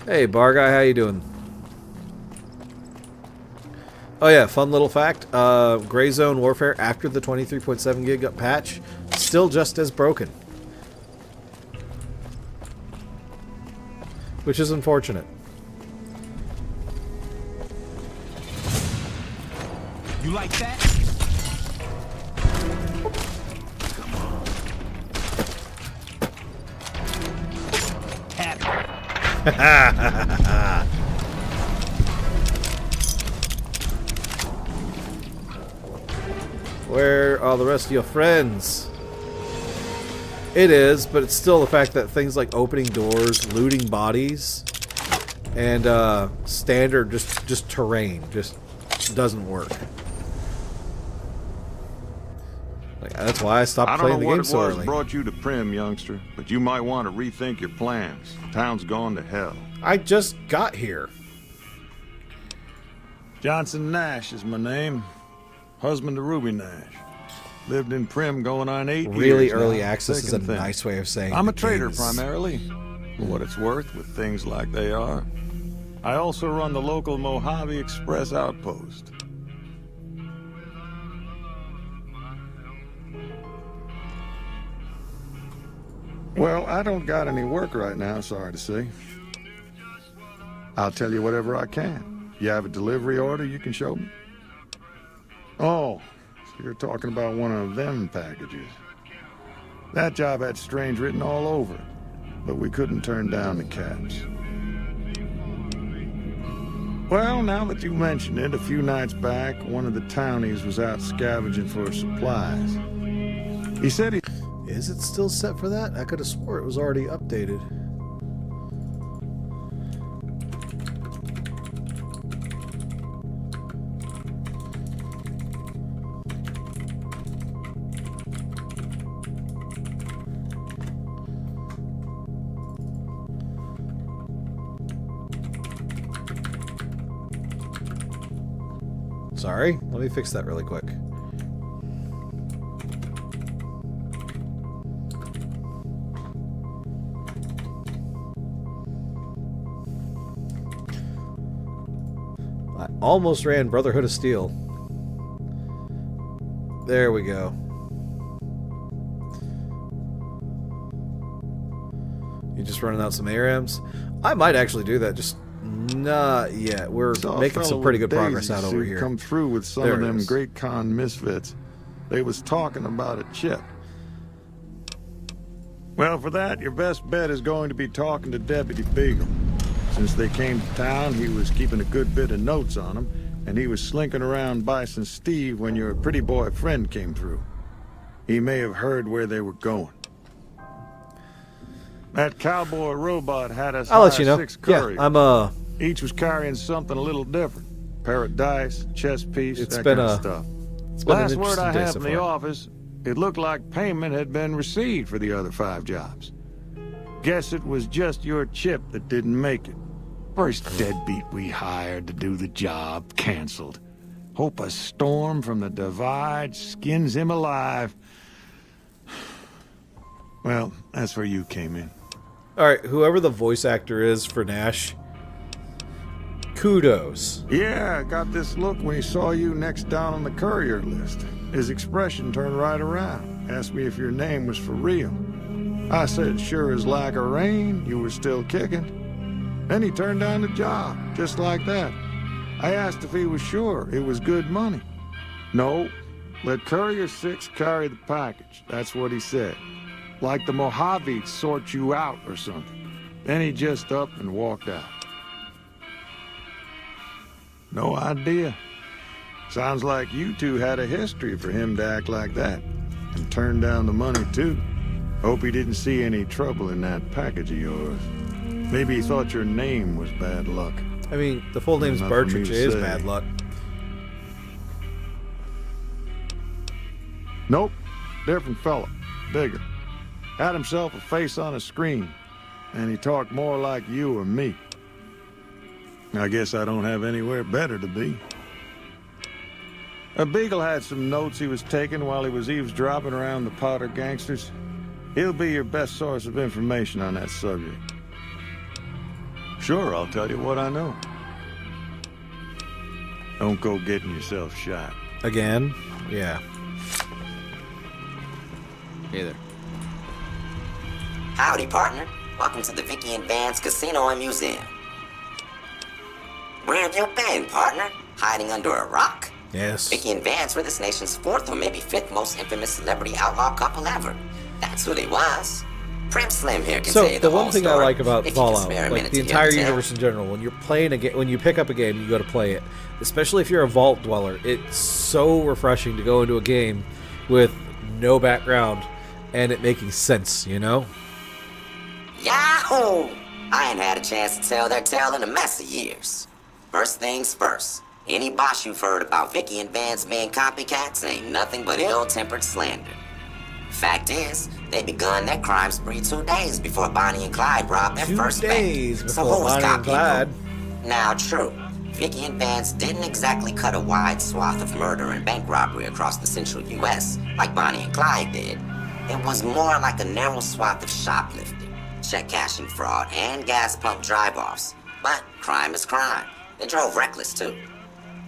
Hey, bar guy, how you doing? Oh yeah, fun little fact. Gray Zone Warfare after the 23.7 gig patch, still just as broken. Which is unfortunate. You like that? Come on. Where are the rest of your friends? It is, but it's still the fact that things like opening doors, looting bodies, and standard just terrain just doesn't work. Like, that's why I stopped playing the game so early. I don't know what it was brought you to Prim, youngster, but you might want to rethink your plans. Town's gone to hell. I just got here. Johnson Nash is my name. Husband to Ruby Nash. Lived in Prim going on 8 years. Really early now. access is a Thing. nice way of saying I'm a the trader game is... primarily, for what it's worth with things like they are. I also run the local Mojave Express outpost. Well, I don't got any work right now, sorry to say. I'll tell you whatever I can. You have a delivery order you can show me? Oh, so you're talking about one of them packages. That job had strange written all over it, but we couldn't turn down the caps. Well, now that you mention it, a few nights back, one of the townies was out scavenging for supplies. He said he... Is it still set for that? I could have swore it was already updated. Sorry, let me fix that really quick. I almost ran Brotherhood of Steel. There we go. You just running out some ARAMs? I might actually do that, just not yet. We're making some pretty good progress out over here. Come through with some of them Great Con misfits. They was talking about a chip. Well, for that, your best bet is going to be talking to Deputy Beagle. Since they came to town, he was keeping a good bit of notes on them, and he was slinking around Bison Steve when your pretty boy friend came through. He may have heard where they were going. That cowboy robot had us I'll let you know. 6 couriers. Yeah, I'm Each was carrying something a little different. Pair of dice, chess piece, It's that been kind a- of stuff. it's been an Last word interesting I day had so from the far. office, it looked like payment had been received for the other 5 jobs. Guess it was just your chip that didn't make it. First deadbeat we hired to do the job canceled. Hope a storm from the divide skins him alive. Well, that's where you came in. Alright, whoever the voice actor is for Nash, kudos. Yeah, I got this look when he saw you next down on the courier list. His expression turned right around. Asked me if your name was for real. I said, sure as like a rain, you were still kicking. Then he turned down the job, just like that. I asked if he was sure it was good money. No, let Courier 6 carry the package. That's what he said. Like the Mojaves sort you out or something. Then he just up and walked out. No idea. Sounds like you two had a history for him to act like that. And turn down the money, too. Hope he didn't see any trouble in that package of yours. Maybe he thought your name was bad luck. I mean, the full name's Not for me Partridge. to It is say. bad luck. Nope. Different fella. Bigger. Had himself a face on a screen. And he talked more like you or me. I guess I don't have anywhere better to be. Beagle had some notes he was taking while he was eavesdropping around the Potter gangsters. He'll be your best source of information on that subject. Sure, I'll tell you what I know. Don't go getting yourself shot. Again? Yeah. Hey there. Howdy, partner. Welcome to the Vicky and Vance Casino and Museum. Where have you been, partner? Hiding under a rock? Yes. Vicky and Vance were this nation's 4th or maybe 5th most infamous celebrity outlaw couple ever. That's who they was. Prim Slim here can tell you So the the one whole thing I story, like about if you can Fallout, spare a like minute the to hear entire the tale. universe in general, when you're playing a game, when you pick up a game, you go to play it. Especially if you're a vault dweller, it's so refreshing to go into a game with no background and it making sense, you know? Yahoo! I ain't had a chance to tell their tale in a mess of years. First things first, any boss you've heard about Vicky and Vance being copycats ain't nothing but ill-tempered slander. Fact is, they begun their crime spree 2 days before Bonnie and Clyde robbed their 2 first days bank. So before who was Bonnie and copying Clyde. who? Now, true, Vicky and Vance didn't exactly cut a wide swath of murder and bank robbery across the central U.S. like Bonnie and Clyde did. It was more like a narrow swath of shoplifting, check cashing fraud, and gas pump drive-offs. But crime is crime. They drove reckless, too.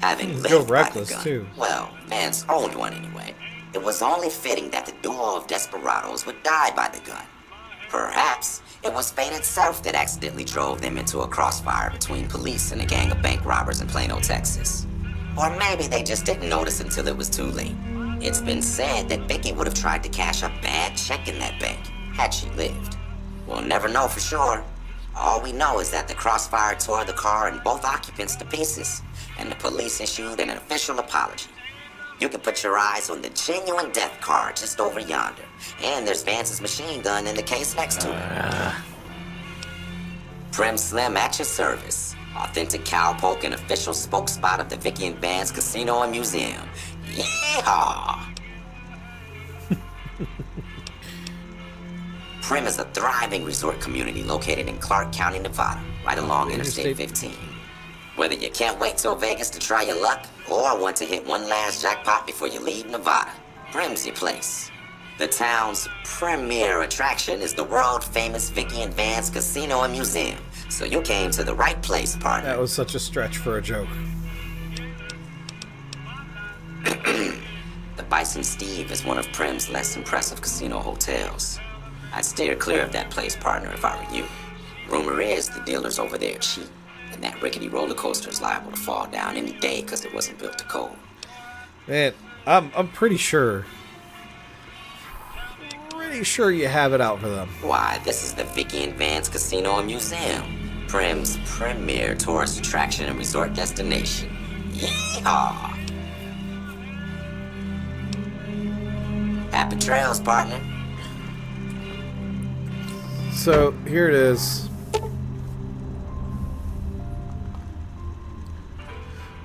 Having Drove lived by reckless, the gun, too. well, Vance owned one anyway. It was only fitting that the duo of desperados would die by the gun. Perhaps it was fate itself that accidentally drove them into a crossfire between police and a gang of bank robbers in Plano, Texas. Or maybe they just didn't notice until it was too late. It's been said that Vicky would have tried to cash a bad check in that bank, had she lived. We'll never know for sure. All we know is that the crossfire tore the car and both occupants to pieces, and the police issued an official apology. You can put your eyes on the genuine death car just over yonder, and there's Vance's machine gun in the case next to it. Prim Slim at your service. Authentic cowpoke and official spokespot of the Vicky and Vance Casino and Museum. Yeehaw! Prim is a thriving resort community located in Clark County, Nevada, right along Interstate 15. Whether you can't wait till Vegas to try your luck, or want to hit one last jackpot before you leave Nevada, Prim's your place. The town's premier attraction is the world-famous Vicky and Vance Casino and Museum, so you came to the right place, partner. That was such a stretch for a joke. The Bison Steve is one of Prim's less impressive casino hotels. I'd steer clear of that place, partner, if I were you. Rumor is the dealers over there cheat, and that rickety roller coaster is liable to fall down any day because it wasn't built to code. Man, I'm pretty sure you have it out for them. Why, this is the Vicky and Vance Casino and Museum, Prim's premier tourist attraction and resort destination. Yeehaw! Happy trails, partner. So, here it is.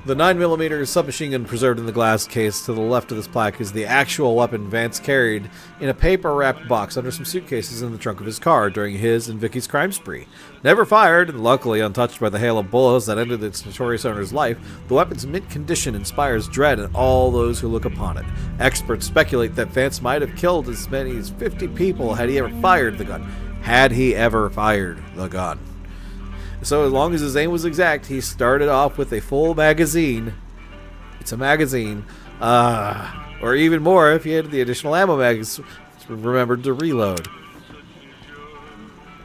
The 9mm submachine gun preserved in the glass case to the left of this plaque is the actual weapon Vance carried in a paper-wrapped box under some suitcases in the trunk of his car during his and Vicky's crime spree. Never fired, and luckily untouched by the hail of bullets that ended its notorious owner's life, the weapon's mint condition inspires dread in all those who look upon it. Experts speculate that Vance might have killed as many as 50 people had he ever fired the gun. Had he ever fired the gun. So as long as his aim was exact, he started off with a full magazine. It's a magazine. Or even more if he had the additional ammo mags remembered to reload.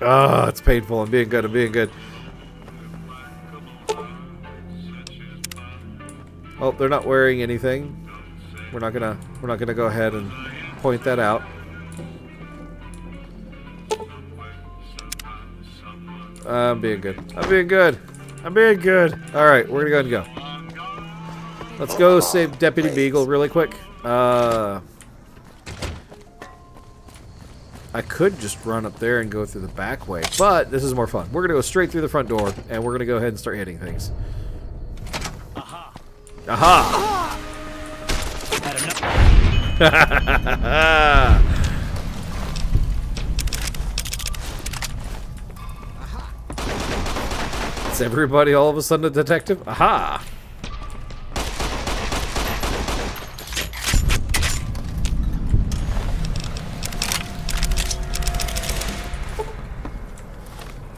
It's painful. I'm being good. I'm being good. Oh, they're not wearing anything. We're not gonna go ahead and point that out. I'm being good. I'm being good. I'm being good. Alright, we're gonna go ahead and go. Let's go save Deputy Beagle really quick. I could just run up there and go through the back way, but this is more fun. We're gonna go straight through the front door, and we're gonna go ahead and start hitting things. Aha! Aha! Is everybody all of a sudden a detective? Aha!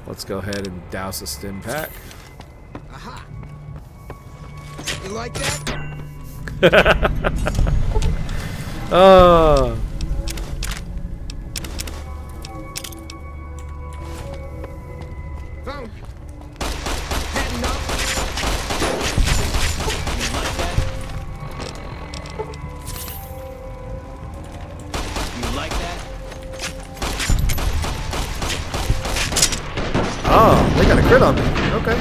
Let's go ahead and douse a stim pack. Aha! You like that? Oh. Found you. Oh, they got a crit on me. Okay.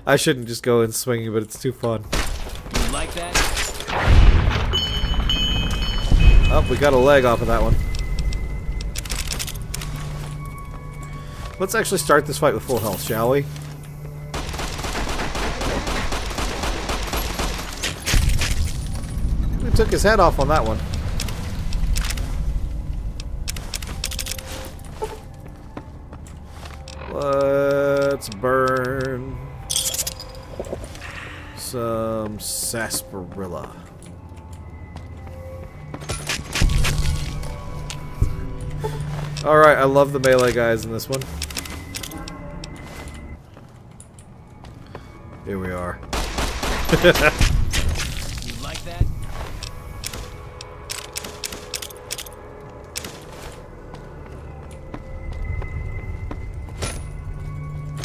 I shouldn't just go in swinging, but it's too fun. You like that? Oh, we got a leg off of that one. Let's actually start this fight with full health, shall we? We took his head off on that one. Let's burn some sarsaparilla. Alright, I love the melee guys in this one. Here we are. You like that?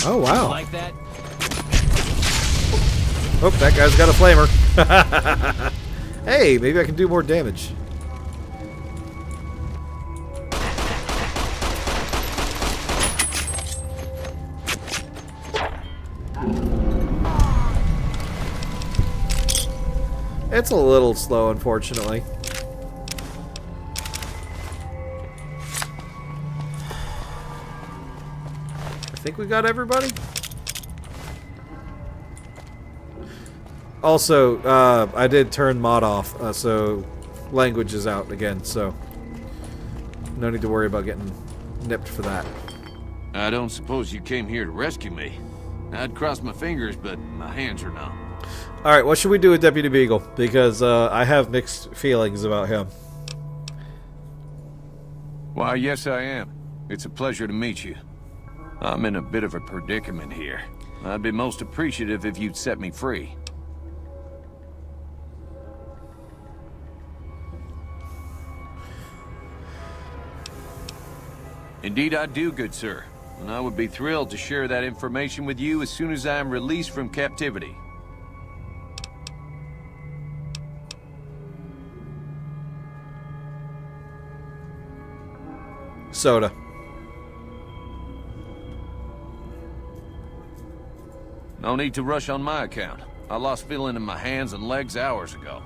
Oh wow! You like that? Oh, that guy's got a flamer. Hey, maybe I can do more damage. It's a little slow, unfortunately. I think we got everybody. Also, I did turn mod off, so language is out again, so no need to worry about getting nipped for that. I don't suppose you came here to rescue me. I'd cross my fingers, but my hands are numb. Alright, what should we do with Deputy Beagle? Because I have mixed feelings about him. Why, yes I am. It's a pleasure to meet you. I'm in a bit of a predicament here. I'd be most appreciative if you'd set me free. Indeed I do, good sir. And I would be thrilled to share that information with you as soon as I am released from captivity. Soda. No need to rush on my account. I lost feeling in my hands and legs hours ago.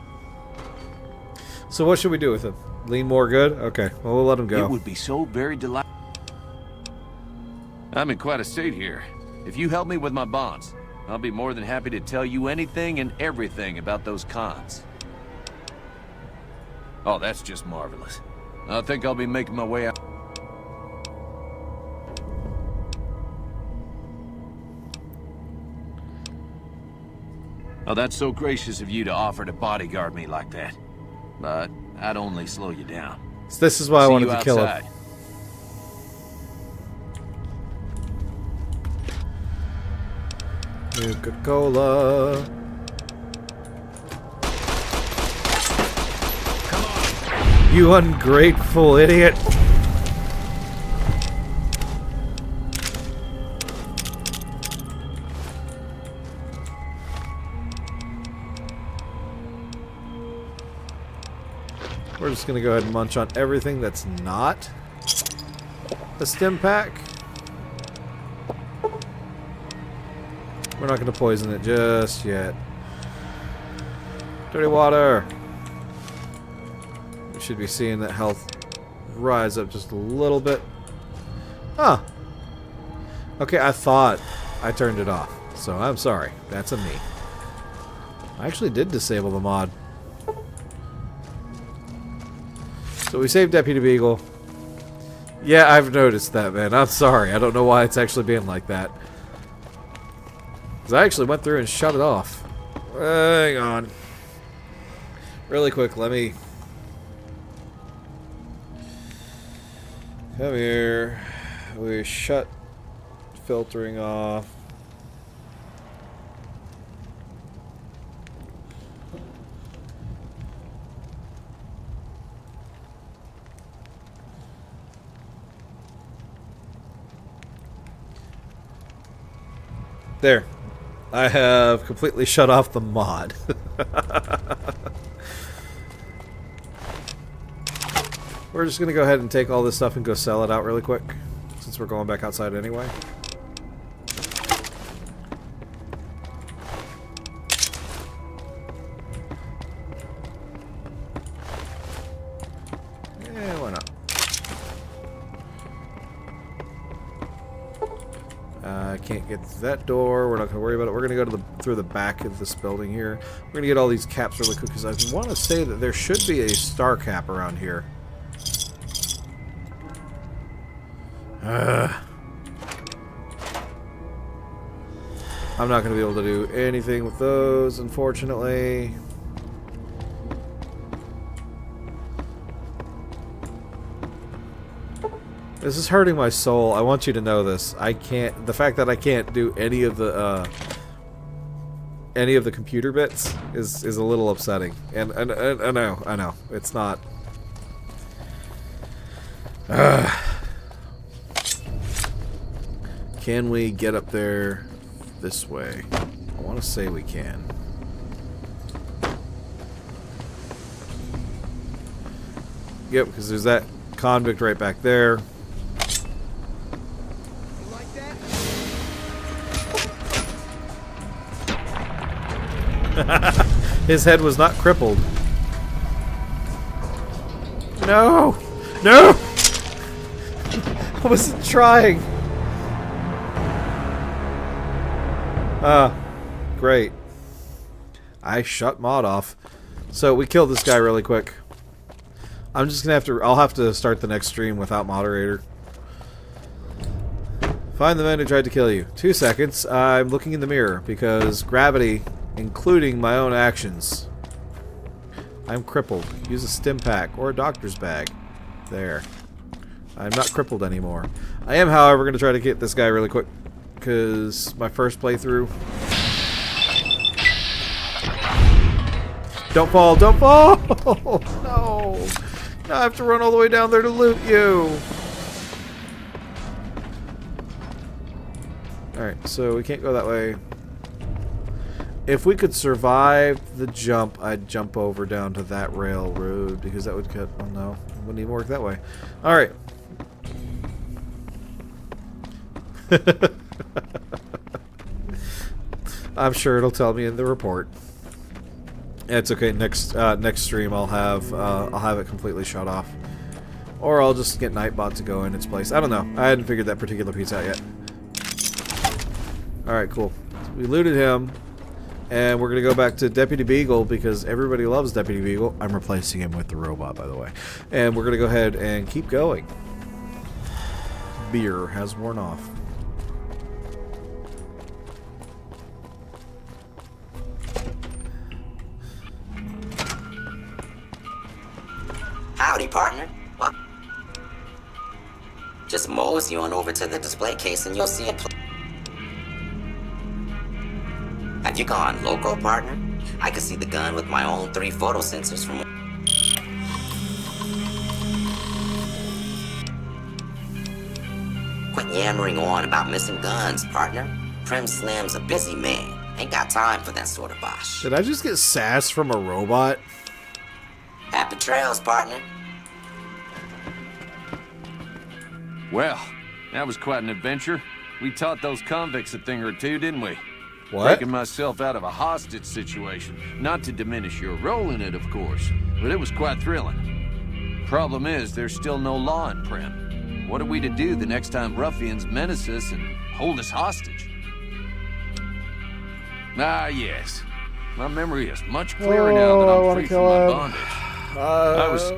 So what should we do with him? Lean more good? Okay, well, we'll let him go. It would be so very delightful. I'm in quite a state here. If you help me with my bonds, I'll be more than happy to tell you anything and everything about those cons. Oh, that's just marvelous. I think I'll be making my way out. Oh, that's so gracious of you to offer to bodyguard me like that. But I'd only slow you down. So this is why I See wanted you to kill him. outside. Coca-Cola. You ungrateful idiot. We're just gonna go ahead and munch on everything that's not a stim pack. We're not gonna poison it just yet. Dirty water. We should be seeing that health rise up just a little bit. Huh. Okay, I thought I turned it off, so I'm sorry. That's a me. I actually did disable the mod. So we saved Deputy Beagle. Yeah, I've noticed that, man. I'm sorry. I don't know why it's actually being like that. Because I actually went through and shut it off. Hang on. Really quick, let me... Come here. We shut filtering off. There. I have completely shut off the mod. We're just going to go ahead and take all this stuff and go sell it out really quick, since we're going back outside anyway. Yeah, why not? I can't get to that door. We're not going to worry about it. We're going to go to through the back of this building here. We're going to get all these caps really quick because I want to say that there should be a star cap around here. I'm not going to be able to do anything with those, unfortunately. This is hurting my soul. I want you to know this. I can't. The fact that I can't do any of the computer bits is a little upsetting. And I know. It's not. Can we get up there this way? I want to say we can. Yep, because there's that convict right back there. His head was not crippled. No! No! I wasn't trying. Great. I shut mod off. So we killed this guy really quick. I'm just gonna have to, I'll have to start the next stream without moderator. Find the man who tried to kill you. 2 seconds. I'm looking in the mirror because gravity, including my own actions. I'm crippled. Use a stim pack or a doctor's bag. There. I'm not crippled anymore. I am, however, going to try to get this guy really quick because my first playthrough. Don't fall! Don't fall! No! Now I have to run all the way down there to loot you! Alright, so we can't go that way. If we could survive the jump, I'd jump over down to that railroad because that would cut... Oh no, it wouldn't even work that way. Alright. I'm sure it'll tell me in the report. It's okay. Next stream, I'll have it completely shut off. Or I'll just get Nightbot to go in its place. I don't know. I hadn't figured that particular piece out yet. Alright, cool. So we looted him. And we're going to go back to Deputy Beagle because everybody loves Deputy Beagle. I'm replacing him with the robot, by the way. And we're going to go ahead and keep going. Beer has worn off. Howdy, partner. What? Just mosey on over to the display case and you'll see it. Have you gone loco, partner? I can see the gun with my own 3 photo sensors from... Quit yammering on about missing guns, partner. Prim Slim's a busy man. Ain't got time for that sort of bosh. Did I just get sass from a robot? Happy trails, partner. Well, that was quite an adventure. We taught those convicts a thing or two, didn't we? What? Taking myself out of a hostage situation. Not to diminish your role in it, of course, but it was quite thrilling. Problem is, there's still no law in Prim. What are we to do the next time ruffians menace us and hold us hostage? Ah, yes. My memory is much clearer now that I'm free from my bondage. I was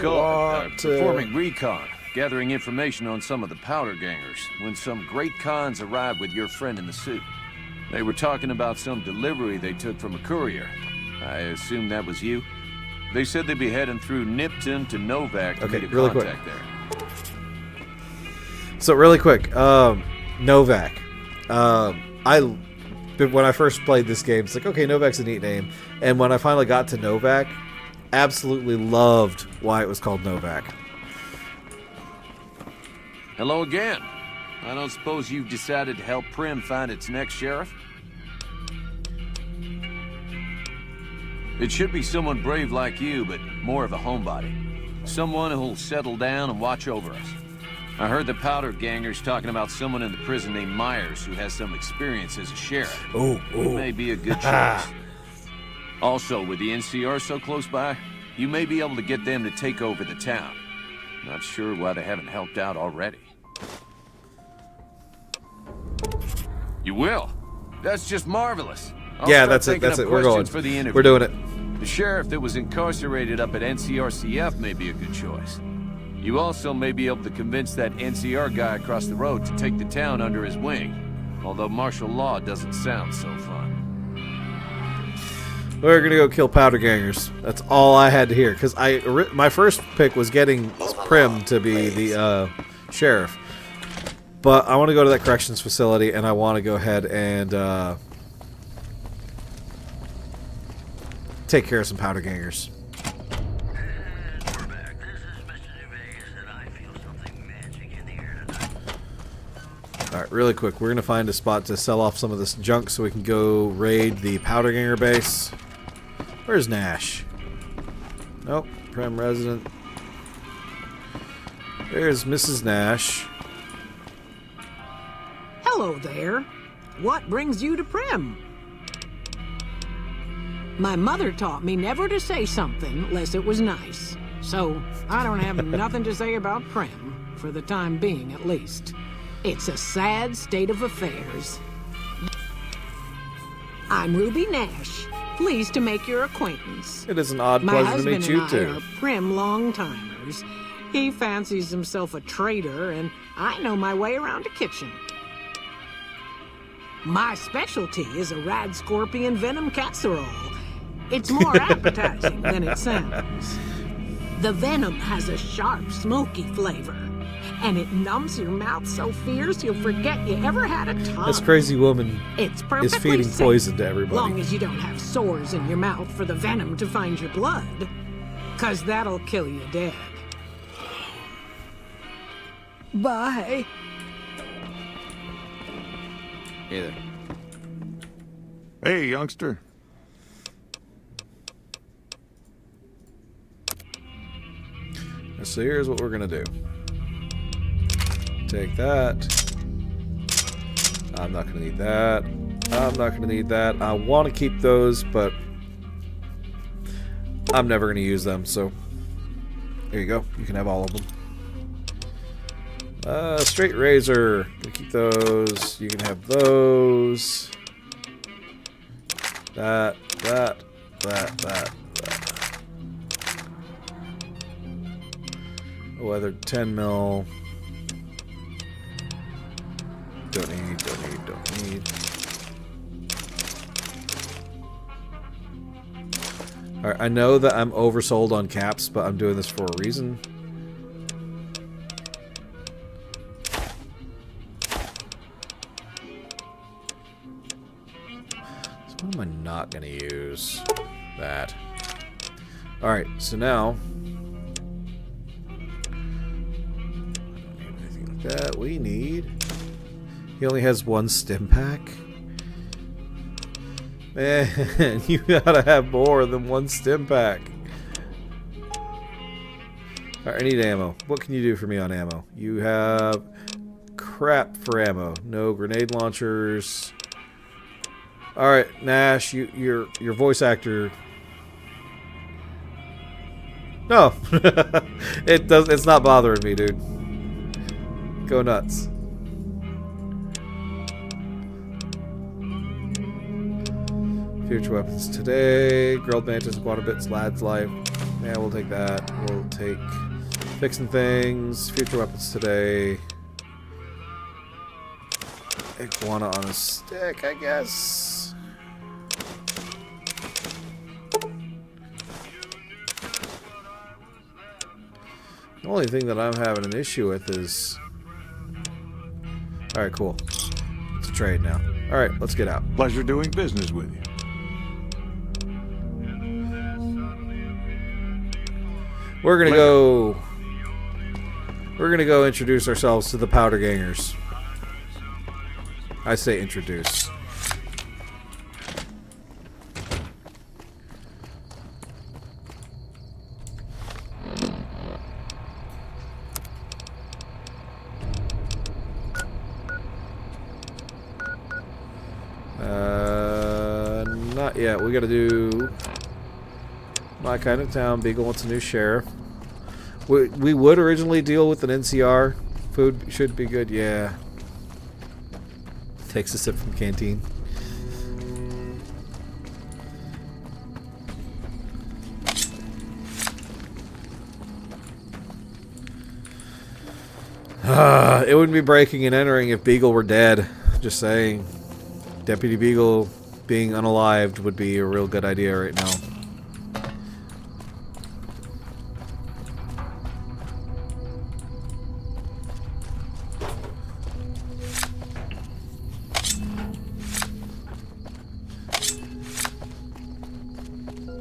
performing recon, gathering information on some of the powder gangers, when some great cons arrived with your friend in the suit. They were talking about some delivery they took from a courier. I assume that was you? They said they'd be heading through Nipton to Novak to meet a really quick. contact there. So really quick, Novak. When I first played this game, it's like, okay, Novak's a neat name. And when I finally got to Novak, absolutely loved why it was called Novak. Hello again. I don't suppose you've decided to help Prim find its next sheriff? It should be someone brave like you, but more of a homebody. Someone who'll settle down and watch over us. I heard the powder gangers talking about someone in the prison named Myers who has some experience as a sheriff. It may be a good choice. Also, with the NCR so close by, you may be able to get them to take over the town. Not sure why they haven't helped out already. You will? That's just marvelous. Yeah, that's it. We're going. For the interview. We're doing it. The sheriff that was incarcerated up at NCRCF may be a good choice. You also may be able to convince that NCR guy across the road to take the town under his wing. Although martial law doesn't sound so fun. We're gonna go kill powder gangers. That's all I had to hear. Because my first pick was getting Prim to be the sheriff. But I want to go to that corrections facility, and I want to go ahead and take care of some powder gangers. Alright, really quick, we're going to find a spot to sell off some of this junk so we can go raid the powder ganger base. Where's Nash? Nope, Prim resident. There's Mrs. Nash. Hello there. What brings you to Prim? My mother taught me never to say something unless it was nice. So, I don't have nothing to say about Prim, for the time being at least. It's a sad state of affairs. I'm Ruby Nash. Pleased to make your acquaintance. It is an odd pleasure to meet you My husband and I too. are Prim long-timers. He fancies himself a trader, and I know my way around a kitchen. My specialty is a rad scorpion venom casserole. It's more appetizing than it sounds. The venom has a sharp, smoky flavor, and it numbs your mouth so fierce you'll forget you ever had a tongue. This crazy woman It's is perfectly feeding safe, poison to everybody. long as you don't have sores in your mouth for the venom to find your blood. 'Cause that'll kill you dead. Bye. Hey there. Hey, youngster. So here's what we're gonna do. Take that. I'm not gonna need that. I'm not gonna need that. I want to keep those, but I'm never gonna use them, so there you go. You can have all of them. Straight razor. Gonna keep those. You can have those. That. Weathered 10 mil. Don't need. Alright, I know that I'm oversold on caps, but I'm doing this for a reason. So what am I not going to use? That. Alright, so now... that we need. He only has one stim pack. Man, you gotta have more than one stim pack. Alright, I need ammo. What can you do for me on ammo? You have crap for ammo. No grenade launchers. Alright, Nash, your voice actor. No. It's not bothering me, dude. Go nuts. Future weapons today. Grilled mantis, guana bits, lad's life. Yeah, we'll take that. We'll take fixing things. Future weapons today. Iguana on a stick, I guess. The only thing that I'm having an issue with is... Alright, cool. It's a trade now. Alright, let's get out. Pleasure doing business with you. We're gonna go introduce ourselves to the Powder Gangers. I say introduce. Not yet. We gotta do my kind of town. Beagle wants a new sheriff. We would originally deal with an NCR. Food should be good. Yeah. Takes a sip from canteen. It wouldn't be breaking and entering if Beagle were dead. Just saying. Deputy Beagle being unalived would be a real good idea right now.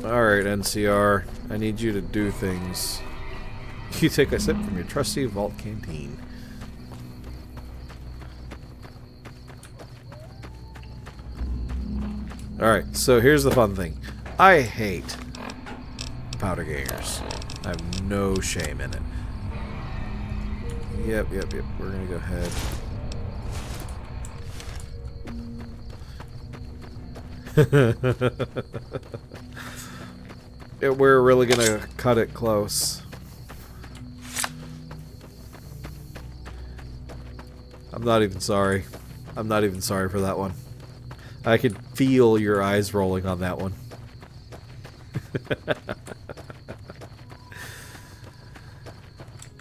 Alright, NCR. I need you to do things. You take a sip from your trusty vault canteen. Alright, so here's the fun thing. I hate Powder Gangers. I have no shame in it. Yep. We're gonna go ahead. We're really gonna cut it close. I'm not even sorry. I'm not even sorry for that one. I could feel your eyes rolling on that one.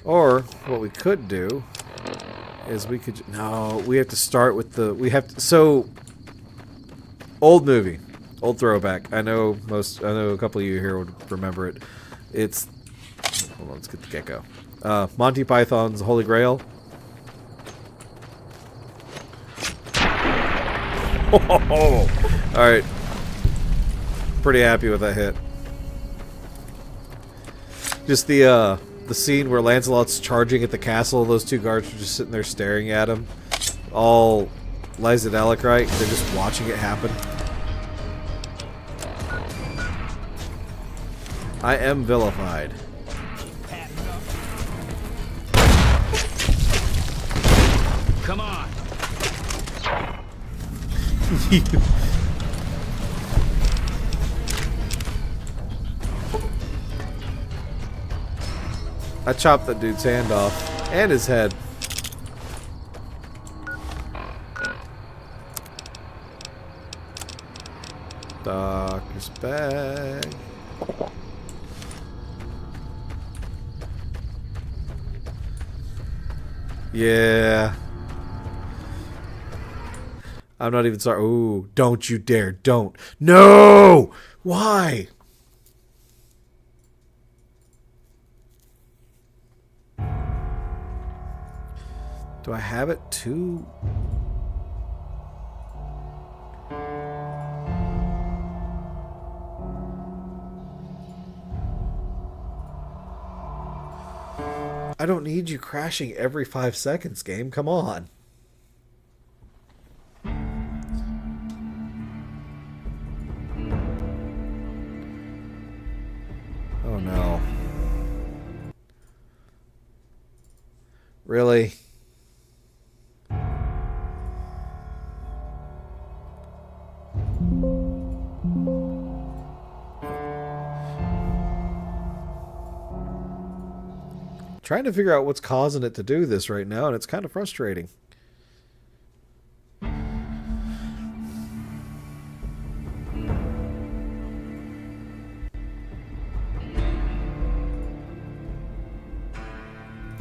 Or what we could do is we could... No, we have to start with the... We have to... So... Old movie. Old throwback. I know a couple of you here would remember it. It's... Hold on, let's get the gecko. Monty Python's Holy Grail. Alright. Pretty happy with that hit. Just the scene where Lancelot's charging at the castle, those two guards are just sitting there staring at him. All Lysadelic, right? They're just watching it happen. I am vilified. Come on. I chopped that dude's hand off and his head. Doctor's bag. Yeah. I'm not even sorry. Ooh, don't you dare. Don't. No! Why? Do I have it too? I don't need you crashing every 5 seconds, game. Come on. Oh no. Really? Trying to figure out what's causing it to do this right now, and it's kind of frustrating.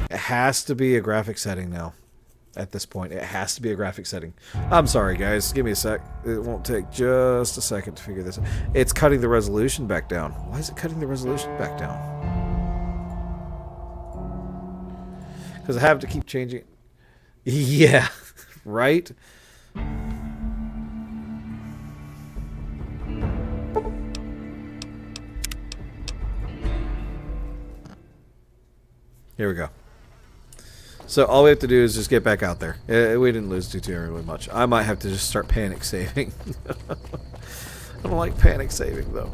It has to be a graphic setting now. At this point, it has to be a graphic setting. I'm sorry, guys. Give me a sec. It won't take just a second to figure this out. It's cutting the resolution back down. Why is it cutting the resolution back down? Because I have to keep changing. Yeah, right? Here we go. So all we have to do is just get back out there. We didn't lose too terribly much. I might have to just start panic saving. I don't like panic saving, though.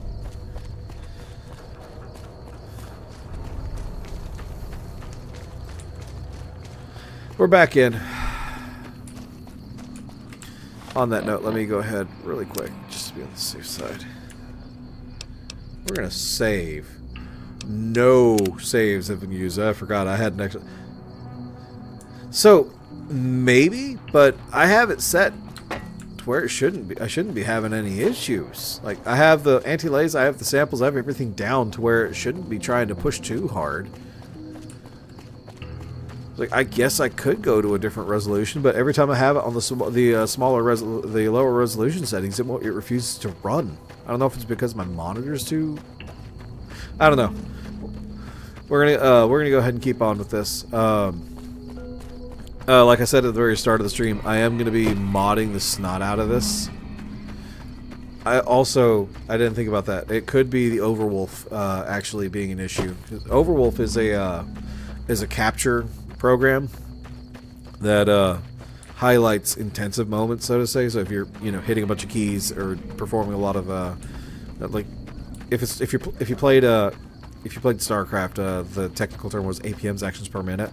We're back in. On that note, let me go ahead really quick, just to be on the safe side. We're going to save. No saves have been used. I forgot I had an extra. So, maybe, but I have it set to where it shouldn't be. I shouldn't be having any issues. Like, I have the anti-laze, I have the samples, I have everything down to where it shouldn't be trying to push too hard. Like, I guess I could go to a different resolution, but every time I have it on the lower resolution settings, it refuses to run. I don't know if it's because my monitor's too. I don't know. We're gonna go ahead and keep on with this. Like I said at the very start of the stream, I am gonna be modding the snot out of this. I didn't think about that. It could be the Overwolf actually being an issue. Overwolf is a capture program that highlights intensive moments, so to say. So if you're hitting a bunch of keys or performing a lot of like if you played StarCraft, the technical term was APMs, actions per minute.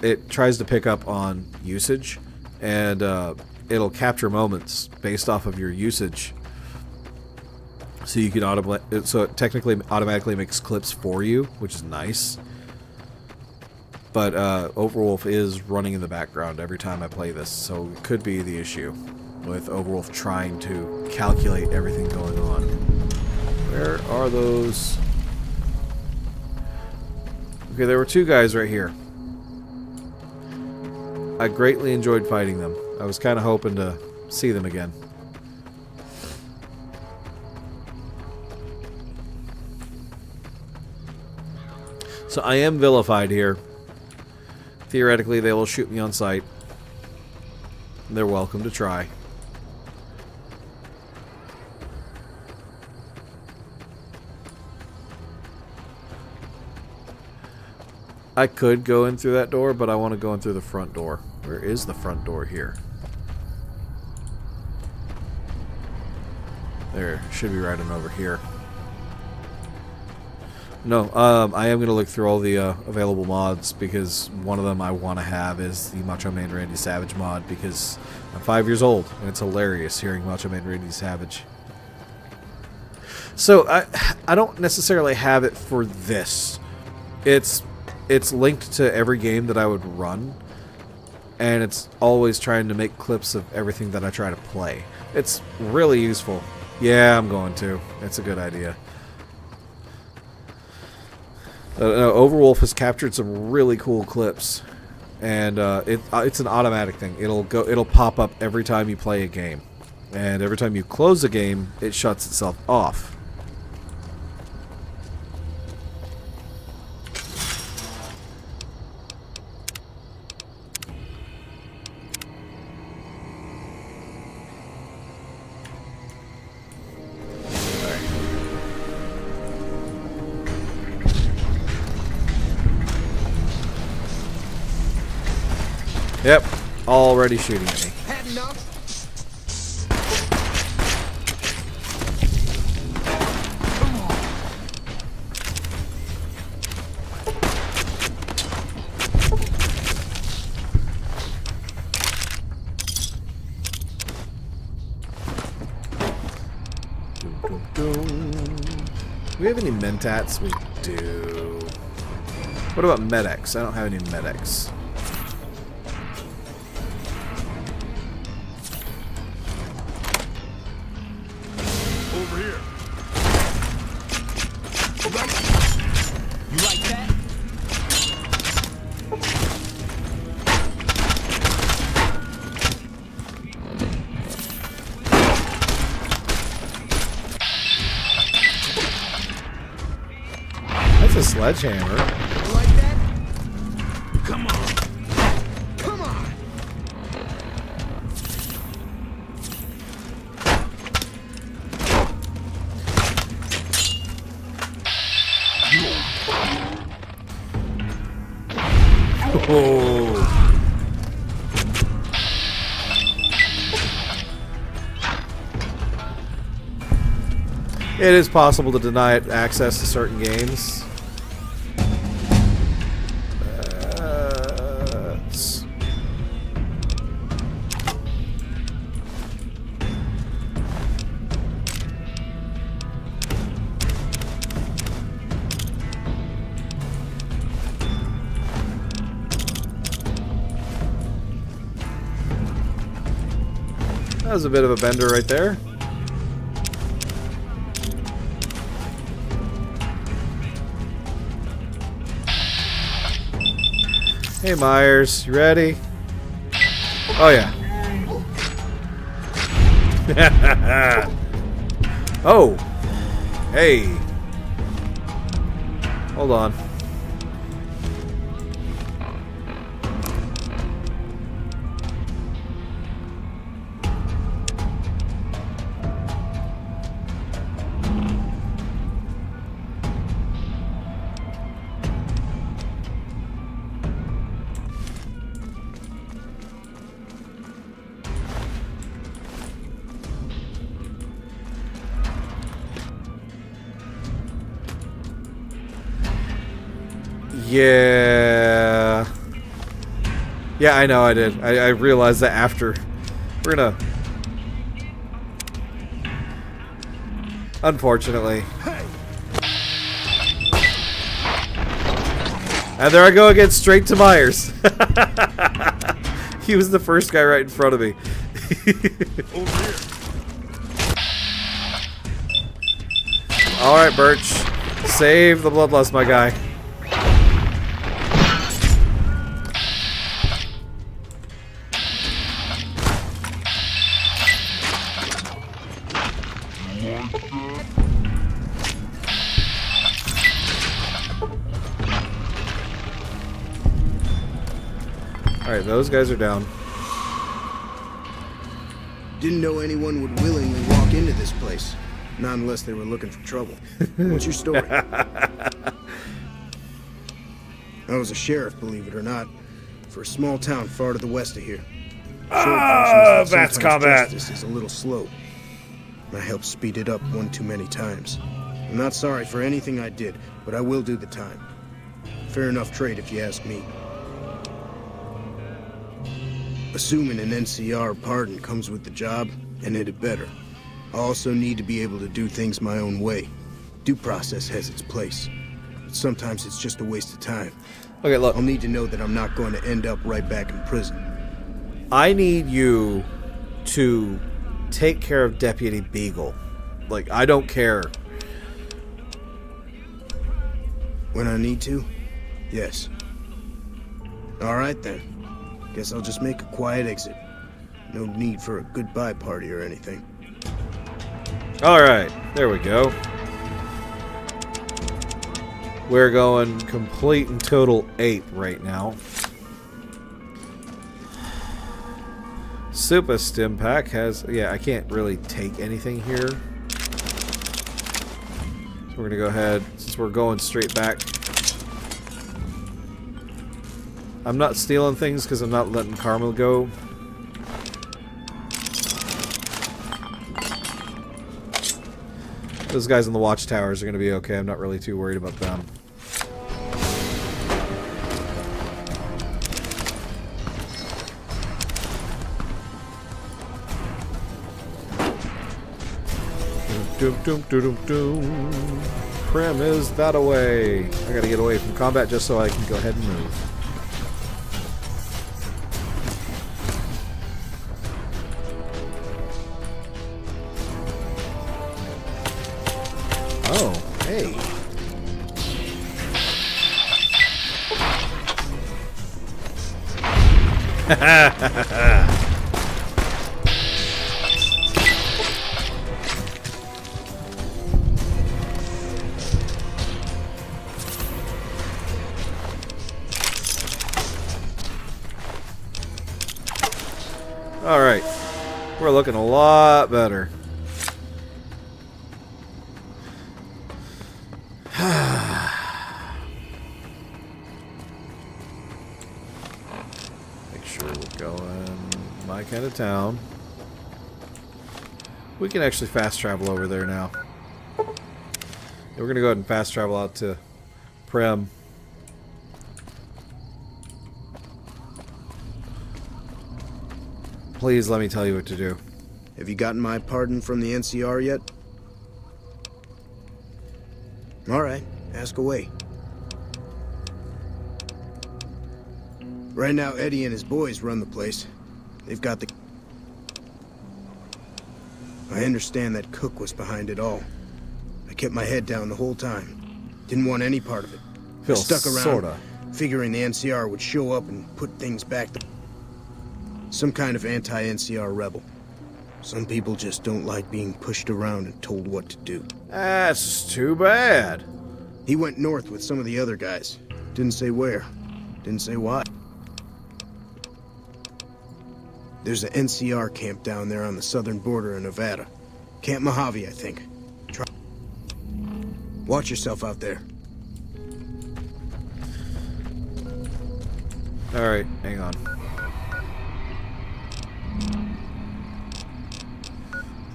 It tries to pick up on usage, and it'll capture moments based off of your usage. So you can it technically automatically makes clips for you, which is nice. But Overwolf is running in the background every time I play this, so it could be the issue with Overwolf trying to calculate everything going on. Where are those? Okay, there were two guys right here. I greatly enjoyed fighting them. I was kind of hoping to see them again. So I am vilified here. Theoretically, they will shoot me on sight. They're welcome to try. I could go in through that door, but I want to go in through the front door. Where is the front door here? There, should be right on over here. No, I am going to look through all the available mods, because one of them I want to have is the Macho Man Randy Savage mod, because I'm 5 years old, and it's hilarious hearing Macho Man Randy Savage. So, I don't necessarily have it for this. It's linked to every game that I would run, and it's always trying to make clips of everything that I try to play. It's really useful. Yeah, I'm going to. It's a good idea. Overwolf has captured some really cool clips, and it's an automatic thing. It'll pop up every time you play a game, and every time you close a game, it shuts itself off. Yep, already shooting at me. Had enough? Do we have any mentats? We do. What about medics? I don't have any medics. Over here. You like that? That's a sledgehammer. You like that? Come on. Come on! Oh. It is possible to deny it access to certain games. That was a bit of a bender right there. Hey Myers, you ready? Oh yeah. Oh. Hey. Hold on. Yeah. Yeah, I know I did. I realized that after. We're gonna... Unfortunately. And there I go again, straight to Myers. He was the first guy right in front of me. Over here. Alright, Birch. Save the bloodlust, my guy. Alright, those guys are down. Didn't know anyone would willingly walk into this place. Not unless they were looking for trouble. What's your story? I was a sheriff, believe it or not, for a small town far to the west of here. Ah, that's combat. Justice is a little slow. I helped speed it up one too many times. I'm not sorry for anything I did, but I will do the time. Fair enough trade if you ask me. Assuming an NCR pardon comes with the job, and it had better. I also need to be able to do things my own way. Due process has its place. But sometimes it's just a waste of time. Okay, look. I'll need to know that I'm not going to end up right back in prison. I need you to take care of Deputy Beagle. Like, I don't care. When I need to? Yes. Alright then. Guess I'll just make a quiet exit. No need for a goodbye party or anything. Alright, there we go. We're going complete and total ape right now. Super Stim Pack has... Yeah, I can't really take anything here. So we're going to go ahead, since we're going straight back. I'm not stealing things because I'm not letting Carmel go. Those guys in the watchtowers are going to be okay. I'm not really too worried about them. Doom, doom, doom, doom, doom. Prim is that away. I gotta get away from combat just so I can go ahead and move. Oh, hey. Ha ha ha ha. Alright, we're looking a lot better. Make sure we're going my kind of town. We can actually fast travel over there now. Yeah, we're going to go ahead and fast travel out to Prem. Please let me tell you what to do. Have you gotten my pardon from the NCR yet? Alright, ask away. Right now, Eddie and his boys run the place. They've got the... I understand that Cook was behind it all. I kept my head down the whole time. Didn't want any part of it. I stuck around, sorta. figuring the NCR would show up and put things back to... Some kind of anti-NCR rebel. Some people just don't like being pushed around and told what to do. That's too bad. He went north with some of the other guys. Didn't say where. Didn't say why. There's an NCR camp down there on the southern border of Nevada. Camp Mojave, I think. Try. Watch yourself out there. Alright, hang on.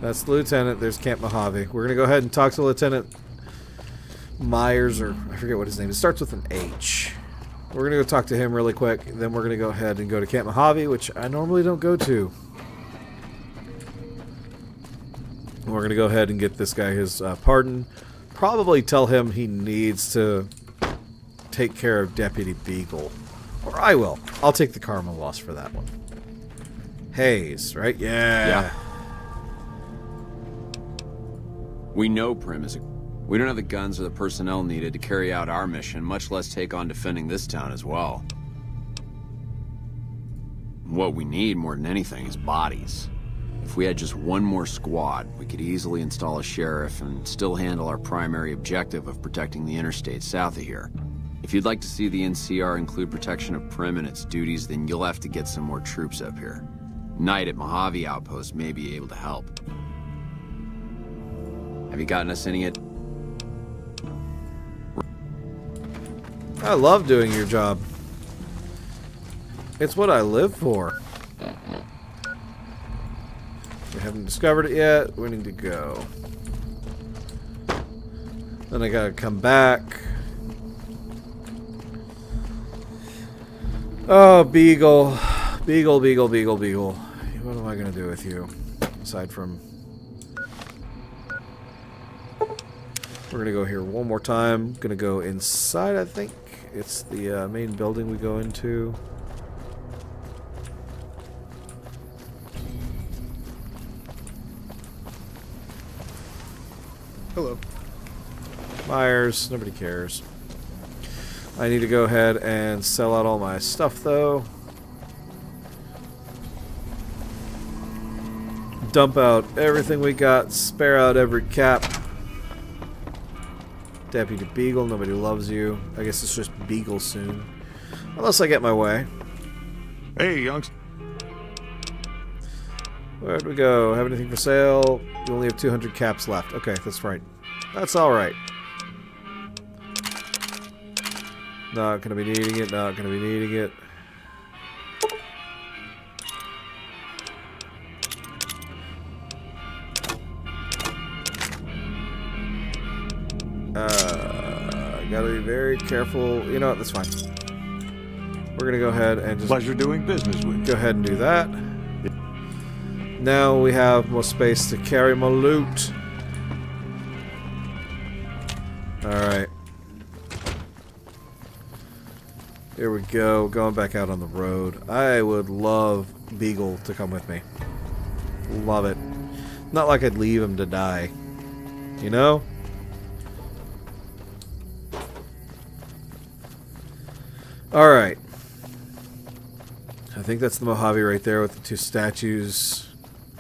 That's the lieutenant. There's Camp Mojave. We're going to go ahead and talk to Lieutenant Myers, or I forget what his name is. It starts with an H. We're going to go talk to him really quick. Then we're going to go ahead and go to Camp Mojave, which I normally don't go to. And we're going to go ahead and get this guy his pardon. Probably tell him he needs to take care of Deputy Beagle. Or I will. I'll take the karma loss for that one. Hayes, right? Yeah. We know Prim is a... We don't have the guns or the personnel needed to carry out our mission, much less take on defending this town as well. What we need more than anything is bodies. If we had just one more squad, we could easily install a sheriff and still handle our primary objective of protecting the interstate south of here. If you'd like to see the NCR include protection of Prim and its duties, then you'll have to get some more troops up here. Knight at Mojave Outpost may be able to help. Have you gotten us any yet? I love doing your job. It's what I live for. We haven't discovered it yet. We need to go. Then I gotta come back. Oh, Beagle. Beagle, Beagle, Beagle, Beagle. What am I gonna do with you? Aside from... We're gonna go here one more time. Gonna go inside, I think. It's the main building we go into. Hello. Myers, nobody cares. I need to go ahead and sell out all my stuff, though. Dump out everything we got, spare out every cap. Deputy Beagle, nobody loves you. I guess it's just Beagle soon. Unless I get my way. Hey, youngster. Where'd we go? Have anything for sale? You only have 200 caps left. Okay, that's right. That's alright. Not gonna be needing it, not gonna be needing it. Gotta be very careful. You know what? That's fine. We're gonna go ahead and just Pleasure doing business with you. go ahead and do that. Now we have more space to carry my loot. Alright. Here we go. Going back out on the road. I would love Beagle to come with me. Love it. Not like I'd leave him to die. You know? Alright. I think that's the Mojave right there with the two statues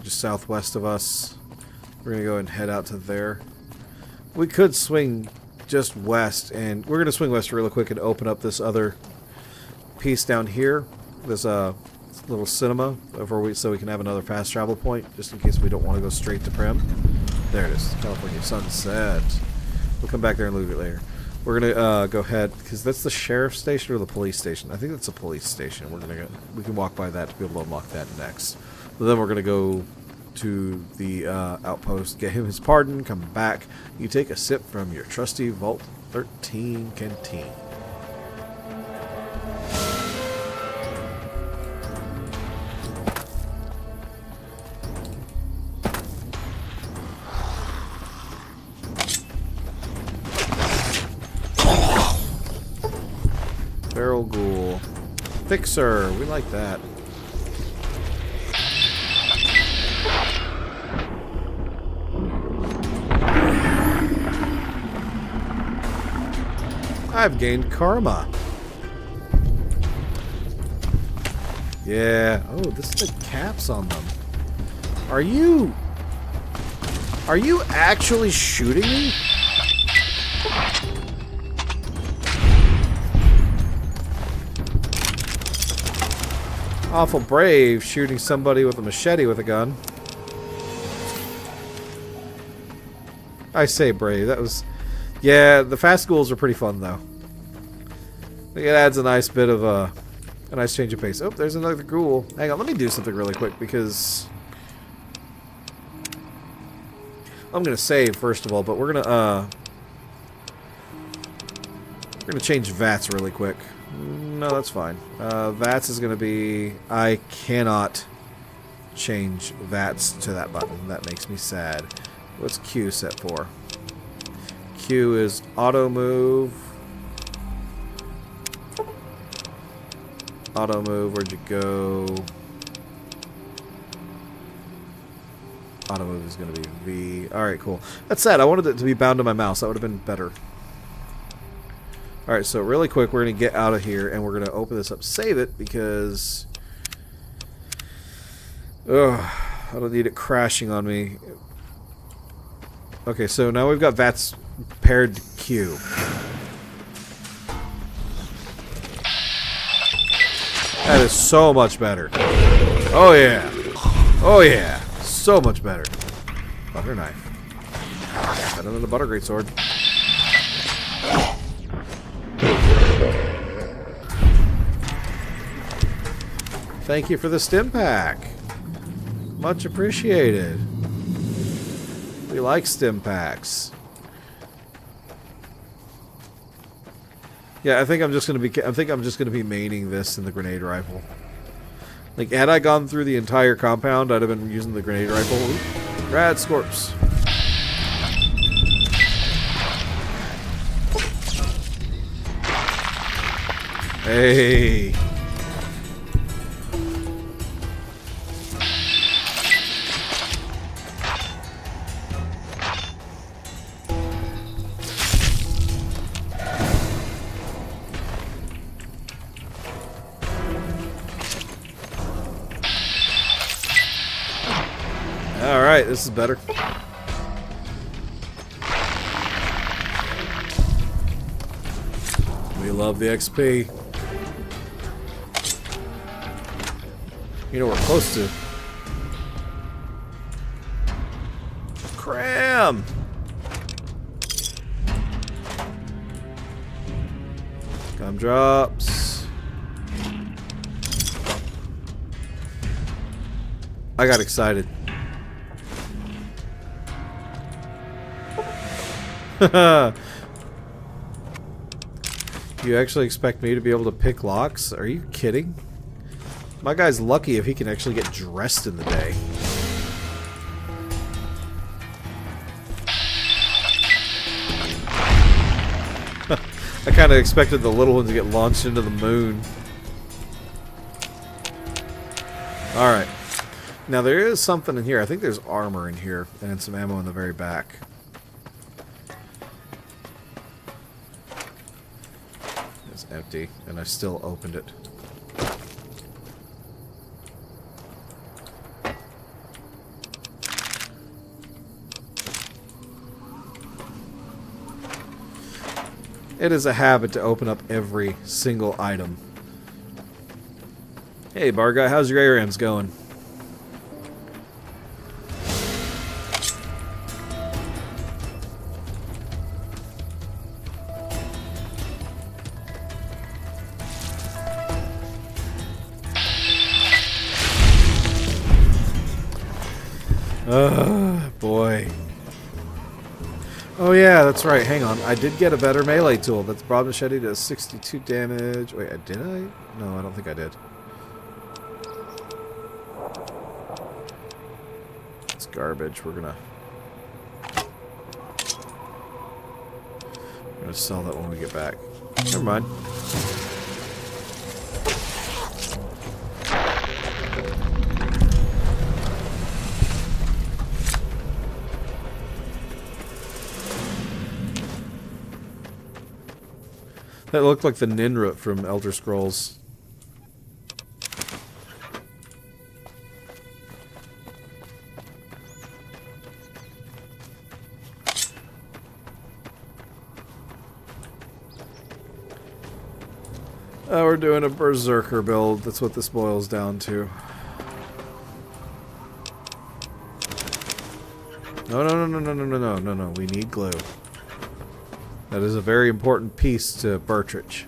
just southwest of us. We're going to go and head out to there. We could swing just west, and we're going to swing west real quick and open up this other piece down here. There's a little cinema so we can have another fast travel point, just in case we don't want to go straight to Prim. There it is, California sunset. We'll come back there and loot it later. We're gonna go ahead because that's the sheriff's station or the police station. I think that's a police station. We can walk by that to be able to unlock that next. But then we're gonna go to the outpost, get him his pardon, come back. You take a sip from your trusty Vault 13 canteen. Feral Ghoul. Fixer. We like that. I've gained karma. Yeah. Oh, this is the caps on them. Are you actually shooting me? Awful brave, shooting somebody with a machete with a gun. I say brave. That was... Yeah, the fast ghouls are pretty fun, though. I think it adds a nice bit of a nice change of pace. Oh, there's another ghoul. Hang on, let me do something really quick, because... I'm gonna save, first of all, but we're gonna change VATS really quick. No, that's fine. VATS is going to be... I cannot change VATS to that button. That makes me sad. What's Q set for? Q is auto move. Auto move, where'd you go? Auto move is going to be V. Alright, cool. That's sad. I wanted it to be bound to my mouse. That would have been better. Alright, so really quick, we're going to get out of here, and we're going to open this up, save it, because... Ugh, I don't need it crashing on me. Okay, so now we've got VATS paired to Q. That is so much better. Oh yeah. Oh yeah. So much better. Butter knife. Better than the butter great sword. Thank you for the stim pack. Much appreciated. We like stim packs. Yeah, I think I'm just gonna be maining this in the grenade rifle. Like, had I gone through the entire compound, I'd have been using the grenade rifle. Ooh, rad scorps. Hey. Alright, this is better. We love the XP. You know we're close to. Cram! Gumdrops. I got excited. You actually expect me to be able to pick locks? Are you kidding? My guy's lucky if he can actually get dressed in the day. I kind of expected the little one to get launched into the moon. Alright. Now there is something in here. I think there's armor in here and some ammo in the very back. It's empty, and I still opened it. It is a habit to open up every single item. Hey, bar guy, how's your ARMs going? Boy. Oh yeah, that's right. Hang on. I did get a better melee tool. That's broad machete does 62 damage. Wait, did I? No, I don't think I did. It's garbage. We're gonna sell that when we get back. Never mind. That looked like the Ninrut from Elder Scrolls. Oh, we're doing a berserker build. That's what this boils down to. No. We need glue. That is a very important piece to Bertrich.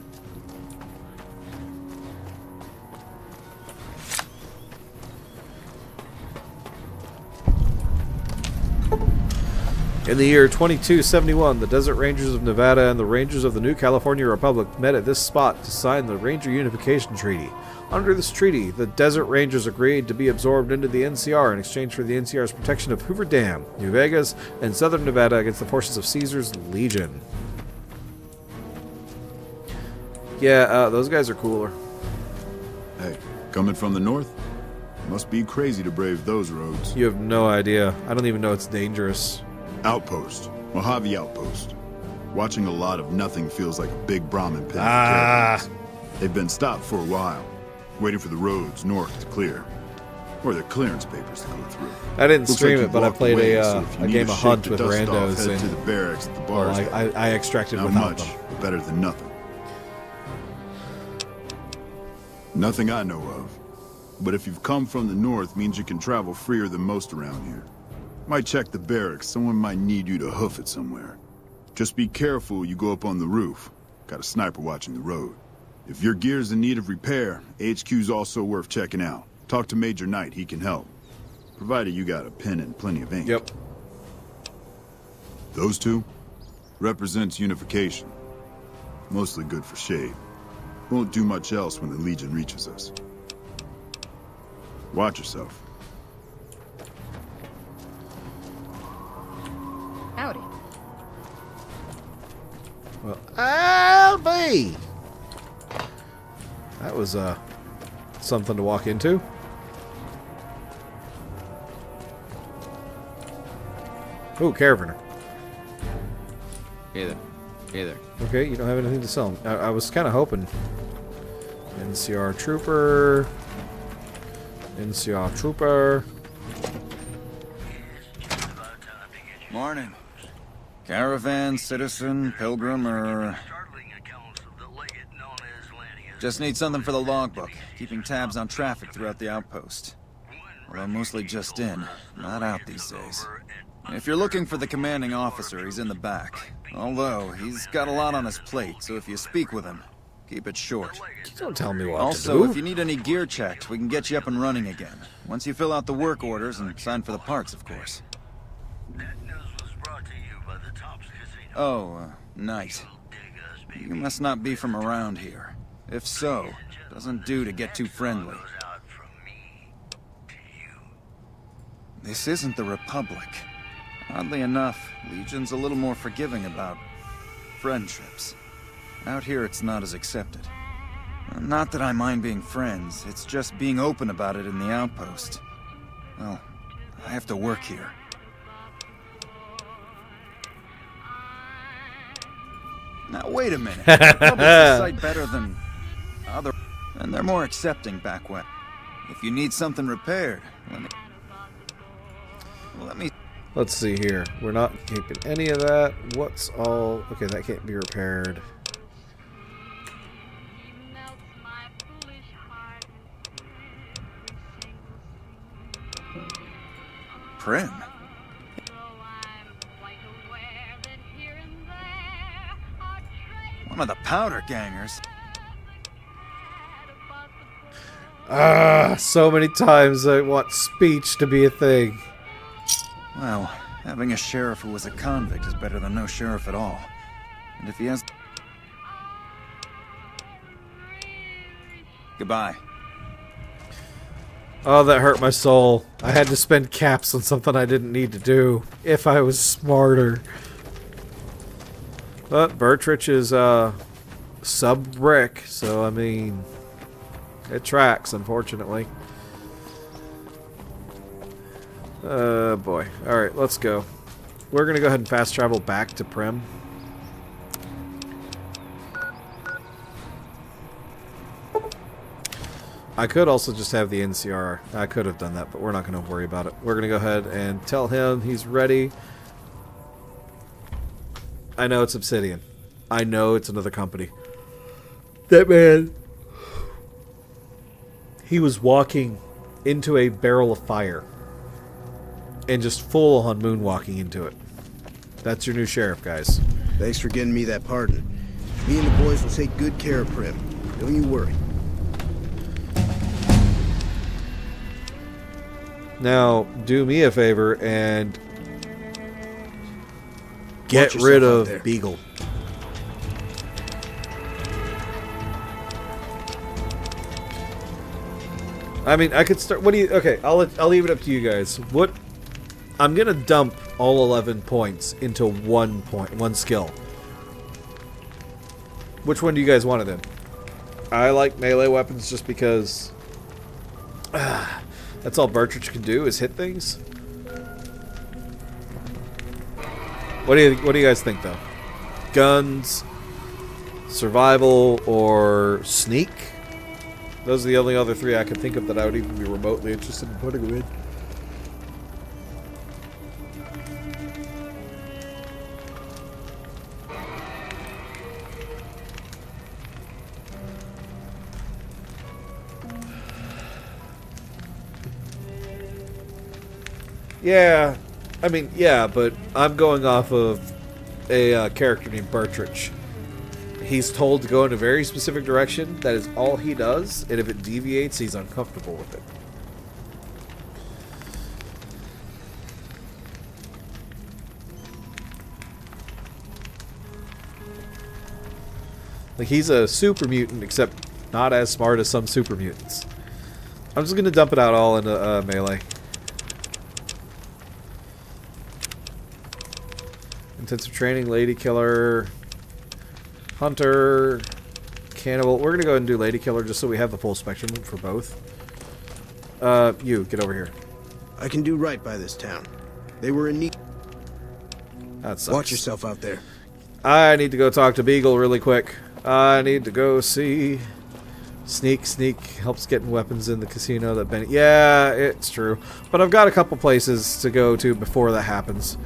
In the year 2271, the Desert Rangers of Nevada and the Rangers of the New California Republic met at this spot to sign the Ranger Unification Treaty. Under this treaty, the Desert Rangers agreed to be absorbed into the NCR in exchange for the NCR's protection of Hoover Dam, New Vegas, and southern Nevada against the forces of Caesar's Legion. Yeah, those guys are cooler. Hey, coming from the north? Must be crazy to brave those roads. You have no idea. I don't even know it's dangerous. Outpost. Mojave Outpost. Watching a lot of nothing feels like a big Brahmin pit. They've been stopped for a while, waiting for the roads north to clear. Or their clearance papers to go through. I didn't stream it, but I played so a game of Hunt with randos. Head to the barracks at the bars. Well, I extracted Not without much, them. but better than nothing. Nothing I know of. But if you've come from the north, means you can travel freer than most around here. Might check the barracks. Someone might need you to hoof it somewhere. Just be careful you go up on the roof. Got a sniper watching the road. If your gear's in need of repair, HQ's also worth checking out. Talk to Major Knight, he can help. Provided you got a pen and plenty of ink. Yep. Those two represents unification. Mostly good for shade. Won't do much else when the Legion reaches us. Watch yourself. Howdy. Well, I'll be. That was something to walk into. Ooh, Caravaner. Hey there. Hey there. Okay, you don't have anything to sell. I was kind of hoping. NCR Trooper. NCR Trooper. Morning. Caravan, citizen, pilgrim, or... Just need something for the logbook, keeping tabs on traffic throughout the outpost. Although mostly just in, not out these days. If you're looking for the commanding officer, he's in the back. Although, he's got a lot on his plate, so if you speak with him, keep it short. Don't tell me what also, to do. if you need any gear checked, we can get you up and running again. Once you fill out the work orders and sign for the parts, of course. Oh, Knight. You must not be from around here. If so, doesn't do to get too friendly. This isn't the Republic. Oddly enough, Legion's a little more forgiving about friendships. Out here, it's not as accepted. Not that I mind being friends, it's just being open about it in the outpost. Well, I have to work here. Now, wait a minute. The Republic's a sight better than other... And they're more accepting back when. If you need something repaired, let me... Let's see here. We're not keeping any of that. What's all... Okay, that can't be repaired. Prim? One of the powder gangers. So many times I want speech to be a thing. Well, having a sheriff who was a convict is better than no sheriff at all. And if he has... Goodbye. Oh, that hurt my soul. I had to spend caps on something I didn't need to do. If I was smarter. But Bertrich is sub-brick, so I mean, it tracks, unfortunately. Boy. Alright, let's go. We're gonna go ahead and fast travel back to Prim. I could also just have the NCR. I could have done that, but we're not going to worry about it. We're going to go ahead and tell him he's ready. I know it's Obsidian. I know it's another company. That man, he was walking into a barrel of fire and just full on moonwalking into it. That's your new sheriff, guys. Thanks for getting me that pardon. Me and the boys will take good care of Prim. Don't you worry. Now, do me a favor and get rid of Beagle. I mean, I could start. What do you? Okay, I'll leave it up to you guys. What? I'm gonna dump all 11 points into one skill. Which one do you guys want it in? I like melee weapons just because. That's all Bertrich can do is hit things. What do you guys think though? Guns, survival, or sneak? Those are the only other three I can think of that I would even be remotely interested in putting them in. Yeah, I mean, yeah, but I'm going off of a character named Bertrich. He's told to go in a very specific direction. That is all he does, and if it deviates, he's uncomfortable with it. Like, he's a super mutant, except not as smart as some super mutants. I'm just going to dump it out all into melee. Intensive training, lady killer, hunter, cannibal. We're gonna go ahead and do lady killer just so we have the full spectrum for both. You get over here. I can do right by this town. They were in need. That sucks. Watch yourself out there. I need to go talk to Beagle really quick. I need to go see. Sneak helps getting weapons in the casino. That Benny. Yeah, it's true. But I've got a couple places to go to before that happens.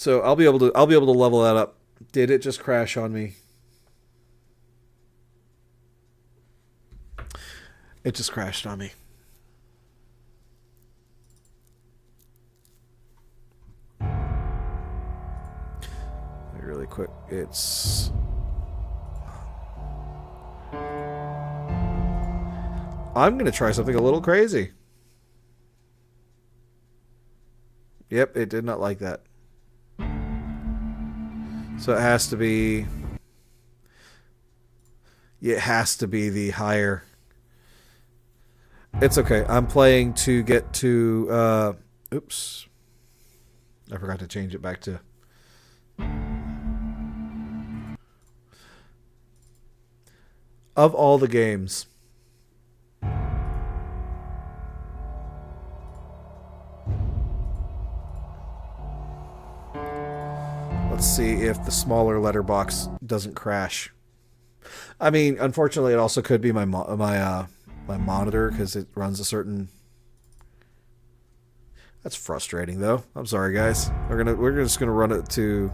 So I'll be able to level that up. Did it just crash on me? It just crashed on me. Really quick. It's I'm going to try something a little crazy. Yep, it did not like that. So it has to be the higher. It's okay. I'm playing to get to oops. I forgot to change it back to of all the games. Let's see if the smaller letterbox doesn't crash. I mean, unfortunately, it also could be my monitor because it runs a certain. That's frustrating, though. I'm sorry, guys. We're just gonna run it to.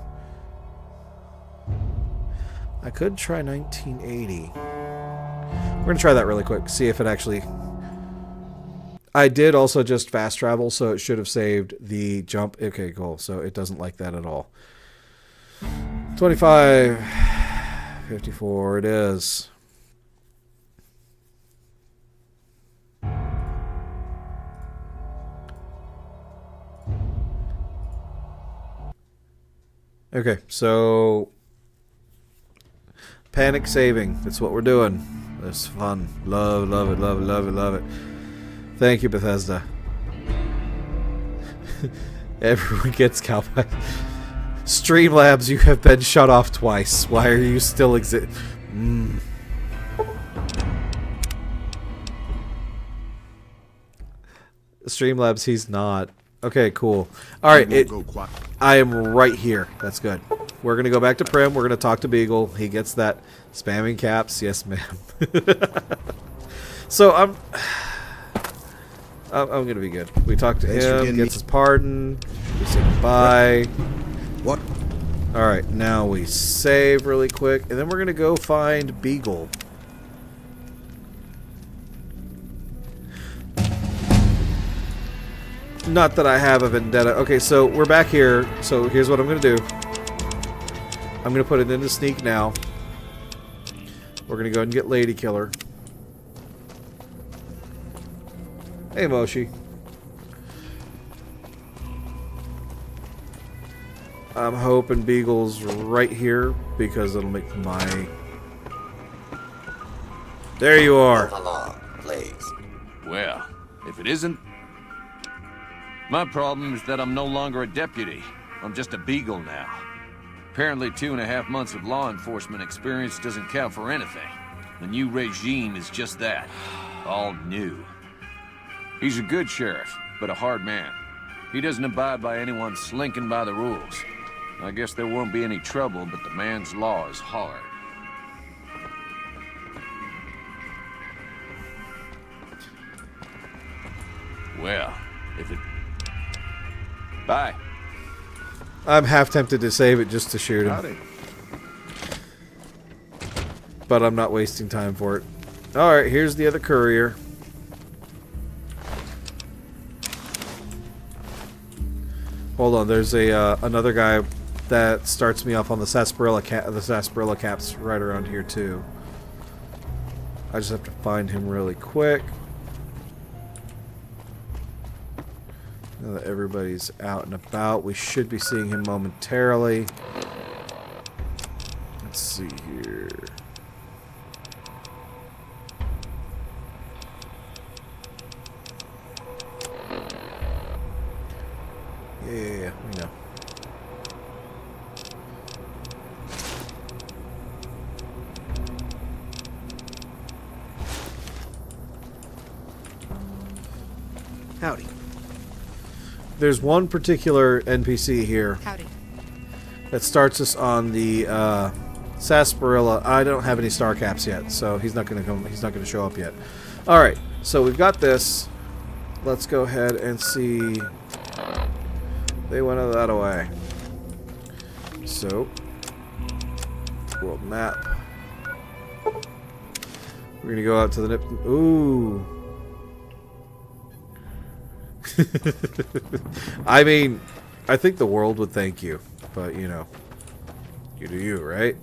I could try 1980. We're gonna try that really quick. See if it actually. I did also just fast travel, so it should have saved the jump. Okay, cool. So it doesn't like that at all. 25, 54. It is. Okay, so panic saving. That's what we're doing. It's fun. Love it, love it, love it, love it. Thank you, Bethesda. Everyone gets cowboy. Streamlabs, you have been shut off twice. Why are you still Streamlabs, he's not. Okay, cool. Alright, I am right here. That's good. We're going to go back to Prim. We're going to talk to Beagle. He gets that spamming caps. Yes, ma'am. So, I'm going to be good. We talk to him, gets his pardon. We say goodbye. What? Alright, now we save really quick. And then we're going to go find Beagle. Not that I have a vendetta. Okay, so we're back here. So here's what I'm going to do. I'm going to put it into sneak now. We're going to go ahead and get Lady Killer. Hey, Moshi. I'm hoping Beagle's right here because it'll make my... There you are. Please. Well, if it isn't... My problem is that I'm no longer a deputy. I'm just a beagle now. Apparently 2.5 months of law enforcement experience doesn't count for anything. The new regime is just that. All new. He's a good sheriff, but a hard man. He doesn't abide by anyone slinking by the rules. I guess there won't be any trouble, but the man's law is hard. Well, if it... Bye. I'm half tempted to save it just to shoot him. Howdy. But I'm not wasting time for it. Alright, here's the other courier. Hold on, there's a another guy that starts me off on the sarsaparilla caps right around here too. I just have to find him really quick. Now that everybody's out and about, we should be seeing him momentarily. Let's see here. Yeah, we know. Howdy. There's one particular NPC here. Howdy. That starts us on the sarsaparilla. I don't have any star caps yet, so he's not going to come. He's not going to show up yet. All right, so we've got this. Let's go ahead and see. They went that away. so world map. We're gonna go out to the Nip. Ooh. I mean, I think the world would thank you, but you know, you do you, right?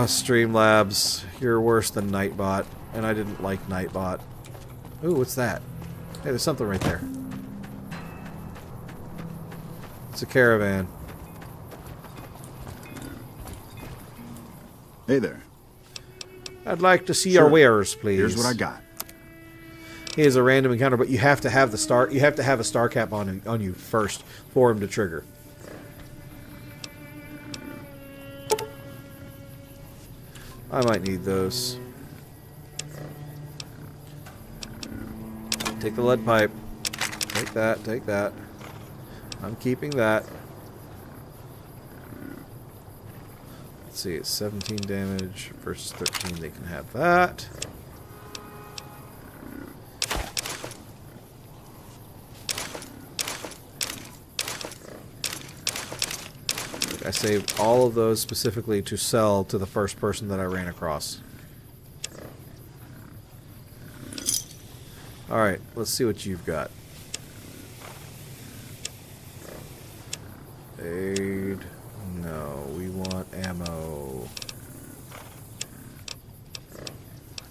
Streamlabs, you're worse than Nightbot, and I didn't like Nightbot. Ooh, what's that? Hey, there's something right there. It's a caravan. Hey there. I'd like to see Sure. your wares, please. Here's what I got. Here's a random encounter, but you have to have the star. You have to have a star cap on you first for him to trigger. I might need those. Take the lead pipe. Take that. Take that. I'm keeping that. Let's see, it's 17 damage versus 13. They can have that. I saved all of those specifically to sell to the first person that I ran across. Alright, let's see what you've got. Aid. No, we want ammo.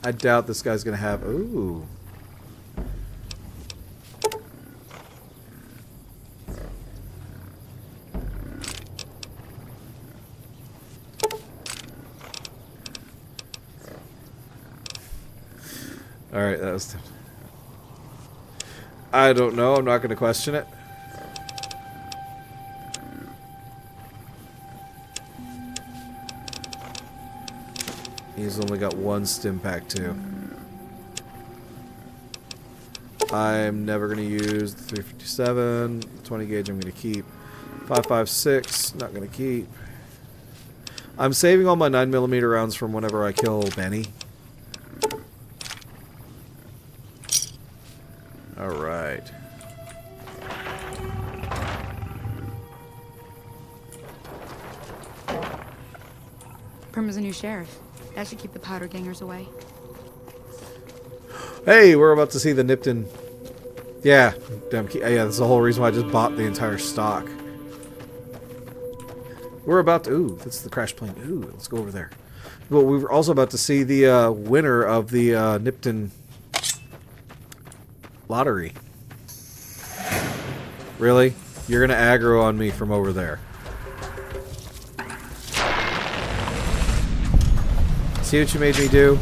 I doubt this guy's gonna have... Ooh. Alright, that was... I don't know, I'm not gonna question it. He's only got one stim pack too. I'm never going to use the 357. The 20 gauge I'm going to keep. 5.56, not going to keep. I'm saving all my 9mm rounds from whenever I kill Benny. Alright. Prima's a new sheriff. That should keep the powder gangers away. Hey, we're about to see the Nipton. Yeah, damn. Yeah, that's the whole reason why I just bought the entire stock. We're about to. Ooh, that's the crash plane. Ooh, let's go over there. Well, we were also about to see the winner of the Nipton lottery. Really? You're gonna aggro on me from over there? See what you made me do?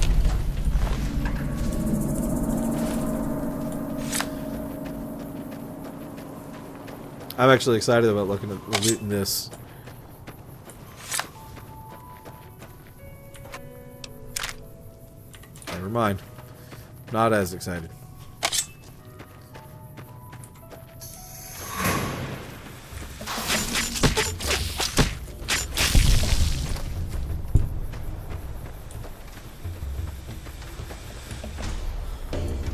I'm actually excited about looking at looting this. Never mind. Not as excited.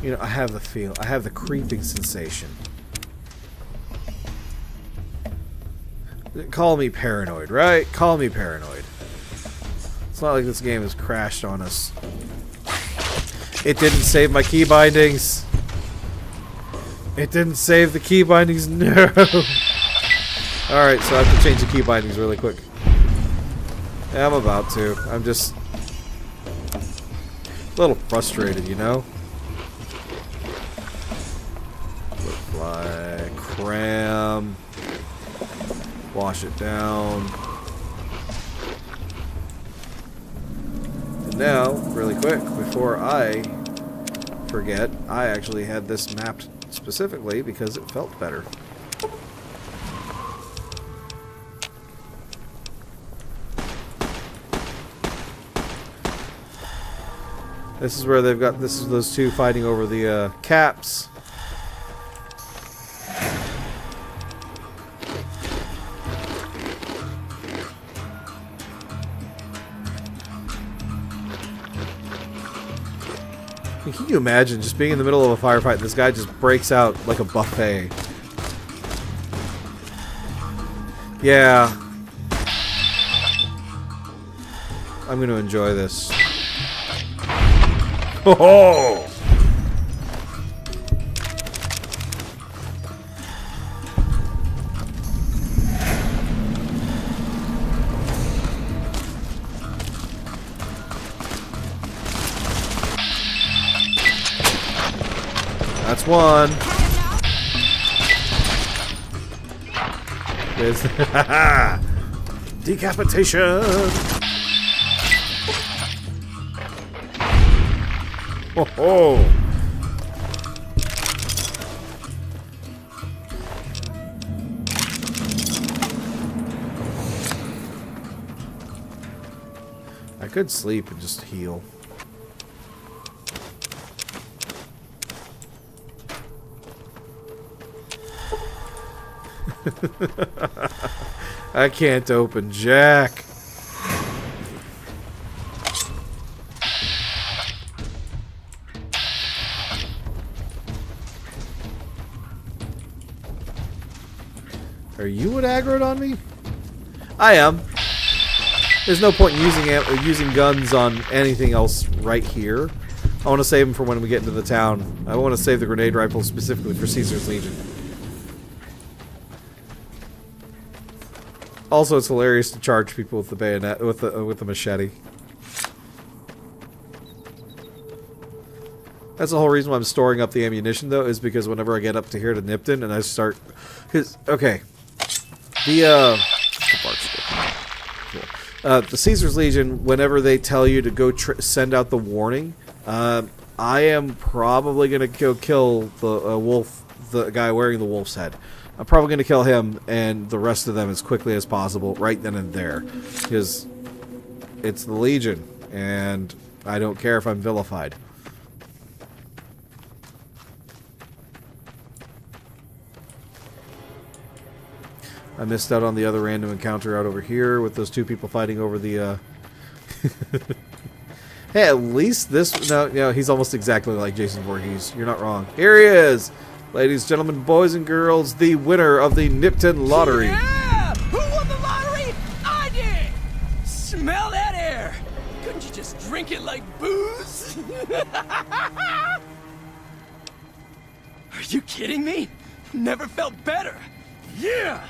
You know, I have the feel. I have the creeping sensation. Call me paranoid, right? Call me paranoid. It's not like this game has crashed on us. It didn't save my key bindings. It didn't save the key bindings. No. Alright, so I have to change the key bindings really quick. Yeah, I'm about to. I'm just a little frustrated, you know? Fly, cram, wash it down. And now, really quick, before I forget, I actually had this mapped specifically because it felt better. This is where they've got, this is those two fighting over the caps. Can you imagine just being in the middle of a firefight and this guy just breaks out like a buffet? Yeah. I'm going to enjoy this. Oh! That's one. There's decapitation. Oh. I could sleep and just heal. I can't open Jack. Are you what aggroed on me? I am. There's no point in using guns on anything else right here. I want to save them for when we get into the town. I want to save the grenade rifle specifically for Caesar's Legion. Also, it's hilarious to charge people with the bayonet, with the machete. That's the whole reason why I'm storing up the ammunition, though, is because whenever I get up to here to Nipton and I start, okay, the Caesar's Legion, whenever they tell you to go send out the warning, I am probably gonna go kill the wolf, the guy wearing the wolf's head. I'm probably going to kill him and the rest of them as quickly as possible right then and there. Because it's the Legion, and I don't care if I'm vilified. I missed out on the other random encounter out over here with those two people fighting over the... Hey, at least this... No, he's almost exactly like Jason Voorhees. You're not wrong. Here he is! Ladies, gentlemen, boys and girls, the winner of the Nipton Lottery. Yeah! Who won the lottery? I did! Smell that air! Couldn't you just drink it like booze? Are you kidding me? Never felt better. Yeah!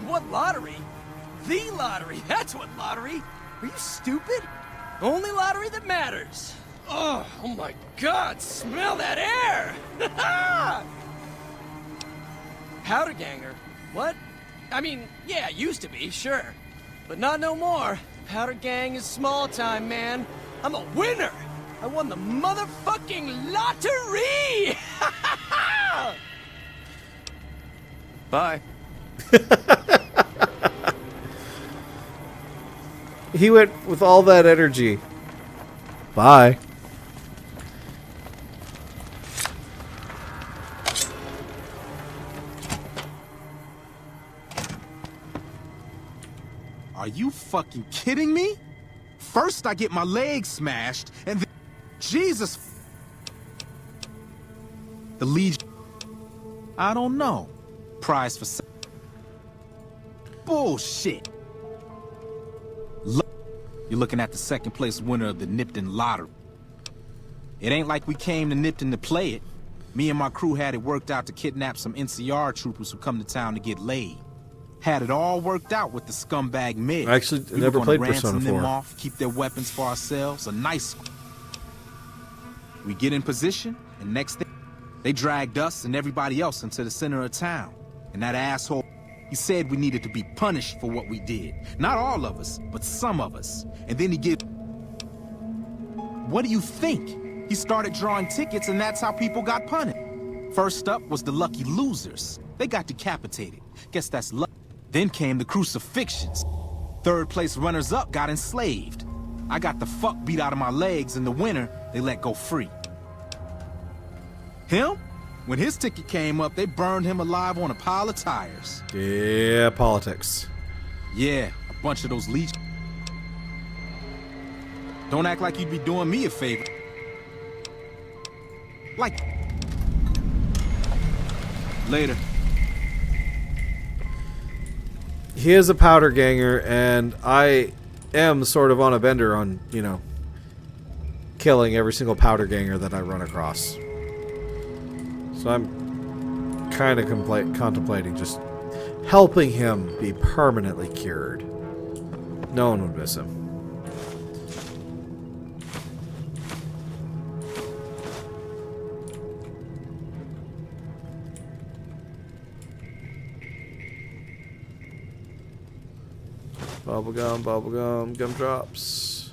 What lottery? The lottery! That's what lottery! Are you stupid? Only lottery that matters. Oh my God, smell that air! Powder ganger? What? I mean, yeah, used to be, sure. But not no more. Powder gang is small time, man. I'm a winner! I won the motherfucking lottery! Bye. He went with all that energy. Bye. Are you fucking kidding me? First I get my leg smashed, and then... Jesus! The Legion... I don't know. Prize for... Bullshit! You're looking at the second place winner of the Nipton Lottery. It ain't like we came to Nipton to play it. Me and my crew had it worked out to kidnap some NCR troopers who come to town to get laid. Had it all worked out with the scumbag Mig. I actually never played Persona 4. Them off, keep their weapons for ourselves. A nice... We get in position, and next thing, they dragged us and everybody else into the center of town. And that asshole, he said we needed to be punished for what we did. Not all of us, but some of us. And then he get... What do you think? He started drawing tickets, and that's how people got punished. First up was the lucky losers. They got decapitated. Guess that's luck. Then came the crucifixions. Third place runners-up got enslaved. I got the fuck beat out of my legs, and the winner, they let go free. Him? When his ticket came up, they burned him alive on a pile of tires. Yeah, politics. Yeah, a bunch of those leech... Don't act like you'd be doing me a favor. Like... Later. He is a powder ganger, and I am sort of on a bender on, you know, killing every single powder ganger that I run across. So I'm kind of contemplating just helping him be permanently cured. No one would miss him. Bubblegum, gumdrops.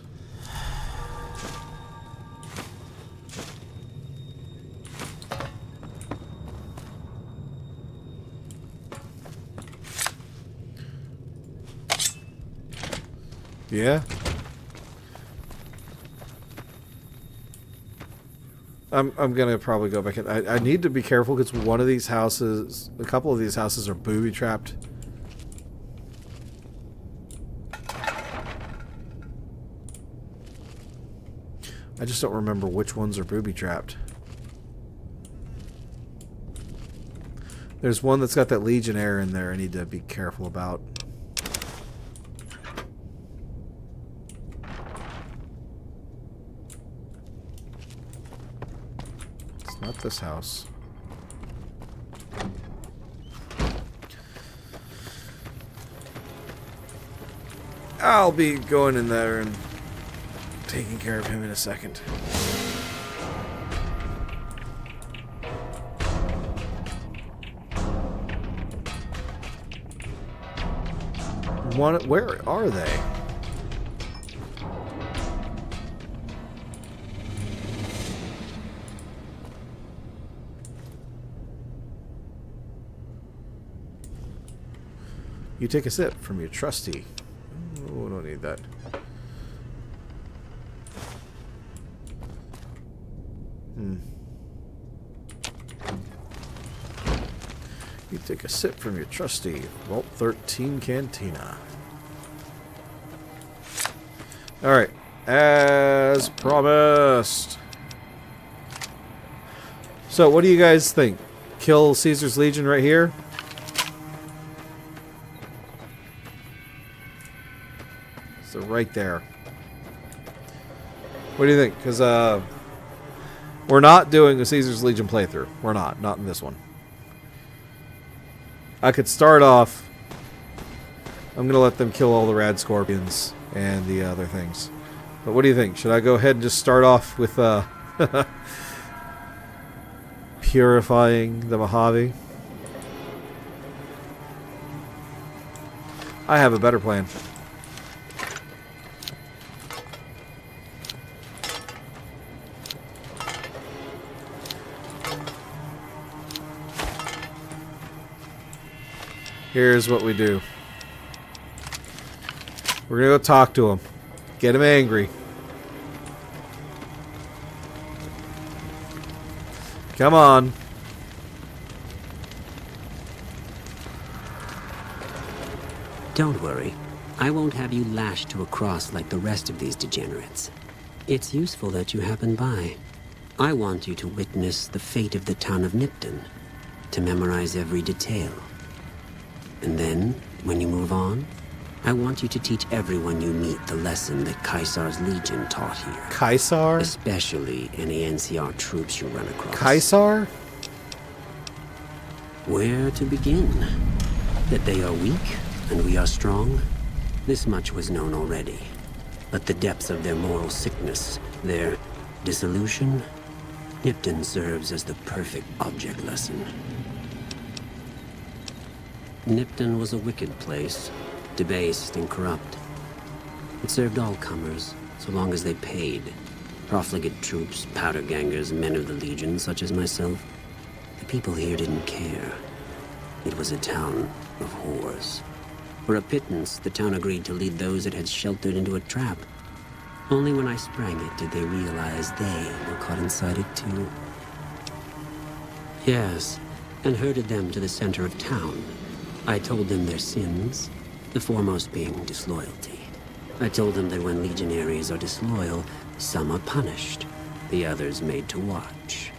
Yeah. I'm gonna probably go back in. I need to be careful because one of these houses, a couple of these houses are booby trapped. I just don't remember which ones are booby-trapped. There's one that's got that Legionnaire in there I need to be careful about. It's not this house. I'll be going in there and taking care of him in a second. Where are they? You take a sip from your trusty. Oh, don't need that. You take a sip from your trusty Vault 13 Cantina. Alright, as promised. So, what do you guys think? Kill Caesar's Legion right here? So, right there. What do you think? Because, we're not doing a Caesar's Legion playthrough. We're not. Not in this one. I could start off... I'm going to let them kill all the rad scorpions and the other things. But what do you think? Should I go ahead and just start off with purifying the Mojave? I have a better plan. Here's what we do. We're gonna go talk to him. Get him angry. Come on. Don't worry. I won't have you lashed to a cross like the rest of these degenerates. It's useful that you happen by. I want you to witness the fate of the town of Nipton, to memorize every detail. And then, when you move on, I want you to teach everyone you meet the lesson that Caesar's Legion taught here. Caesar? Especially any NCR troops you run across. Caesar? Where to begin? That they are weak and we are strong? This much was known already. But the depths of their moral sickness, their dissolution, Nipton serves as the perfect object lesson. Nipton was a wicked place, debased and corrupt. It served all comers, so long as they paid. Profligate troops, powder gangers, men of the Legion, such as myself. The people here didn't care. It was a town of whores. For a pittance, the town agreed to lead those it had sheltered into a trap. Only when I sprang it did they realize they were caught inside it too. Yes, and herded them to the center of town. I told them their sins, the foremost being disloyalty. I told them that when legionaries are disloyal, some are punished, the others made to watch.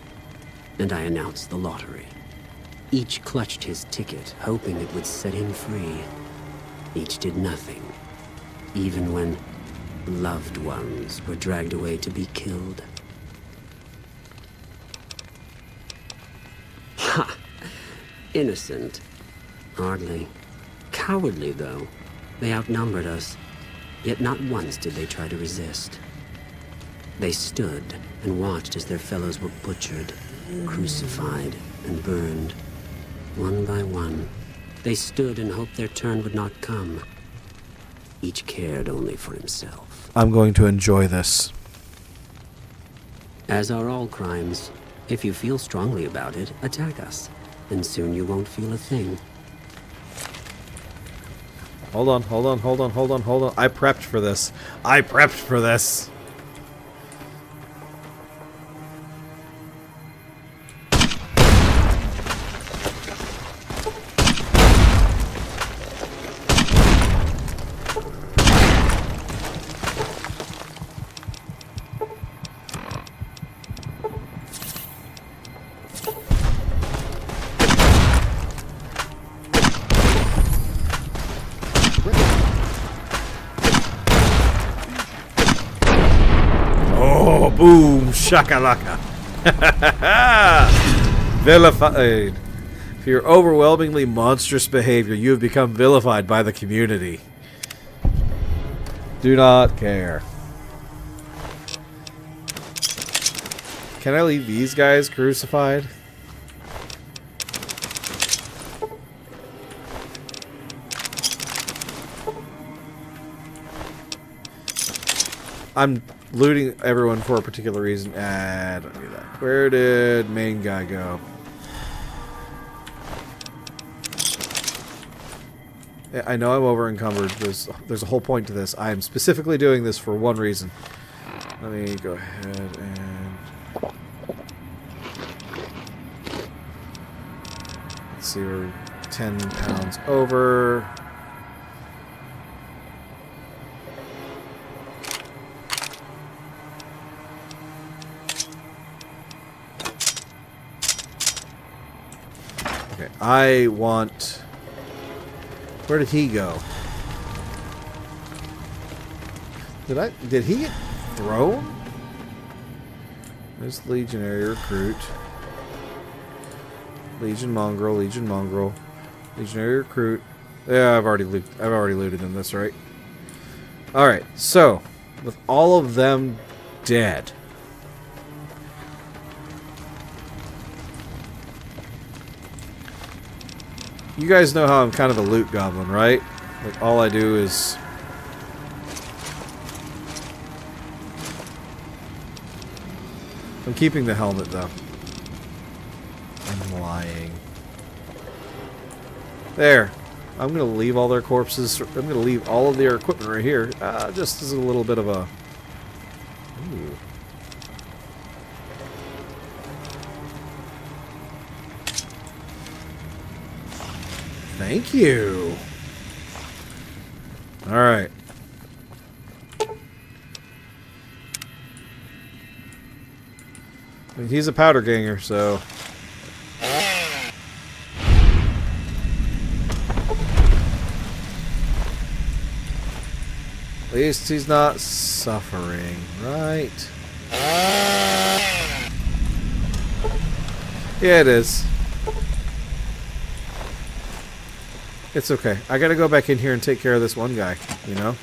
And I announced the lottery. Each clutched his ticket, hoping it would set him free. Each did nothing, even when loved ones were dragged away to be killed. Ha! Innocent. Hardly. Cowardly, though. They outnumbered us, yet not once did they try to resist. They stood and watched as their fellows were butchered, crucified, and burned. One by one, they stood and hoped their turn would not come. Each cared only for himself. I'm going to enjoy this. As are all crimes. If you feel strongly about it, attack us, and soon you won't feel a thing. Hold on. I prepped for this. Oh, boom, shakalaka. Vilified. For your overwhelmingly monstrous behavior, you have become vilified by the community. Do not care. Can I leave these guys crucified? I'm looting everyone for a particular reason. Don't do that. Where did main guy go? Yeah, I know I'm over encumbered. There's a whole point to this. I am specifically doing this for one reason. Let me go ahead and... Let's see, we're 10 pounds over. Okay, I want... Where did he go? Did he get thrown? There's Legionary Recruit. Legion Mongrel, Legionary Recruit. Yeah, I've already looted in this, right? Alright, so with all of them dead. You guys know how I'm kind of a loot goblin, right? Like, all I do is... I'm keeping the helmet, though. I'm lying. There. I'm going to leave all their corpses... I'm going to leave all of their equipment right here. Just as a little bit of a... Ooh. Thank you. Alright. I mean, he's a powder ganger, so... At least he's not suffering, right? Yeah, it is. It's okay. I gotta go back in here and take care of this one guy, you know?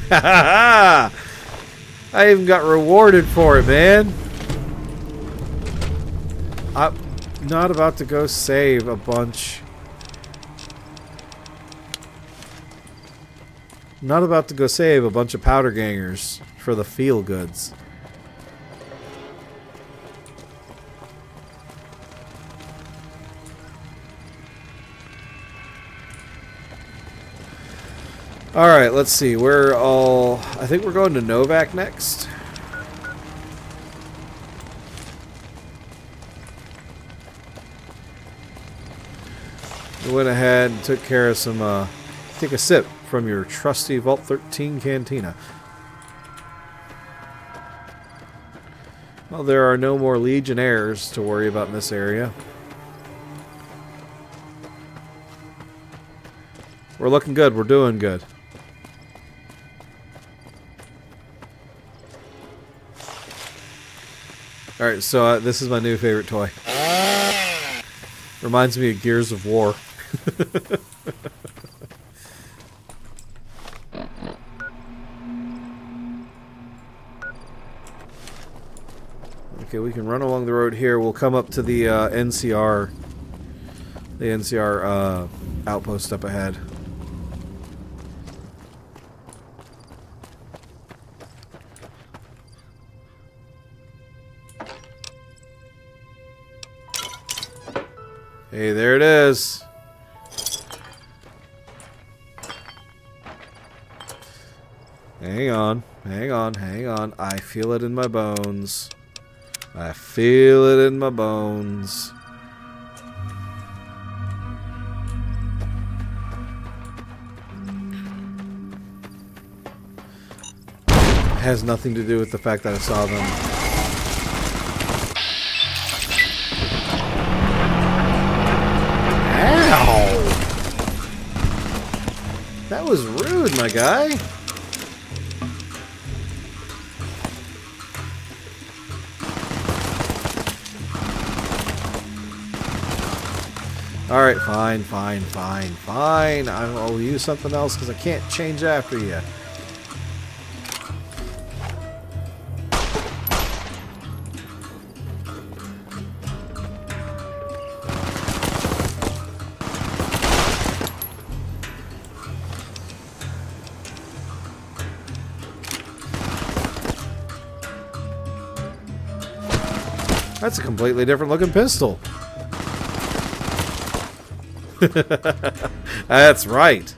Ha ha ha! I even got rewarded for it, man! I'm not about to go save a bunch... I'm not about to go save a bunch of powder gangers for the feel-goods. Alright, let's see. We're all... I think we're going to Novak next. We went ahead and took care of some, take a sip from your trusty Vault 13 cantina. Well, there are no more Legionnaires to worry about in this area. We're looking good. We're doing good. Alright, so this is my new favorite toy. Reminds me of Gears of War. Okay, we can run along the road here. We'll come up to the NCR. The NCR outpost up ahead. Hey, there it is. Hang on, hang on, hang on. I feel it in my bones. I feel it in my bones. It has nothing to do with the fact that I saw them. Ow! That was rude, my guy. Alright, fine, fine, fine, fine. I'll use something else because I can't change after you. That's a completely different looking pistol. That's right.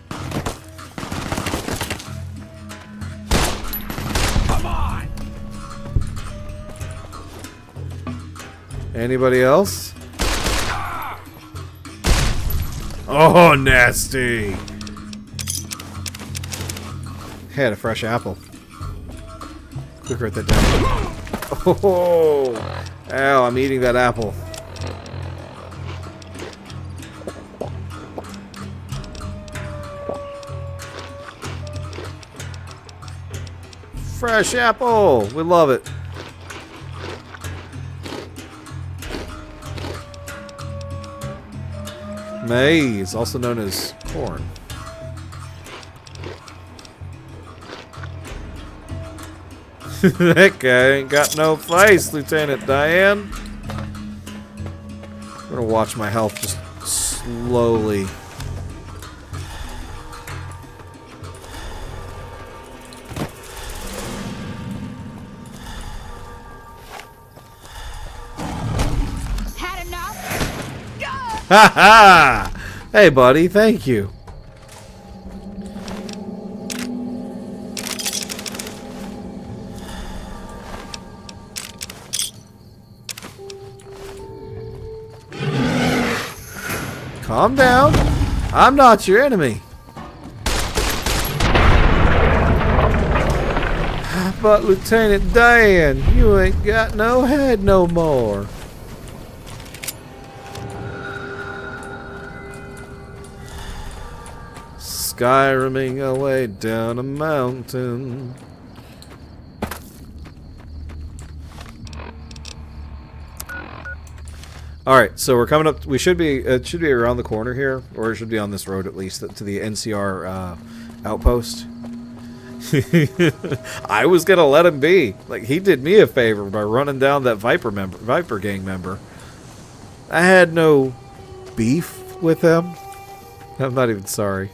Come on. Anybody else? Oh, nasty. Had a fresh apple. Quick, write that down. Oh, ow, I'm eating that apple. Fresh apple! We love it. Maize, also known as corn. That guy ain't got no face, Lieutenant Diane. I'm gonna watch my health just slowly. Ha ha! Hey, buddy, thank you. Calm down. I'm not your enemy. But Lieutenant Dan, you ain't got no head no more. Skyriming away down a mountain. Alright, so we're coming up. We should be, it should be around the corner here, or it should be on this road at least, to the NCR outpost. I was gonna let him be. Like, he did me a favor by running down that Viper gang member. I had no beef with him. I'm not even sorry.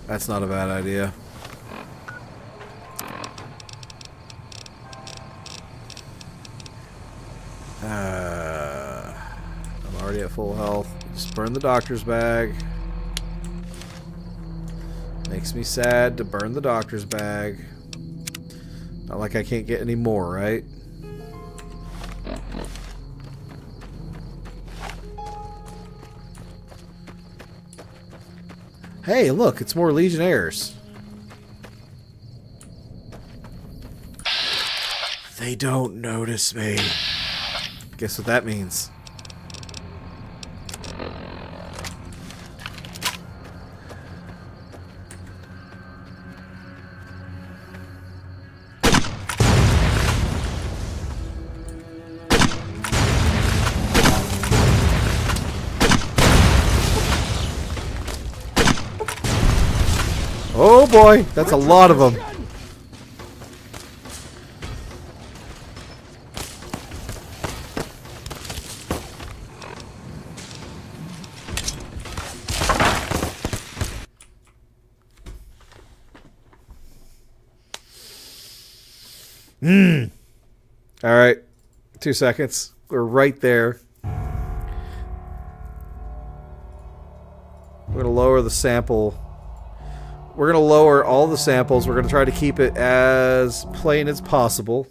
That's not a bad idea. I'm already at full health. Just burn the doctor's bag. Makes me sad to burn the doctor's bag. Not like I can't get any more, right? Hey, look, it's more Legionnaires. They don't notice me. Guess what that means? Oh boy, that's a lot of them. All right, 2 seconds. We're right there. We're gonna lower the sample. We're going to lower all the samples. We're going to try to keep it as plain as possible.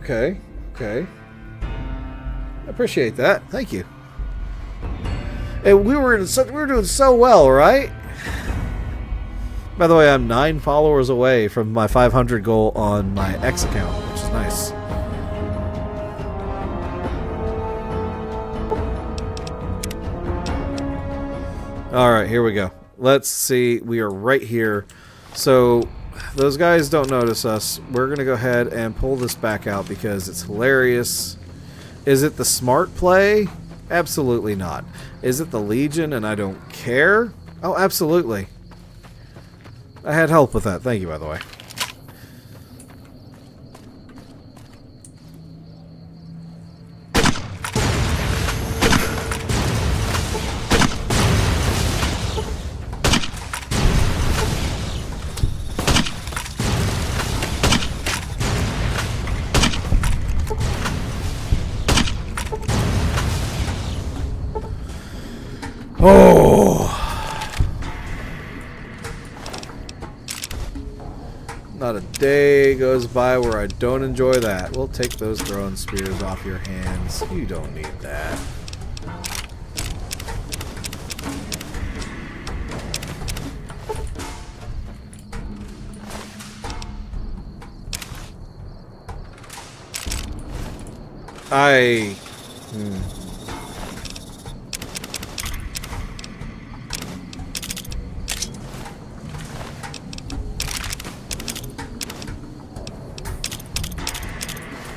Okay, okay. I appreciate that. Thank you. And we were doing so well, right? By the way, I'm 9 followers away from my 500 goal on my X account, which is nice. Alright, here we go. Let's see. We are right here. So, those guys don't notice us. We're going to go ahead and pull this back out because it's hilarious. Is it the smart play? Absolutely not. Is it the Legion and I don't care? Oh, absolutely. I had help with that. Thank you, by the way. Oh! Not a day goes by where I don't enjoy that. We'll take those throwing spears off your hands. You don't need that.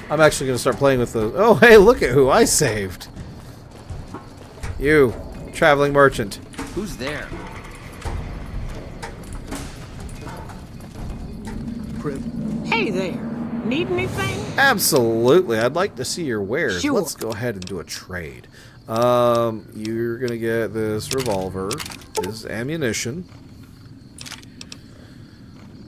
I'm actually going to start playing with those. Oh, hey, look at who I saved. You, traveling merchant. Who's there? Hey there. Need anything? Absolutely. I'd like to see your wares. Sure. Let's go ahead and do a trade. You're going to get this revolver, this ammunition.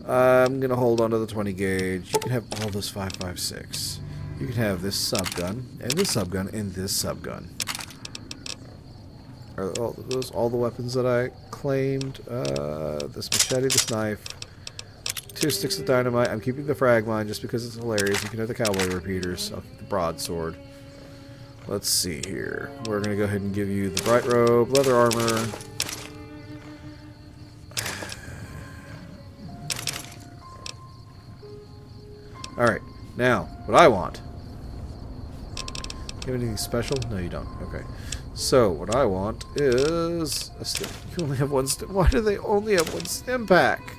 I'm going to hold on to the 20 gauge. You can have all this 5.56. You can have this subgun, and this subgun, and this subgun. Are those all the weapons that I claimed? This machete, this knife. 2 sticks of dynamite. I'm keeping the frag mine just because it's hilarious. You can have the cowboy repeaters. I'll keep the broadsword. Let's see here. We're going to go ahead and give you the bright robe, leather armor. Alright, now, what I want. You have anything special? No, you don't. Okay. So, what I want is a stim. You only have one stim. Why do they only have one stim pack?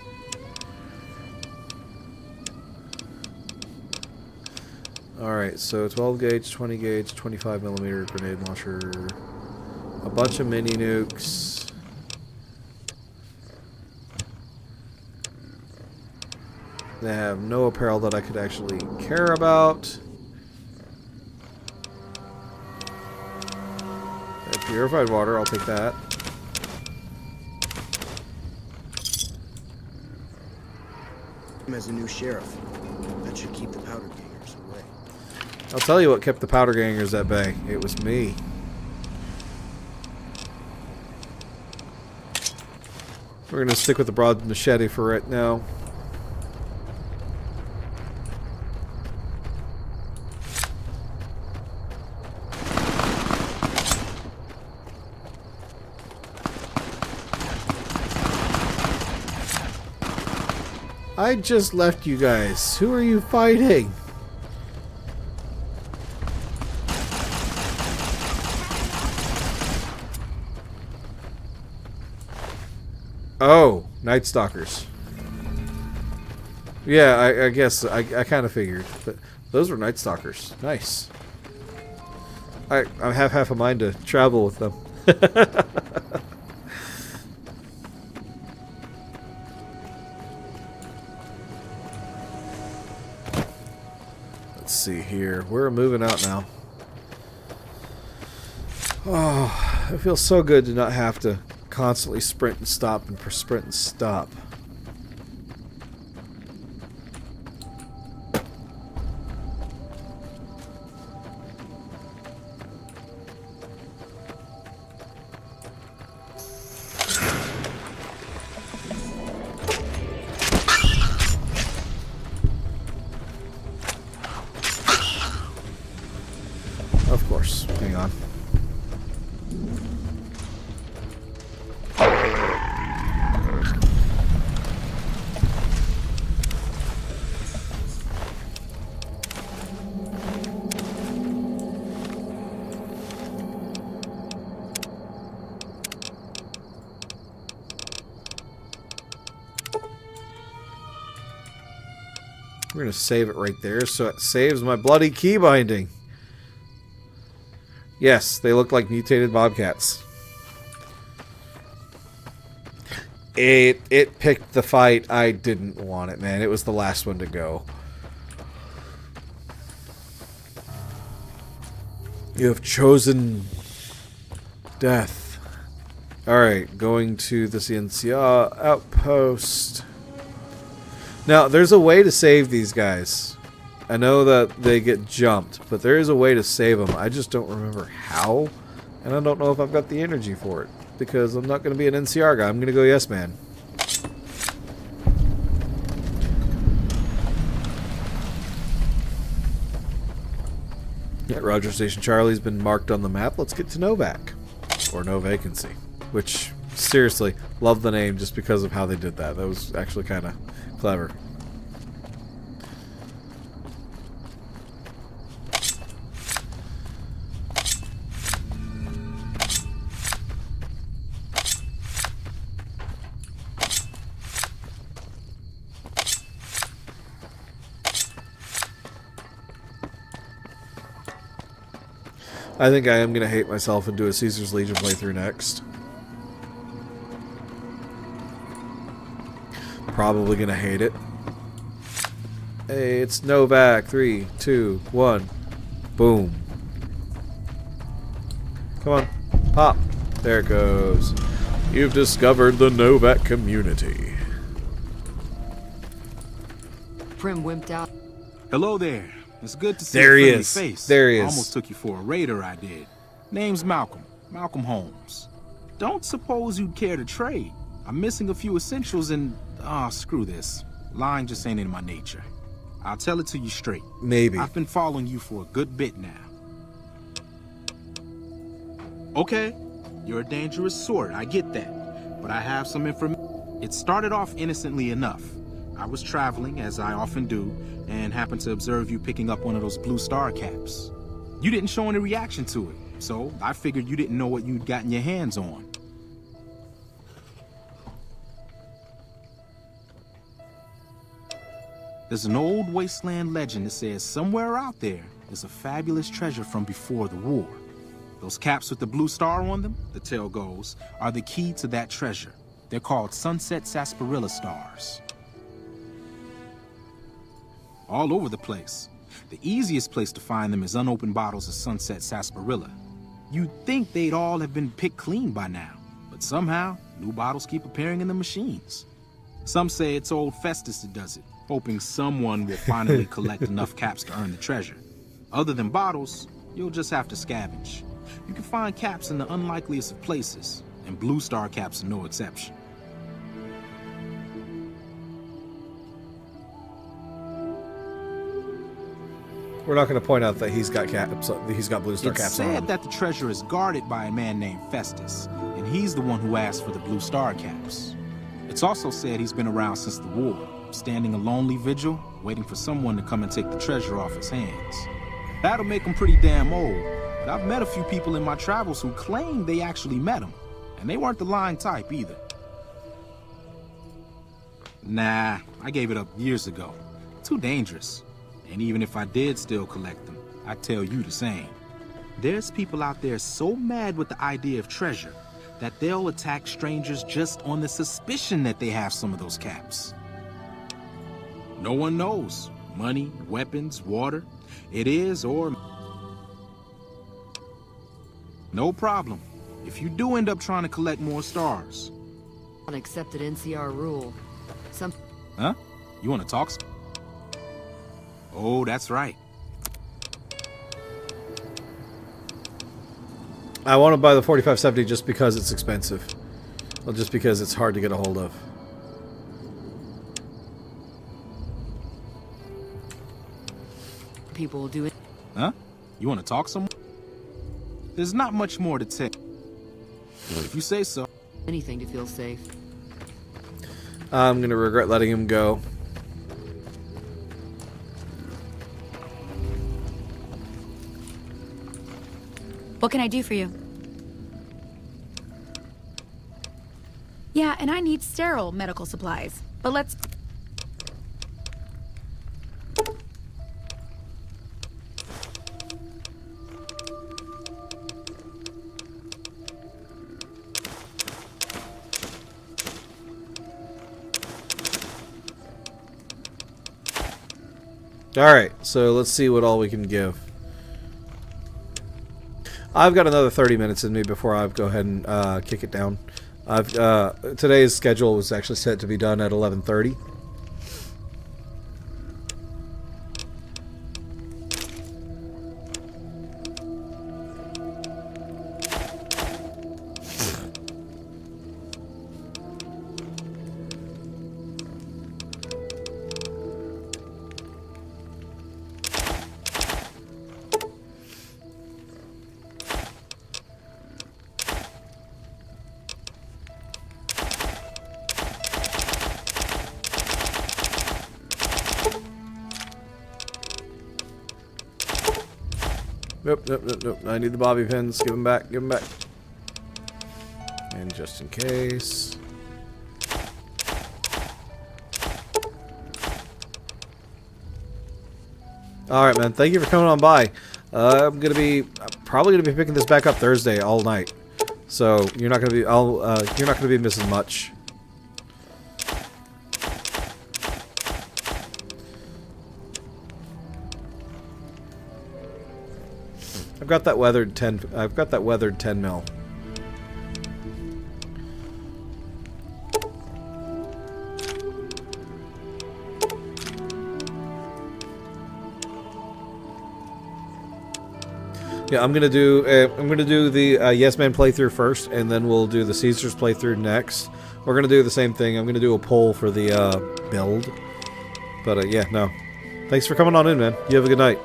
Alright, so 12 gauge, 20 gauge, 25 millimeter grenade launcher, a bunch of mini nukes. They have no apparel that I could actually care about. Purified water, I'll take that. As a new sheriff, that should keep the powder gangers away. I'll tell you what kept the powder gangers at bay. It was me. We're gonna stick with the broad machete for right now. I just left you guys. Who are you fighting? Oh, Night Stalkers. Yeah, I guess I kind of figured, but those were Night Stalkers. Nice. I have half a mind to travel with them. Let's see here. We're moving out now. Oh, it feels so good to not have to constantly sprint and stop and sprint and stop. Of course. Hang on. We're going to save it right there so it saves my bloody key binding. Yes, they look like mutated bobcats. It picked the fight. I didn't want it, man. It was the last one to go. You have chosen death. Alright, going to the Ciencia outpost. Now, there's a way to save these guys. I know that they get jumped, but there is a way to save them. I just don't remember how, and I don't know if I've got the energy for it, because I'm not going to be an NCR guy. I'm going to go yes man. Yeah, Roger Station Charlie's been marked on the map. Let's get to Novak, or no vacancy, which, seriously, love the name just because of how they did that. That was actually kind of clever. I think I am going to hate myself and do a Caesar's Legion playthrough next. Probably going to hate it. Hey, it's Novak. 3, 2, 1. Boom. Come on. Pop. There it goes. You've discovered the Novak community. Prim wimped out. Hello there. It's good to see There a he friendly is. face. There he is. Almost took you for a raider, I did. Name's Malcolm. Malcolm Holmes. Don't suppose you'd care to trade. I'm missing a few essentials and... screw this. Lying just ain't in my nature. I'll tell it to you straight. Maybe. I've been following you for a good bit now. Okay, you're a dangerous sort, I get that. But I have some information. It started off innocently enough. I was traveling, as I often do, and happened to observe you picking up one of those blue star caps. You didn't show any reaction to it, so I figured you didn't know what you'd gotten your hands on. There's an old wasteland legend that says somewhere out there is a fabulous treasure from before the war. Those caps with the blue star on them, the tale goes, are the key to that treasure. They're called Sunset Sarsaparilla Stars. all over the place. The easiest place to find them is unopened bottles of Sunset Sarsaparilla. You'd think they'd all have been picked clean by now, but somehow, new bottles keep appearing in the machines. Some say it's old Festus that does it, hoping someone will finally collect enough caps to earn the treasure. Other than bottles, you'll just have to scavenge. You can find caps in the unlikeliest of places, and Blue Star caps are no exception. We're not going to point out that he's got caps. He's got Blue Star caps on him. It's said that the treasure is guarded by a man named Festus, and he's the one who asked for the Blue Star caps. It's also said he's been around since the war, standing a lonely vigil, waiting for someone to come and take the treasure off his hands. That'll make him pretty damn old, but I've met a few people in my travels who claim they actually met him, and they weren't the lying type either. Nah, I gave it up years ago. Too dangerous. And even if I did still collect them, I'd tell you the same. There's people out there so mad with the idea of treasure that they'll attack strangers just on the suspicion that they have some of those caps. No one knows. Money, weapons, water. It is or... No problem. If you do end up trying to collect more stars. Unaccepted NCR rule. Huh? You want to talk? Oh, that's right. I want to buy the 4570 just because it's expensive. Well, just because it's hard to get a hold of. People will do it. Huh? You want to talk some? There's not much more to tell. If you say so. Anything to feel safe. I'm going to regret letting him go. What can I do for you? Yeah, and I need sterile medical supplies. But let's... Alright, so let's see what all we can give. I've got another 30 minutes in me before I go ahead and kick it down. Today's schedule was actually set to be done at 11:30. Nope. I need the bobby pins. Give them back. Give them back. And just in case. Alright, man. Thank you for coming on by. I'm probably gonna be picking this back up Thursday all night. So you're not gonna be you're not gonna be missing much. I've got that weathered 10 mil. Yeah, I'm gonna do the Yes Man playthrough first, and then we'll do the Caesars playthrough next. We're gonna do the same thing. I'm gonna do a poll for the build. But yeah, no. Thanks for coming on in, man. You have a good night.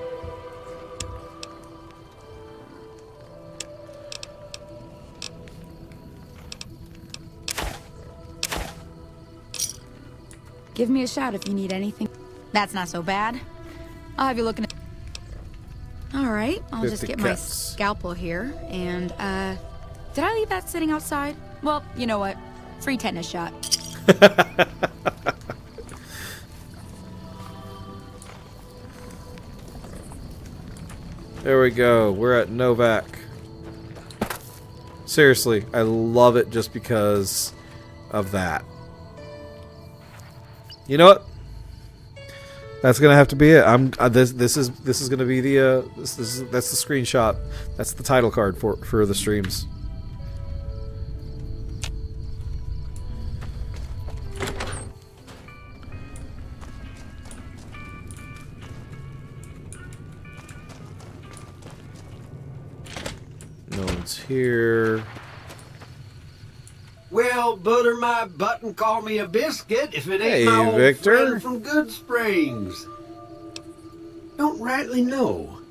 Give me a shout if you need anything. That's not so bad. I'll have you looking at... Alright, I'll just get my scalpel here, and, did I leave that sitting outside? Well, you know what? Free tetanus shot. There we go. We're at Novak. Seriously, I love it just because of that. You know what? That's gonna have to be it. This is gonna be the that's the screenshot. That's the title card for the streams. No one's here. Well, butter my butt and call me a biscuit if it ain't Hey, my old Victor. friend from Good Springs. Don't rightly know.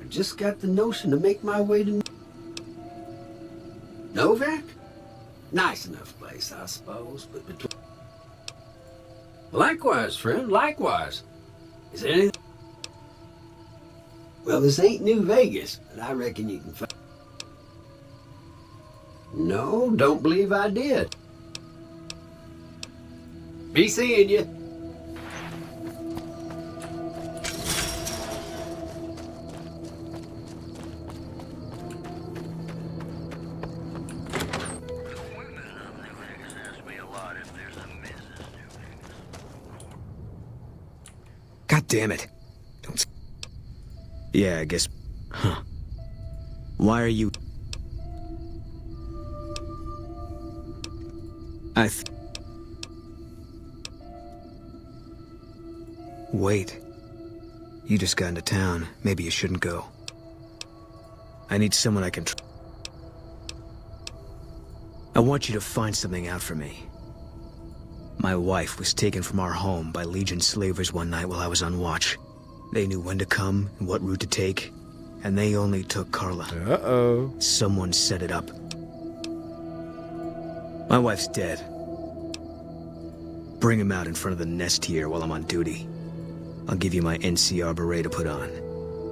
I just got the notion to make my way to Novak. Nice enough place, I suppose, but between... Likewise, friend, likewise. Is there anything... Well, this ain't New Vegas, but I reckon you can find... No, don't believe I did. Be seeing you. God damn it. Don't... Yeah, I guess... Huh. Why are you... Wait. You just got into town. Maybe you shouldn't go. I need someone I can I want you to find something out for me. My wife was taken from our home by Legion slavers one night while I was on watch. They knew when to come and what route to take, and they only took Carla. Uh-oh. Someone set it up. My wife's dead. Bring him out in front of the nest here while I'm on duty. I'll give you my NCR beret to put on.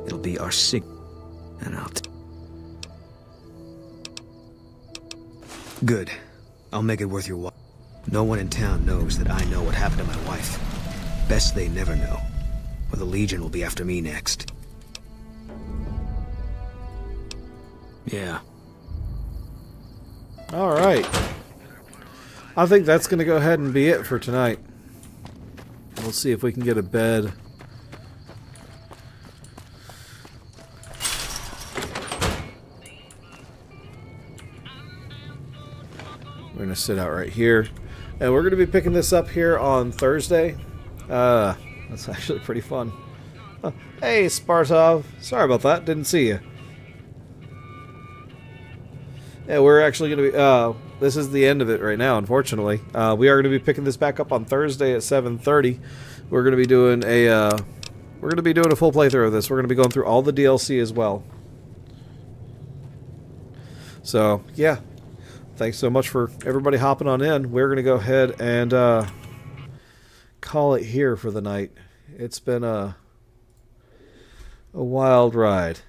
It'll be our and I'll... Good. I'll make it worth your while. No one in town knows that I know what happened to my wife. Best they never know, or the Legion will be after me next. Yeah. All right. I think that's going to go ahead and be it for tonight. We'll see if we can get a bed. We're going to sit out right here. And we're going to be picking this up here on Thursday. That's actually pretty fun. Oh, hey, Spartov. Sorry about that. Didn't see you. Yeah, we're actually going to be... this is the end of it right now, unfortunately. We are going to be picking this back up on Thursday at 7:30. We're going to be doing a... we're going to be doing a full playthrough of this. We're going to be going through all the DLC as well. So, yeah. Thanks so much for everybody hopping on in. We're going to go ahead and call it here for the night. It's been a wild ride.